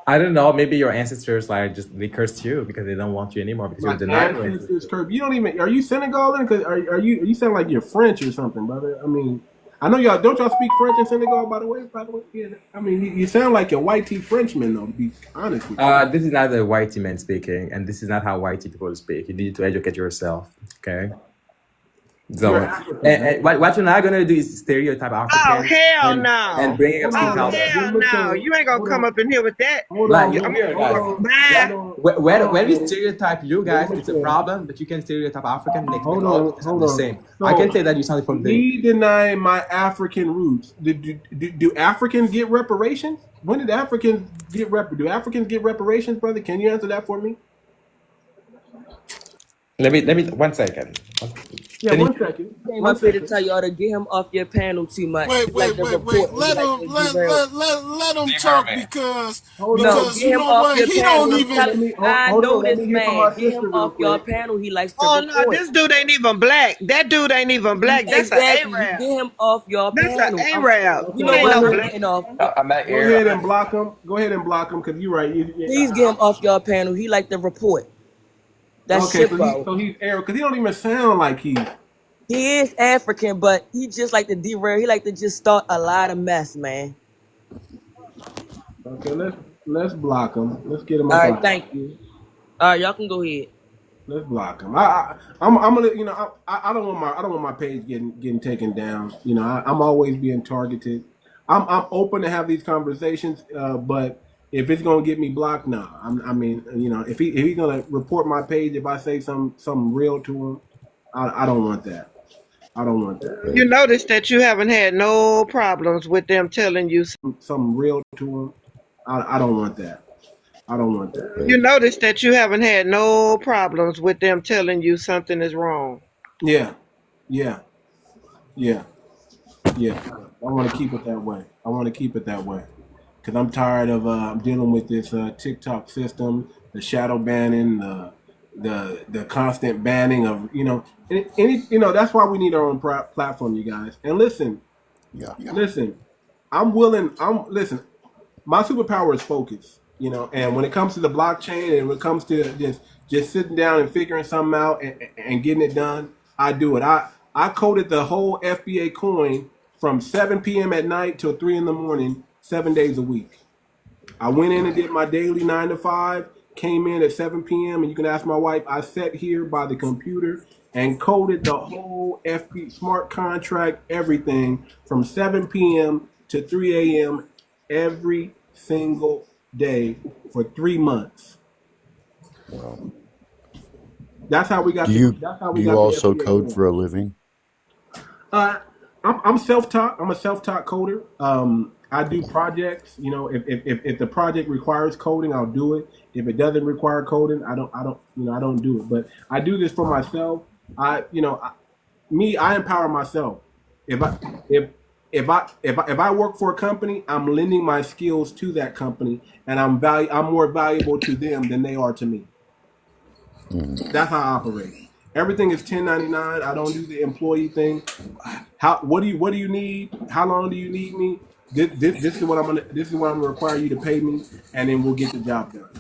I don't know. Maybe your ancestors they cursed you because they don't want you anymore because you're denying your ancestors curse. You don't even. Are you Senegalan? Because are you sound like you're French or something, brother? I mean, I know y'all. Don't y'all speak French in Senegal? By the way, yeah. I mean, you sound like a white tea Frenchman, though. To be honest with you. This is not the white tea man speaking, and this is not how white tea people speak. You need to educate yourself. Okay. So, and what you're not gonna do is stereotype African. Oh hell no! And bringing up some culture. Hell no! You ain't gonna come up in here with that. When we stereotype you guys, it's a problem. But you can stereotype African. Hold on. The same. So, I can say that you sound from the. Me denying my African roots. Do Africans get reparations? When did Africans get Do Africans get reparations, brother? Can you answer that for me? Let me 1 second. Yeah, 1 second. Came up here to tell y'all to get him off your panel too much. Wait. Let him talk because you know what? He don't even. I know this man. Get him off your panel. He likes to report. No, this dude ain't even black. That dude ain't even black. That's an A-Rab. Get him off your panel. That's an A-Rab. You know what I'm getting off. I'm not Go ahead and block him. Go ahead and block him because you're right. Please get him off your panel. He like to report. That's okay, Shippo. so he's Arab because he don't even sound like he is African, but he just like to derail. He like to just start a lot of mess, man. Okay, let's block him. Let's get him. All right, thank you. All right, y'all can go ahead. Let's block him. I'm gonna, you know, I don't want my page getting taken down. You know, I'm always being targeted. I'm open to have these conversations, but if it's gonna get me blocked, nah. I mean, you know, if he's gonna report my page if I say something real to him, I don't want that. I don't want that. You notice that you haven't had no problems with them telling you. Something real to him, I don't want that. I don't want that. You notice that you haven't had no problems with them telling you something is wrong. Yeah, yeah, yeah, yeah. I want to keep it that way. I want to keep it that way because I'm tired of dealing with this TikTok system, the shadow banning, the constant banning of, you know, any, you know. That's why we need our own platform, you guys. And listen, listen. Listen. My superpower is focus, you know, and when it comes to the blockchain and when it comes to just sitting down and figuring something out and getting it done, I do it. I coded the whole FBA coin from 7 p.m. at night till 3 in the morning, 7 days a week. I went in and did my daily 9 to 5, came in at 7 p.m. and you can ask my wife, I sat here by the computer and coded the whole FB smart contract, everything from 7 p.m. to 3 a.m. every single day for 3 months. Wow. That's how we got. Do you also code for a living? I'm self-taught. I'm a self-taught coder. I do projects. You know, if the project requires coding, I'll do it. If it doesn't require coding, I don't do it. But I do this for myself. I empower myself. If I work for a company, I'm lending my skills to that company, and I'm more valuable to them than they are to me. That's how I operate. Everything is 1099. I don't do the employee thing. What do you need? How long do you need me? This is what I'm gonna require you to pay me, and then we'll get the job done.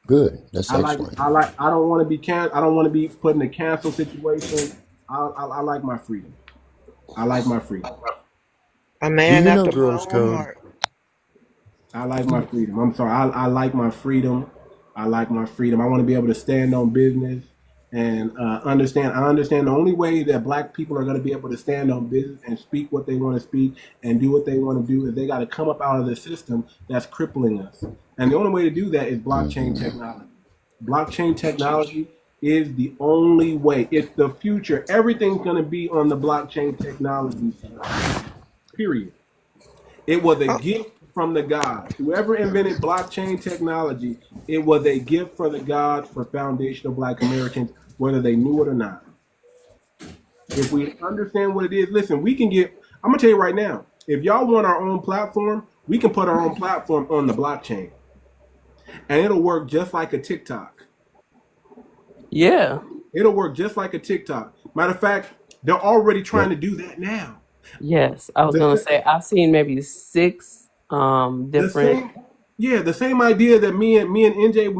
Good. That's excellent. I don't want to be put in a cancel situation. I like my freedom. I like my freedom. A man Do you know after my girls own code? heart. I like my freedom. I'm sorry. I like my freedom. I like my freedom. I want to be able to stand on business and understand. I understand the only way that Black people are going to be able to stand on business and speak what they want to speak and do what they want to do is they got to come up out of the system that's crippling us. And the only way to do that is blockchain technology. Blockchain technology is the only way. It's the future. Everything's going to be on the blockchain technology. Period. It was a gift from the gods. Whoever invented blockchain technology, it was a gift for the gods for foundational Black Americans, whether they knew it or not. If we understand what it is, listen, we can get, I'm going to tell you right now, if y'all want our own platform, we can put our own platform on the blockchain. And it'll work just like a TikTok. Yeah. It'll work just like a TikTok. Matter of fact, they're already trying to do that now. Yes. I was gonna say I've seen maybe 6 different. The same idea that me and NJ,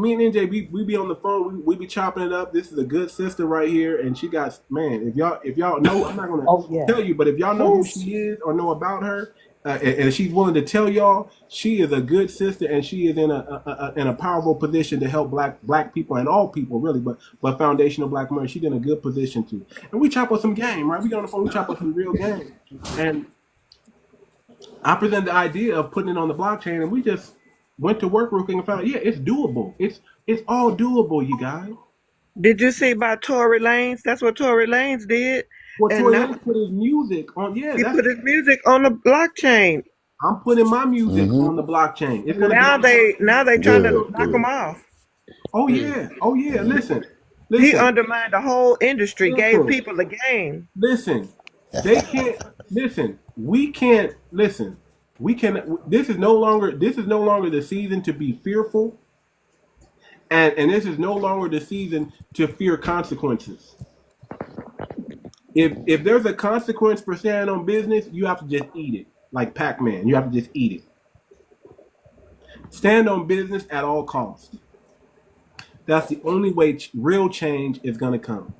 we be on the phone, we be chopping it up. This is a good sister right here, and she got, man, if y'all know, I'm not gonna tell you, but if y'all know who she is or know about her, and she's willing to tell y'all, she is a good sister, and she is in a powerful position to help black people and all people really, but foundational Black America. She's in a good position to. And we chop up some game, right? We get on the phone, we chop up some real game, and I present the idea of putting it on the blockchain, and we just went to work real quick and found out, yeah, it's doable. It's all doable, you guys. Did you see about Tory Lanez? That's what Tory Lanez did. Well, And Tory now Lanez put his music on. Yeah, he put his music on the blockchain. I'm putting my music on the blockchain. It's gonna Now be they trying to knock him off. Oh yeah. Listen. He undermined the whole industry, gave people the game. Listen, they can't listen. We can't listen. We can. This is no longer the season to be fearful, and this is no longer the season to fear consequences. If there's a consequence for standing on business, you have to just eat it, like Pac-Man. You have to just eat it. Stand on business at all costs. That's the only way real change is going to come.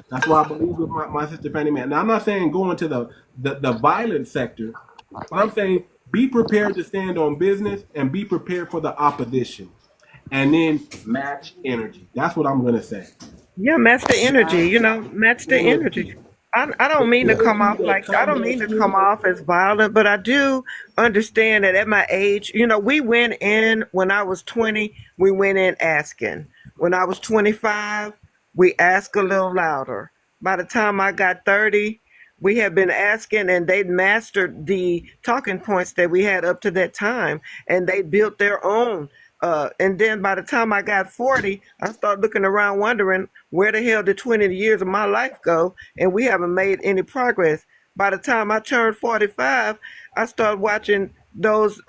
That's why I believe with my sister Fannie Mae. Now, I'm not saying go into the violent sector, but I'm saying be prepared to stand on business and be prepared for the opposition. And then match energy. That's what I'm going to say. Yeah, match the energy, match the Look, energy. I don't the mean to come energy off that I don't comes mean to at come you. off as violent, but I do understand that at my age, we went in when I was 20, we went in asking. When I was 25, we asked a little louder. By the time I got 30, we had been asking and they'd mastered the talking points that we had up to that time and they built their own. And then by the time I got 40, I started looking around wondering where the hell did 20 years of my life go? And we haven't made any progress. By the time I turned 45, I started watching those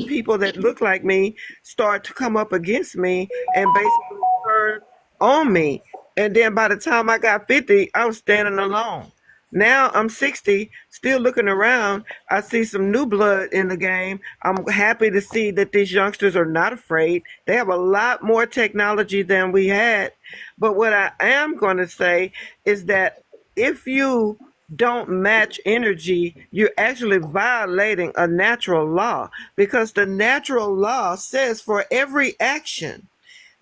people that look like me start to come up against me and basically turn on me. And then by the time I got 50, I was standing alone. Now I'm 60, still looking around. I see some new blood in the game. I'm happy to see that these youngsters are not afraid. They have a lot more technology than we had. But what I am going to say is that if you don't match energy, you're actually violating a natural law because the natural law says for every action,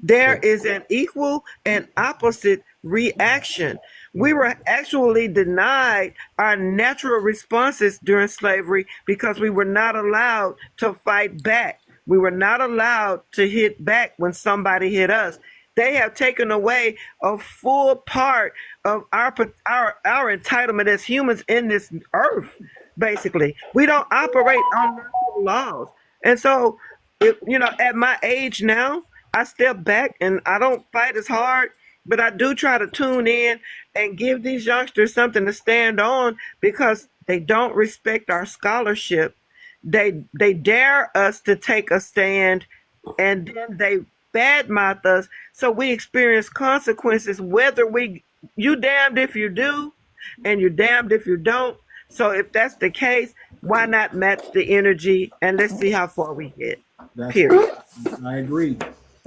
there is an equal and opposite reaction. We were actually denied our natural responses during slavery because we were not allowed to fight back. We were not allowed to hit back when somebody hit us. They have taken away a full part of our entitlement as humans in this earth. Basically, we don't operate on natural laws, and so at my age now, I step back and I don't fight as hard, but I do try to tune in and give these youngsters something to stand on because they don't respect our scholarship. They dare us to take a stand and then they badmouth us so we experience consequences whether you damned if you do and you're damned if you don't. So if that's the case, why not match the energy and let's see how far we get. That's Period. I agree.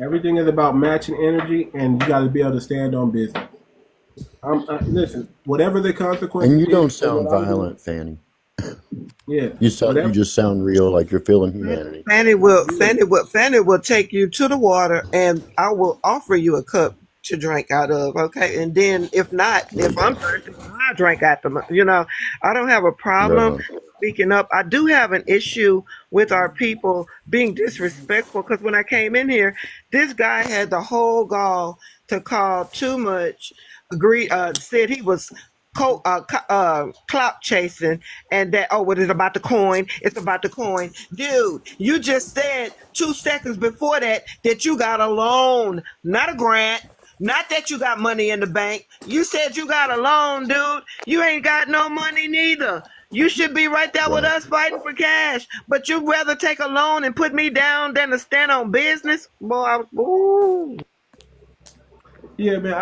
Everything is about matching energy, and you got to be able to stand on business. Listen, whatever the consequences And you don't is for sound what I'm doing. violent, Fanny. Yeah, You whatever. just sound real, like you're feeling humanity. Fanny will take you to the water and I will offer you a cup to drink out of, okay? And then if not, if I'm thirsty, I drink out the I don't have a Right problem on. speaking up. I do have an issue with our people being disrespectful because when I came in here, this guy had the whole gall to call Too Much said he was clout chasing and that what is about the coin, it's about the coin. Dude, you just said 2 seconds before that you got a loan, not a grant, not that you got money in the bank. You said you got a loan, dude. You ain't got no money neither. You should be right there with Right. us fighting for cash, but you'd rather take a loan and put me down than to stand on business. Boy, ooh. Yeah, man.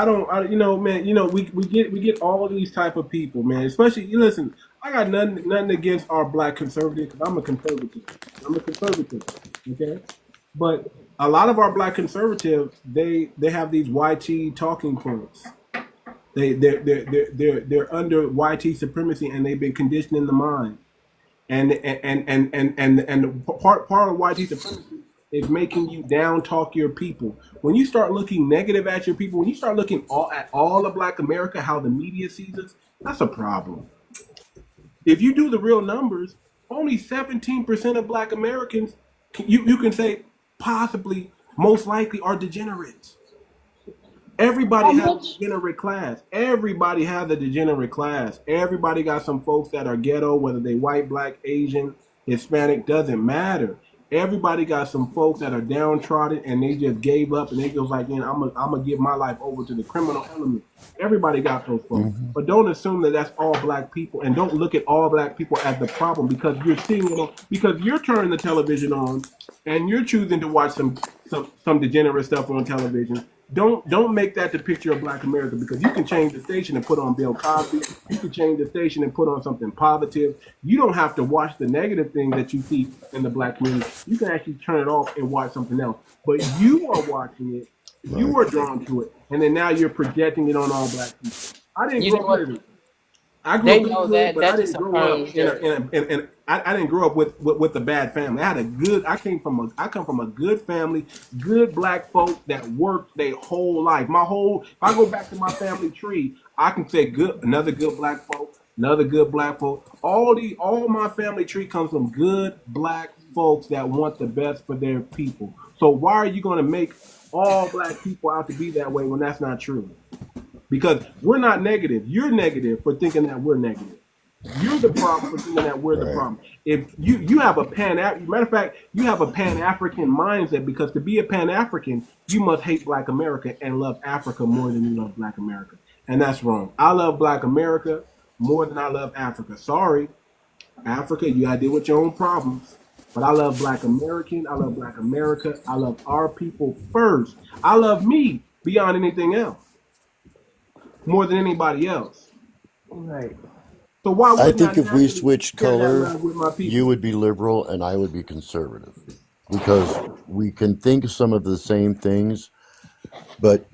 Man. We get all these type of people, man. Especially, you listen. I got nothing against our black conservatives because I'm a conservative. I'm a conservative. Okay, but a lot of our black conservatives, they have these YT talking points. They're under YT supremacy, and they've been conditioned in the mind. And part of YT supremacy is making you down talk your people. When you start looking negative at your people, when you start looking at all of Black America, how the media sees us, that's a problem. If you do the real numbers, only 17% of Black Americans you can say possibly most likely are degenerates. Everybody has a degenerate class. Everybody has a degenerate class. Everybody got some folks that are ghetto, whether they white, black, Asian, Hispanic, doesn't matter. Everybody got some folks that are downtrodden and they just gave up and they just like, I'm gonna give my life over to the criminal element. Everybody got those folks, Hmm. but don't assume that that's all black people, and don't look at all black people as the problem because you're seeing it on, because you're turning the television on and you're choosing to watch some degenerate stuff on television. Don't make that the picture of Black America because you can change the station and put on Bill Cosby. You can change the station and put on something positive. You don't have to watch the negative thing that you see in the Black community. You can actually turn it off and watch something else. But you are watching it. You Right. are drawn to it, and then now you're projecting it on all Black people. I didn't You grow know up what? with it. I grew They up in the know hood, that. but I That didn't just grow up affirms your. I didn't grow up with a bad family. I had a good. I come from a good family, good black folk that worked their whole life. If I go back to my family tree, I can say another good black folk, another good black folk. All my family tree comes from good black folks that want the best for their people. So why are you going to make all black people out to be that way when that's not true? Because we're not negative. You're negative for thinking that we're negative. You're the problem for thinking that we're the Right. problem. If you have a matter of fact, you have a Pan-African mindset, because to be a Pan-African, you must hate Black America and love Africa more than you love Black America. And that's wrong. I love Black America more than I love Africa. Sorry, Africa, you gotta deal with your own problems. But I love Black American. I love Black America. I love our people first. I love me beyond anything else, more than anybody else. Right. So why I wouldn't I think if we naturally switched share that color, love with my you people? would be liberal and I would be conservative. Because we can think some of the same things, but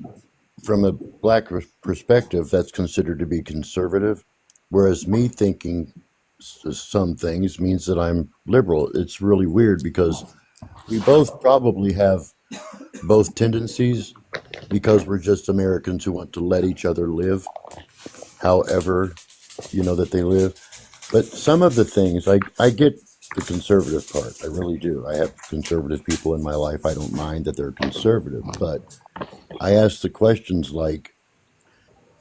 from a black perspective, that's considered to be conservative. Whereas me thinking some things means that I'm liberal. It's really weird because we both probably have both tendencies, because we're just Americans who want to let each other live however, that they live. But some of the things, I get the conservative part. I really do. I have conservative people in my life. I don't mind that they're conservative. But I ask the questions like,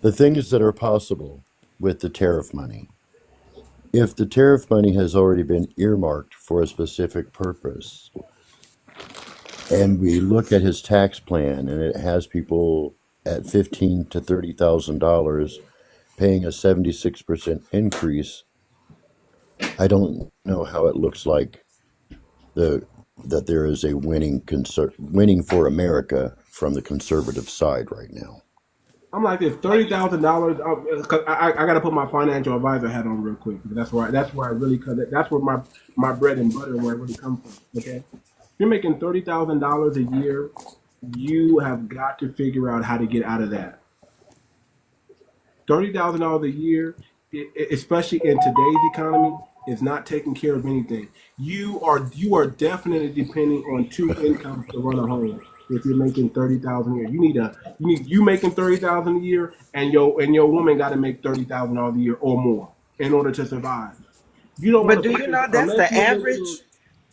the things that are possible with the tariff money. If the tariff money has already been earmarked for a specific purpose, and we look at his tax plan and it has people at $15,000 to $30,000 paying a 76% increase, I don't know how it looks like that there is a winning for America from the conservative side right now. I'm like this $30,000. I got to put my financial advisor hat on real quick, because that's where I really cut it. That's where my bread and butter, where I really come from. Okay, if you're making $30,000 a year, you have got to figure out how to get out of that. $30,000 a year, especially in today's economy, is not taking care of anything. You are definitely depending on two incomes to run a home. If you're making 30,000 a year, you making 30,000 a year, and your woman got to make $30,000 a year or more in order to survive. You don't want But to do put you this know that's the average?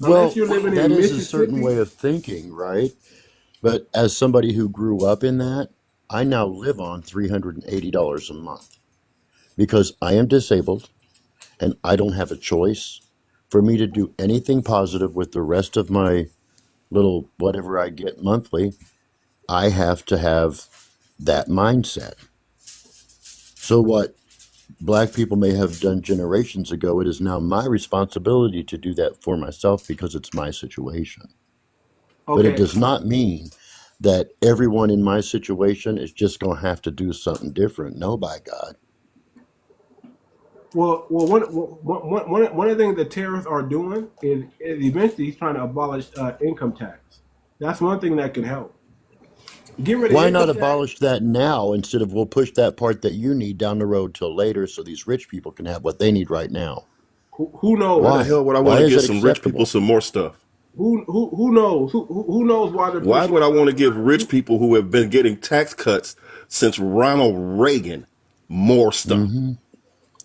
unless Well, you're living that in is a certain Mississippi. way of thinking, right? But as somebody who grew up in that, I now live on $380 a month because I am disabled and I don't have a choice. For me to do anything positive with the rest of my little whatever I get monthly, I have to have that mindset. So what black people may have done generations ago, it is now my responsibility to do that for myself because it's my situation. But it Okay. does not mean that everyone in my situation is just going to have to do something different. No, by God. Well, one of the things the terrorists are doing is eventually he's trying to abolish income tax. That's one thing that could help. Get rid of Why not income tax. abolish that now instead of we'll push that part that you need down the road till later so these rich people can have what they need right now? Who Why knows? the Why? hell would I want Why to is give it some rich people acceptable? some more stuff? Who knows? Who knows why they're Why pushing? would I want to give rich people who have been getting tax cuts since Ronald Reagan more stuff? Mm-hmm.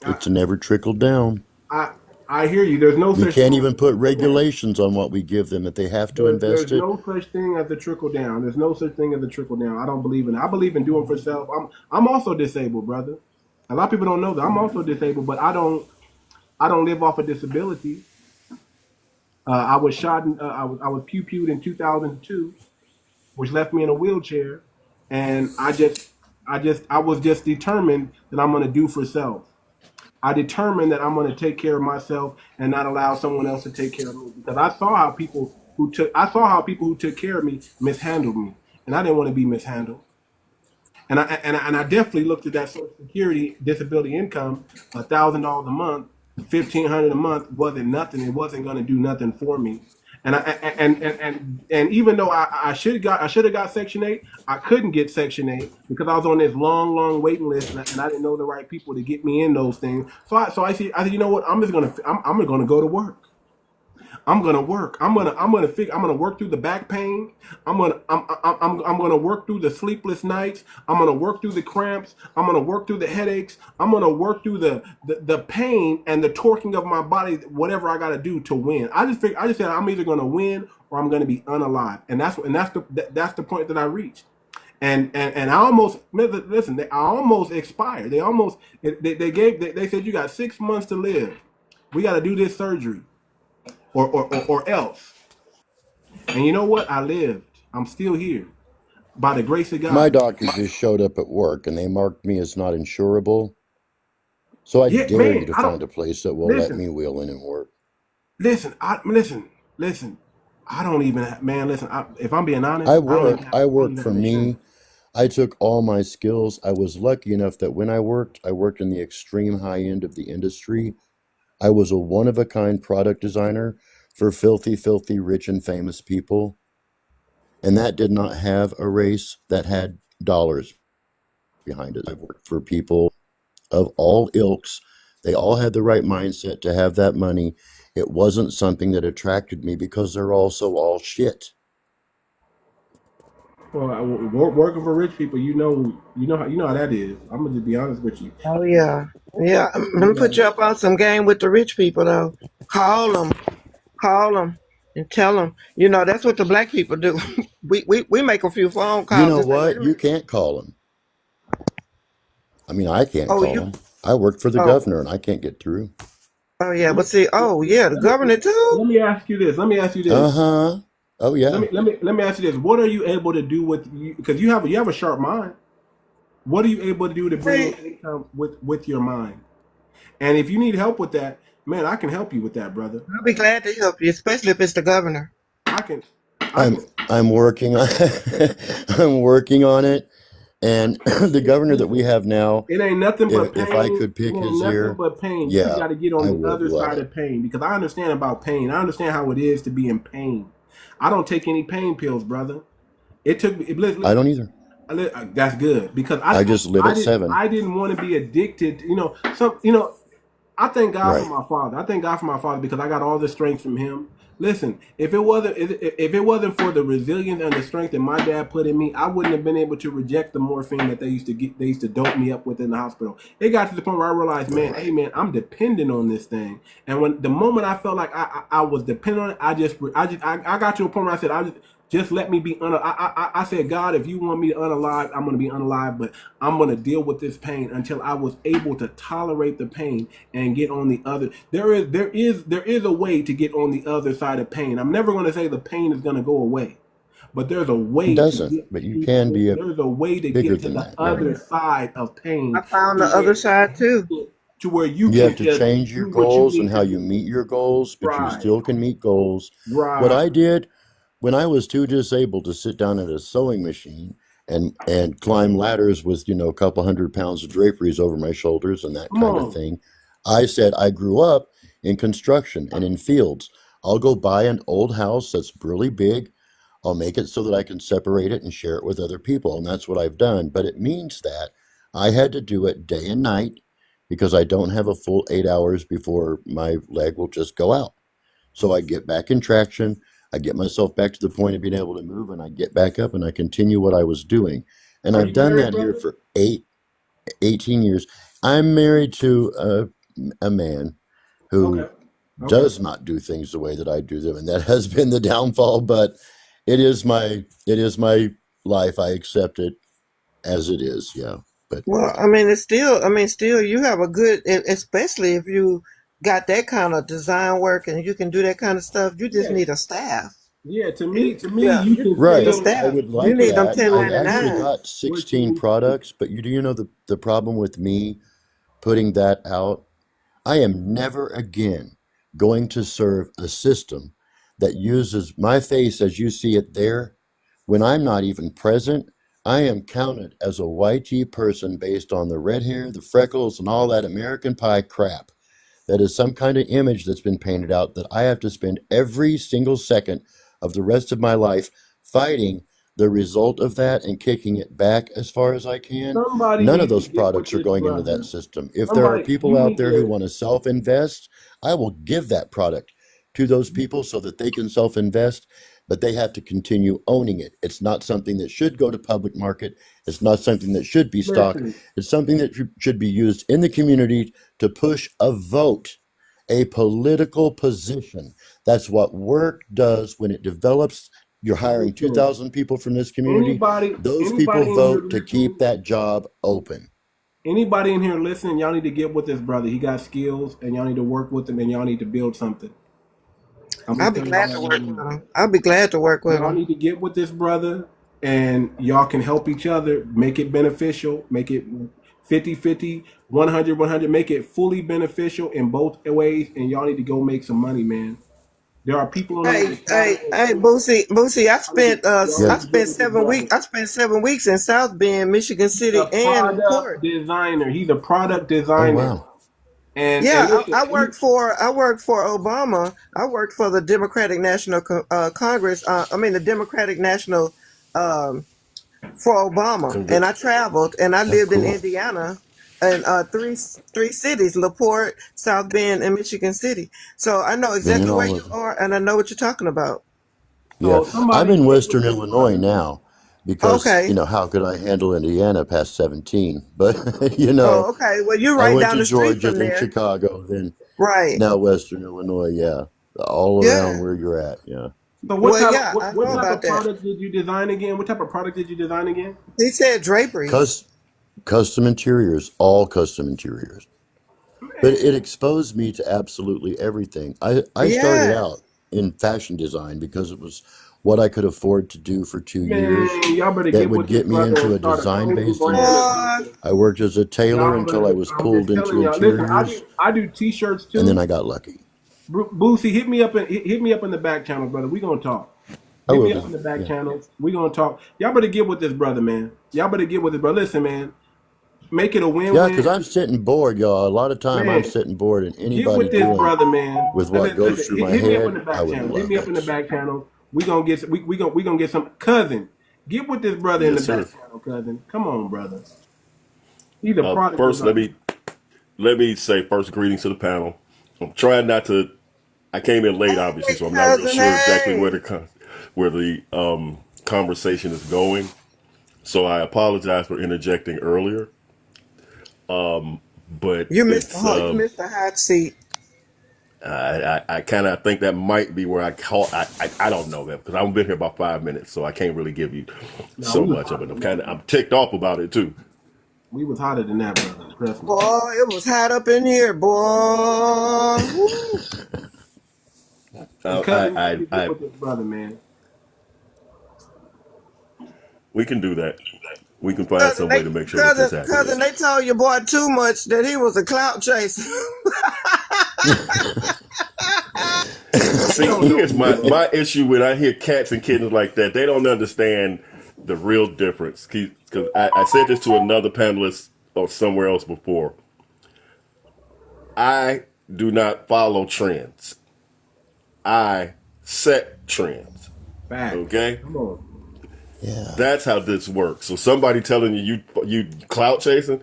It's never trickled down. I I hear you. There's no We such can't thing. even put regulations on what we give them. If they have to There's invest it, no such thing as a trickle down. There's no such thing as a trickle down. I don't believe in it. I believe in doing for self. I'm also disabled, brother. A lot of people don't know that I'm also disabled, but I don't live off of disability. I was shot. I was pew-pewed in 2002, which left me in a wheelchair, and I was just determined that I'm going to do for self. I determined that I'm going to take care of myself and not allow someone else to take care of me, because I saw how people who took care of me mishandled me, and I didn't want to be mishandled. And I definitely looked at that Social Security disability income, $1,000 a month, $1,500 a month wasn't nothing. It wasn't going to do nothing for me. And and even though I should have got Section 8, I couldn't get Section 8 because I was on this long waiting list, and I didn't know the right people to get me in those things. So I said, you know what? I'm gonna go to work. I'm gonna work. I'm gonna work through the back pain. I'm gonna work through the sleepless nights. I'm gonna work through the cramps. I'm gonna work through the headaches. I'm gonna work through the pain and the torquing of my body, whatever I gotta do to win. I just said I'm either gonna win or I'm gonna be unalive, and that's the point that I reached. And I almost listen. I almost expired. They said you got 6 months to live. We got to do this surgery or else. And you know what? I lived. I'm still here by the grace of My God. doctor just showed up at work and they marked me as not insurable. So I Yeah, dare man. you to I find don't a place that will let listen. me wheel in and work. Listen. Listen. I don't even, man. Listen. If I'm being honest, I I don't even work. have. I I don't work even for have insurance. me. I took all my skills. I was lucky enough that when I worked in the extreme high end of the industry. I was a one-of-a-kind product designer for filthy, rich and famous people. And that did not have a race that had dollars behind it. I've worked for people of all ilks. They all had the right mindset to have that money. It wasn't something that attracted me because they're also all shit. Well, working for rich people, you know how that is. I'm gonna just be honest with you. Oh yeah, yeah. Let me put you up on some game with the rich people though. Call them, and tell them. You know that's what the black people do. we make a few phone You calls know and say, wait what? a You minute. can't call them. I mean, I can't Oh call you. them. I work for the Oh governor and I can't get through. oh yeah. Let me But see. Oh yeah, the governor too. let me ask you this. Let me ask you this. Uh-huh. Oh, yeah. Let me ask you this. What are you able to do with you? Because you have a sharp mind. What are you able to do to bring in See, income with your mind? And if you need help with that, man, I can help you with that, brother. I'll be glad to help you, especially if it's the governor. I can, I I'm can. I'm working on I'm working on it. And the governor that we Listen, have now, it ain't nothing but if I pain. could It pick ain't his nothing ear, but pain. You just yeah, got to get on I the would other love side it. of pain because I understand about pain. I understand how it is to be in pain. I don't take any pain pills, brother. It took me. I don't either. That's good because I just live at 7. I didn't want to be addicted. I thank God for Right. my father. I thank God for my father because I got all the strength from him. Listen, if it wasn't for the resilience and the strength that my dad put in me, I wouldn't have been able to reject the morphine that they used to dope me up with in the hospital. It got to the point where I realized, man, hey man, I'm dependent on this thing. And when the moment I felt like I was dependent on it, I got to a point where I said, just let me be I said, God, if you want me to unalive, I'm gonna be unalive, but I'm gonna deal with this pain until I was able to tolerate the pain and get on the other. There is a way to get on the other side of pain. I'm never gonna say the pain is gonna go away, but there's a It way to doesn't, get but you can be there's a way to bigger get to than the that. Yeah. other side of I pain found to the other side too. where you You can have to just change your do what you goals and need how to you do. meet your goals, but you Right, still can meet goals. What right. I did when I was too disabled to sit down at a sewing machine and climb ladders with, a couple 100 pounds of draperies over my shoulders and that Come kind of on. thing, I said I grew up in construction and in fields. I'll go buy an old house that's really big. I'll make it so that I can separate it and share it with other people. And that's what I've done. But it means that I had to do it day and night because I don't have a full 8 hours before my leg will just go out. So I get back in traction. I get myself back to the point of being able to move and I get back up and I continue what I was doing. And Are I've you done married, that here brother? for 18 years. I'm married to a man Okay. who Okay. does not do things the way that I do them. And that has been the downfall, but it is my life. I accept it as it is. Yeah. But Well, I mean, it's still. I mean, still, you have a good, especially if you got that kind of design work and you can do that kind of stuff. You just Yeah. need a staff. Yeah. To me, Yeah, you you can just need a right. still I staff. would you You like can need them that. I've still actually do 1099. got what you 16 need to do. products, but do you know the problem with me putting that out? I am never again going to serve a system that uses my face as you see it there. When I'm not even present, I am counted as a YT person based on the red hair, the freckles, and all that American Pie crap. That is some kind of image that's been painted out that I have to spend every single second of the rest of my life fighting the result of that and kicking it back as far as I can. Somebody None of needs to those get with products are this going into that brother. system. If there are Somebody, people you out need there who to. want to self-invest, I will give that product to those people so that they can self-invest, but they have to continue owning it. It's not something that should go to public market. It's not something that should be stock. Listen, It's something that should be used in the community to push a vote, a political position. That's what work does when it develops. You're hiring listen. 2,000 people from this community. Those people Anybody in here vote to keep that job open. Anybody in here listening, y'all need to get with this brother. He got skills, and y'all need to work with him, and y'all need to build something. I'm I'll just be telling glad y'all to that work right with now. him. I'll be glad to work with Y'all him. need to get with this brother, and y'all can help each other, make it beneficial, make it 50-50, 100-100, make it fully beneficial in both ways, and y'all need to go make some money, man. There are people on the Hey, other side. Boosie, Y'all Yeah. need to get with this brother. I spent 7 weeks in South Bend, Michigan He's City, a and product LaPorte. designer. He's a product Oh, designer. wow. And Yeah, listen, I worked for Obama. I worked for the Democratic National Congress. The Democratic National for Obama, and I traveled and I That's lived in cool. Indiana, and three cities: LaPorte, South Bend, and Michigan City. So I know Been in exactly where all you of them. are, and I know what you're talking about. Yeah. so I'm somebody in get with Western this Illinois brother. now because, Okay. how could I handle Indiana past 17? But, Oh, okay. Well, you're I right went down to the street Georgia, from then there. Chicago, then Right. now Western Illinois. Yeah. All around Yeah. where you're at. Yeah. So Well, yeah, I what know type about of that. product did you design again? What type of product did you design again? He said draperies. Custom interiors, all custom interiors. But it exposed me to absolutely everything. I started Yeah. out in fashion design because it was what I could afford to do for 2 years. Man, y'all better That get would with this get me brother into and a start a clothing design-based brand or industry. Boy, something. I worked as a tailor Y'all until I better. was I'm just pulled into telling y'all. Listen, interiors, I do t-shirts and then too. I got lucky. Boosie, hit me up in the back channel, brother. We gonna talk. I Hit will me up do. in the back Yeah. channels. We gonna talk. Y'all better get with this brother, man. Y'all better get with this brother. Listen, man. Make it a Yeah, because win-win. I'm sitting bored, y'all. A lot of time I'm Man, sitting bored, and get anybody with this doing brother, man. with what goes Listen, through my hit me up in the head, I back would channel. Hit love me up in the it. back channel. We gonna get some cousin. Get with this brother in the Yes, sir. back channel, cousin. Come on, brother. He's a product First, let designer. me say first greetings to the panel. I'm trying not to. I came in late, obviously, hey, so I'm not real cousin, sure exactly hey. where the conversation is going. So I apologize for interjecting earlier. But You missed the it's hot. You missed the hot seat. I kind of think that might be where I call. I don't know that because I've been here about 5 minutes, so I can't really give you No, so we was much of hotter it. than that, I'm brother. ticked off about it too. We was hotter than that, brother. Trust me. Boy, it was hot up in here, boy. Woo. So, I, cousin, you need to I, get I with this brother, man. we can do that. We can find some way to make sure that this happens. Cousin, they told your boy too much that he was a clout chaser. They See, don't know here's me, bro. my issue when I hear cats and kittens like that. They don't understand the real difference. Because I said this to another panelist or somewhere else before. I do not follow trends. I set trends. Facts. Okay, Come on. Yeah. that's how this works. So somebody telling you clout chasing,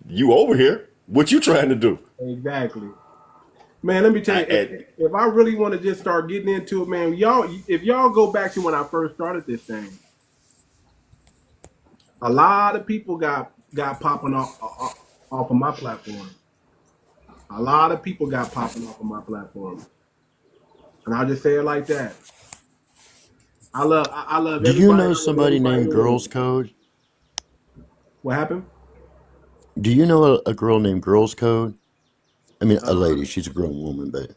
you over here. What you trying to do? Exactly. Man, let me tell you, And if I really want to just start getting into it, man, if y'all go back to when I first started this thing, a lot of people got popping off of my platform. A lot of people got popping off of my platform, and I'll just say it like that. I love Do you everybody. know I want somebody everybody named to Girls win. Code? What happened? Do you know a girl named Girls Code? I mean, a Uh, lady. She's a grown woman, but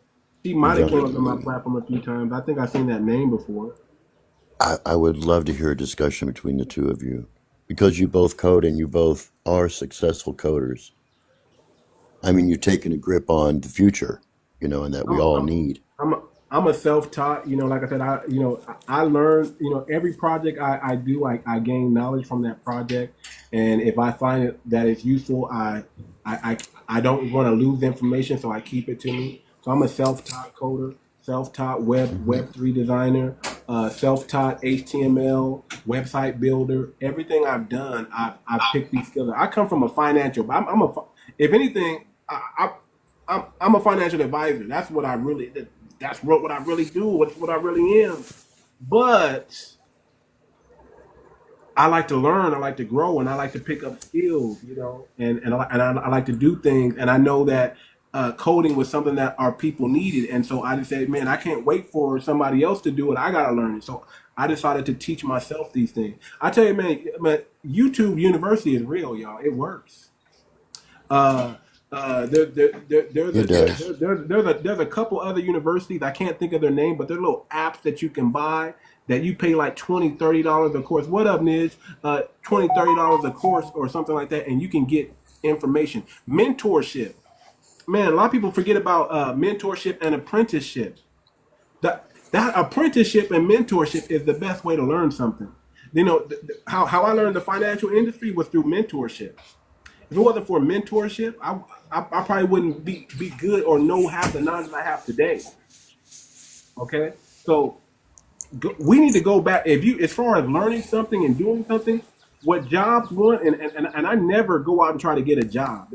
she she's might have younger came up than on my me. platform a few times. I think I've seen that name before. I would love to hear a discussion between the two of you because you both code and you both are successful coders. I mean, you've taken a grip on the future, and that we I'm all I'm need. I'm I'm a self-taught, like I said, I learn, every project I do, I gain knowledge from that project. And if I find that it's useful, I don't want to lose information, so I keep it to me. So I'm a self-taught coder, self-taught Web3 designer, self-taught HTML, website builder. Everything I've done, I've picked these skills. I come from a financial, if anything, I'm a financial advisor. That's what I really do. What I really am. But I like to learn. I like to grow, and I like to pick up skills. And I like to do things. And I know that coding was something that our people needed. And so I just said, man, I can't wait for somebody else to do it. I gotta learn it. So I decided to teach myself these things. I tell you, man, YouTube University is real, y'all. It works. There's a couple other universities. I can't think of their name, but they're little apps that you can buy that you pay like $20, $30 a course. What up, Nij? $20, $30 a course or something like that, and you can get information. Mentorship. Man, a lot of people forget about mentorship and apprenticeship. That apprenticeship and mentorship is the best way to learn something. How I learned the financial industry was through mentorship. If it wasn't for mentorship, I probably wouldn't be good or know half the knowledge I have today. Okay, so we need to go back. As far as learning something and doing something, what jobs want, and I never go out and try to get a job.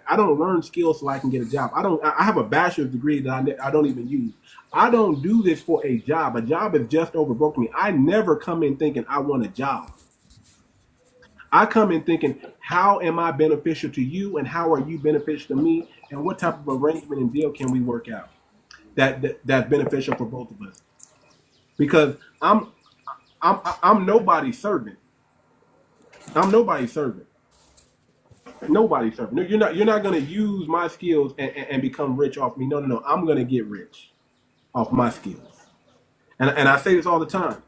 I don't learn skills so I can get a job. I have a bachelor's degree that I don't even use. I don't do this for a job. A job is just overbroken me. I never come in thinking I want a job. I come in thinking, how am I beneficial to you, and how are you beneficial to me, and what type of arrangement and deal can we work out that's beneficial for both of us? Because I'm nobody's servant. I'm nobody's servant. Nobody's servant. No, you're not going to use my skills and become rich off me. No. I'm going to get rich off my skills. And I say this all the time.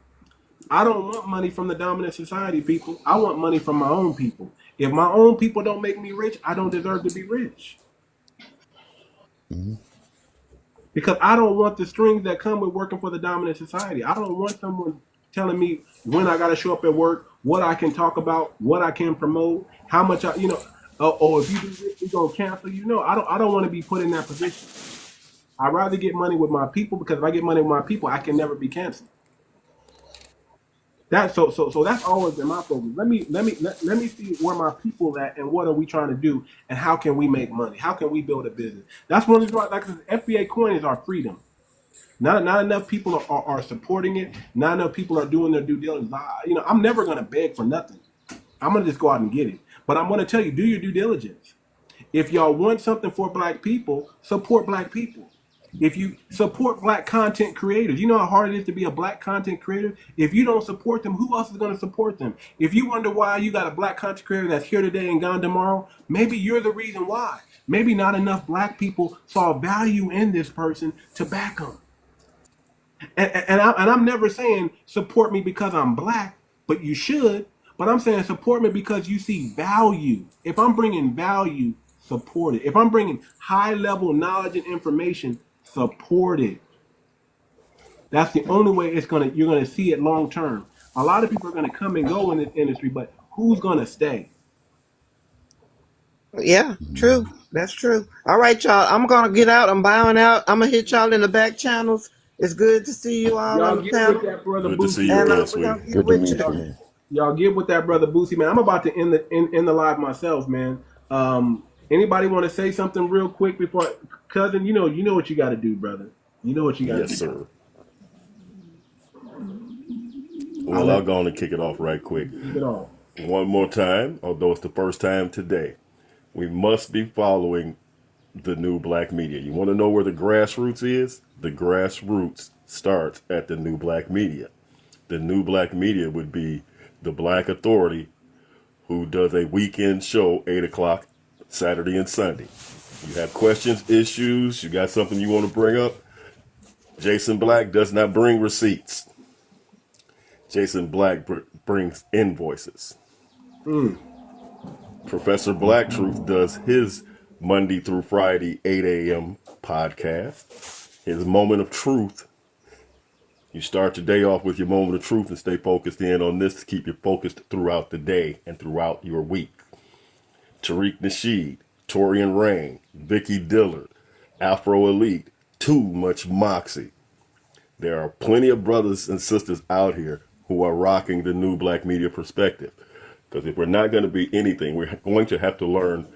I don't want money from the dominant society people. I want money from my own people. If my own people don't make me rich, I don't deserve to be rich. Because I don't want the strings that come with working for the dominant society. I don't want someone telling me when I got to show up at work, what I can talk about, what I can promote, how much if you do this, we're going to cancel you. I don't want to be put in that position. I'd rather get money with my people, because if I get money with my people, I can never be canceled. So that's always been my focus. Let me see where my people at, and what are we trying to do, and how can we make money? How can we build a business? That's one of the, like I said, FBA coin is our freedom. Not enough people are supporting it. Not enough people are doing their due diligence. I'm never gonna beg for nothing. I'm gonna just go out and get it. But I'm gonna tell you, do your due diligence. If y'all want something for Black people, support Black people. If you support Black content creators, you know how hard it is to be a Black content creator? If you don't support them, who else is going to support them? If you wonder why you got a Black content creator that's here today and gone tomorrow, maybe you're the reason why. Maybe not enough Black people saw value in this person to back them. And I'm never saying support me because I'm Black, but you should. But I'm saying support me because you see value. If I'm bringing value, support it. If I'm bringing high-level knowledge and information, support it. That's the only way you're gonna see it long term. A lot of people are gonna come and go in this industry, but who's gonna stay? Yeah, true. That's true. All right, y'all. I'm gonna get out. I'm bowing out. I'm gonna hit y'all in the back channels. It's good to see you all on the panel. Good to see you last week. Good to meet you. Y'all get with that brother Boosie, man. I'm about to end the live myself, man. Anybody want to say something real quick before, cousin? You know what you got to do, brother. You know what you got to do. Yes, sir. Well, I'll go on and kick it off right quick. Kick it off. One more time, although it's the first time today. We must be following the new Black media. You want to know where the grassroots is? The grassroots starts at the new Black media. The new Black media would be the Black Authority, who does a weekend show, 8 o'clock, Saturday and Sunday. You have questions, issues, you got something you want to bring up? Jason Black does not bring receipts. Jason Black brings invoices. Professor Black Truth does his Monday through Friday, 8 a.m. podcast. His moment of truth. You start your day off with your moment of truth and stay focused in on this to keep you focused throughout the day and throughout your week. Tariq Nasheed, Torian Rain, Vicky Dillard, Afro Elite, Too Much Moxie. There are plenty of brothers and sisters out here who are rocking the new black media perspective. Because if we're not going to be anything, we're going to have to learn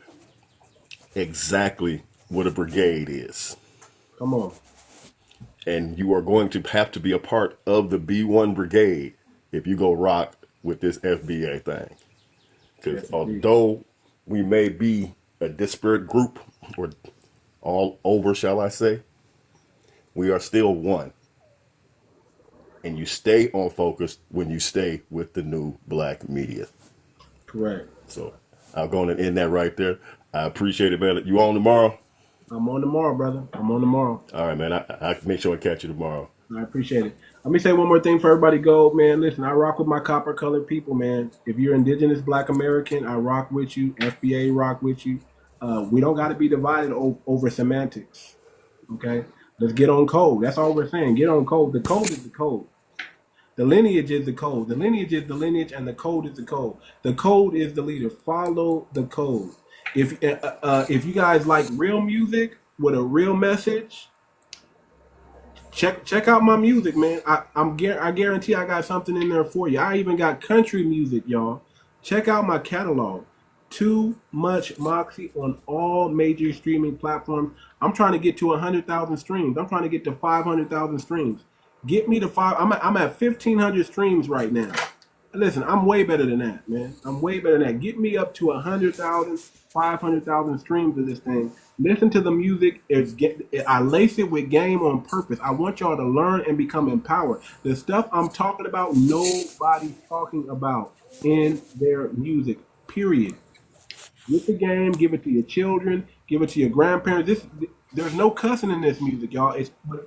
exactly what a brigade is. Come on. And you are going to have to be a part of the B1 brigade if you go rock with this FBA thing. Because although we may be a disparate group, or all over, shall I say, we are still one. And you stay on focus when you stay with the new black media. Correct. So I'll go on and end that right there. I appreciate it, man. You on tomorrow? I'm on tomorrow, brother. I'm on tomorrow. All right, man. I make sure I catch you tomorrow. I appreciate it. Let me say one more thing for everybody go, man. Listen, I rock with my copper colored people, man. If you're indigenous black American, I rock with you. FBA rock with you. We don't got to be divided over semantics. Okay? Let's get on code. That's all we're saying. Get on code. The code is the code. The lineage is the code. The lineage is the lineage, and the code is the code. The code is the leader. Follow the code. If you guys like real music with a real message, check out my music, man. I guarantee I got something in there for you. I even got country music, y'all. Check out my catalog. Too Much Moxie on all major streaming platforms. I'm trying to get to 100,000 streams. I'm trying to get to 500,000 streams. Get me to I'm at 1,500 streams right now. Listen, I'm way better than that, man. I'm way better than that. Get me up to 100,000, 500,000 streams of this thing. Listen to the music. I lace it with game on purpose. I want y'all to learn and become empowered. The stuff I'm talking about, nobody's talking about in their music, period. Get the game, give it to your children, give it to your grandparents. There's no cussing in this music, y'all.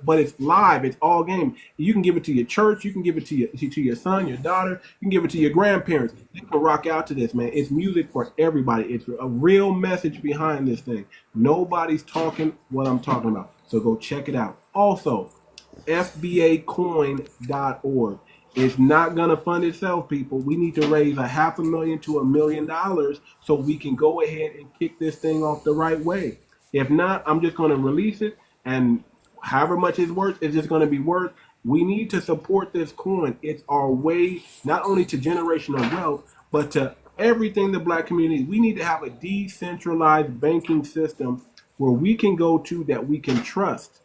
But it's live. It's all game. You can give it to your church. You can give it to your son, your daughter. You can give it to your grandparents. They can rock out to this, man. It's music for everybody. It's a real message behind this thing. Nobody's talking what I'm talking about. So go check it out. Also, FBAcoin.org. It's not going to fund itself, people. We need to raise $500,000 to $1 million so we can go ahead and kick this thing off the right way. If not, I'm just going to release it, and however much it's worth, it's just going to be worth. We need to support this coin. It's our way not only to generational wealth, but to everything the black community. We need to have a decentralized banking system where we can go to that we can trust.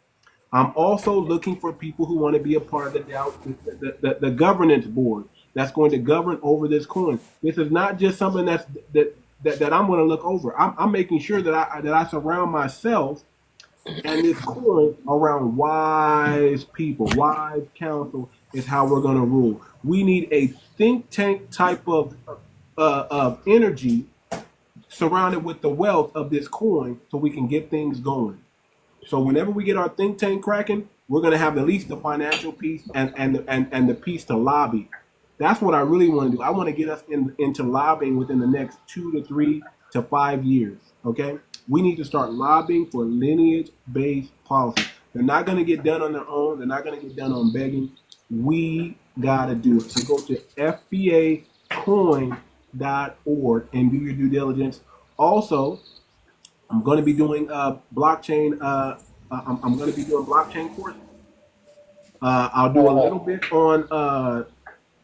I'm also looking for people who want to be a part of the governance board that's going to govern over this coin. This is not just something that I'm going to look over. I'm making sure that I surround myself and this coin around wise people. Wise counsel is how we're going to rule. We need a think tank type of energy surrounded with the wealth of this coin so we can get things going. So whenever we get our think tank cracking, we're going to have at least the financial piece and the piece to lobby. That's what I really want to do. I want to get us into lobbying within the next 2 to 3 to 5 years. Okay, we need to start lobbying for lineage-based policy. They're not going to get done on their own. They're not going to get done on begging. We got to do it. So go to FBAcoin.org and do your due diligence. Also, I'm going to be doing blockchain. I'm going to be doing blockchain courses. I'll do a little bit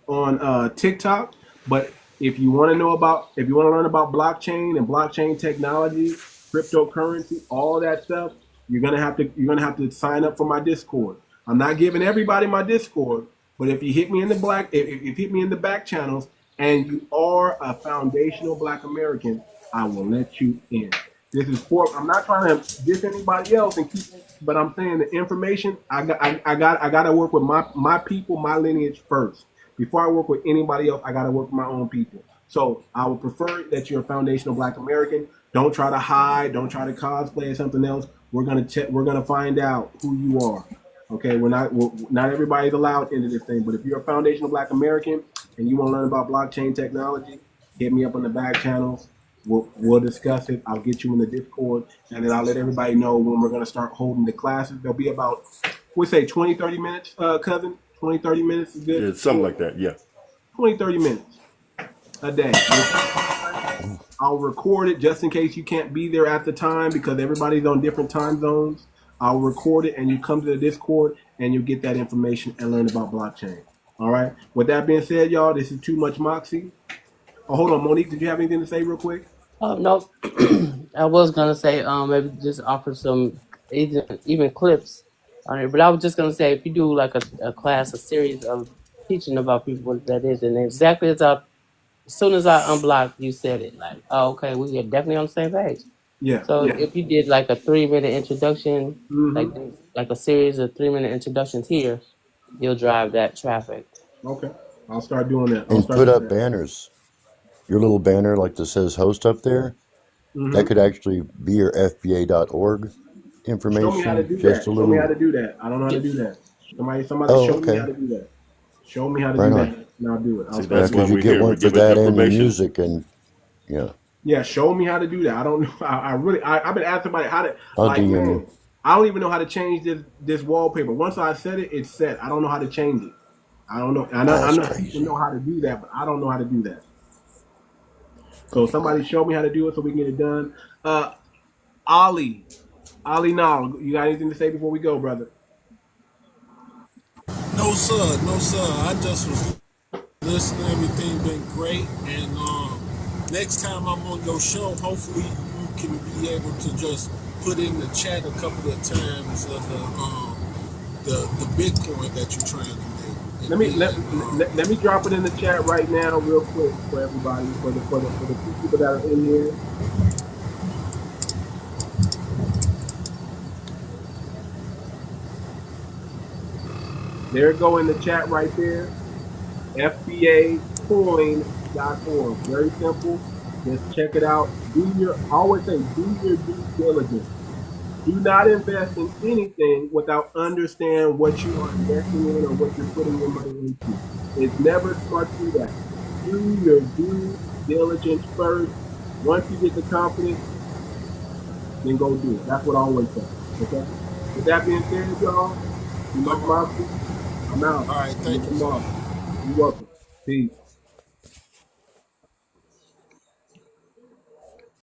on TikTok, but if you want to learn about blockchain and blockchain technology, cryptocurrency, all that stuff, you're gonna have to sign up for my Discord. I'm not giving everybody my Discord, but if you hit me in the if you hit me in the back channels and you are a foundational Black American, I will let you in. This is I'm not trying to diss anybody else and keep it, but I'm saying the information I got to work with my people, my lineage first. Before I work with anybody else, I got to work with my own people. So I would prefer that you're a foundational Black American. Don't try to hide. Don't try to cosplay or something else. We're gonna find out who you are. Okay, not everybody's allowed into this thing, but if you're a foundational Black American and you want to learn about blockchain technology, hit me up on the back channels. We'll discuss it. I'll get you in the Discord, and then I'll let everybody know when we're going to start holding the classes. There'll be about, we say 20, 30 minutes, cousin. 20, 30 minutes is good. Yeah, something like that. Yeah. 20, 30 minutes a day. I'll record it just in case you can't be there at the time because everybody's on different time zones. I'll record it, and you come to the Discord, and you'll get that information and learn about blockchain. All right. With that being said, y'all, this is Too Much Moxie. Oh, hold on, Monique. Did you have anything to say real quick? No, I was gonna say maybe just offer some even clips on it, but I was just gonna say if you do like a class, a series of teaching about people what that is, and exactly as soon as I unblocked, you said it like, oh, okay, we are definitely on the same page. Yeah. So Yeah. if you did like a 3-minute introduction, Mm-hmm. like a series of 3-minute introductions here, you'll drive that traffic. Okay, I'll start doing that. And put up banners. Your little banner, like that says host up there, that could actually be your FBA.org information. Show me how to do just that. a little. Show me how to do that. I don't know how to do that. Somebody Oh, show okay. me how to do that. Show me how to Right do on. that, and I'll do it. I'll See, start that's doing why Because you we're get here. We're one for giving that and the information. music and yeah. Yeah, show me how to do that. I don't know. I've been asking somebody how to. I'll Like, DM man, you. I don't even know how to change this wallpaper. Once I set it, it's set. I don't know how to change it. I don't know. I That's know people crazy. know how to do that, but I don't know how to do that. So somebody show me how to do it so we can get it done. Ali now, you got anything to say before we go, brother? No, sir. No, sir. I just was listening. Everything been great. And next time I'm on your show, hopefully you can be able to just put in the chat a couple of times of the Bitcoin that you're trying to make. Let me drop it in the chat right now, real quick, for everybody, for the few people that are in here. There it go in the chat right there. FBAcoin.org. Very simple. Just check it out. I always say, do your due diligence. Do not invest in anything without understanding what you are investing in or what you're putting your money into. It's never smart to do that. Do your due diligence first. Once you get the confidence, then go do it. That's what I always say. Okay? With that being said, y'all, Too Much Moxie, I'm out. All right, thank you. You're welcome. Peace.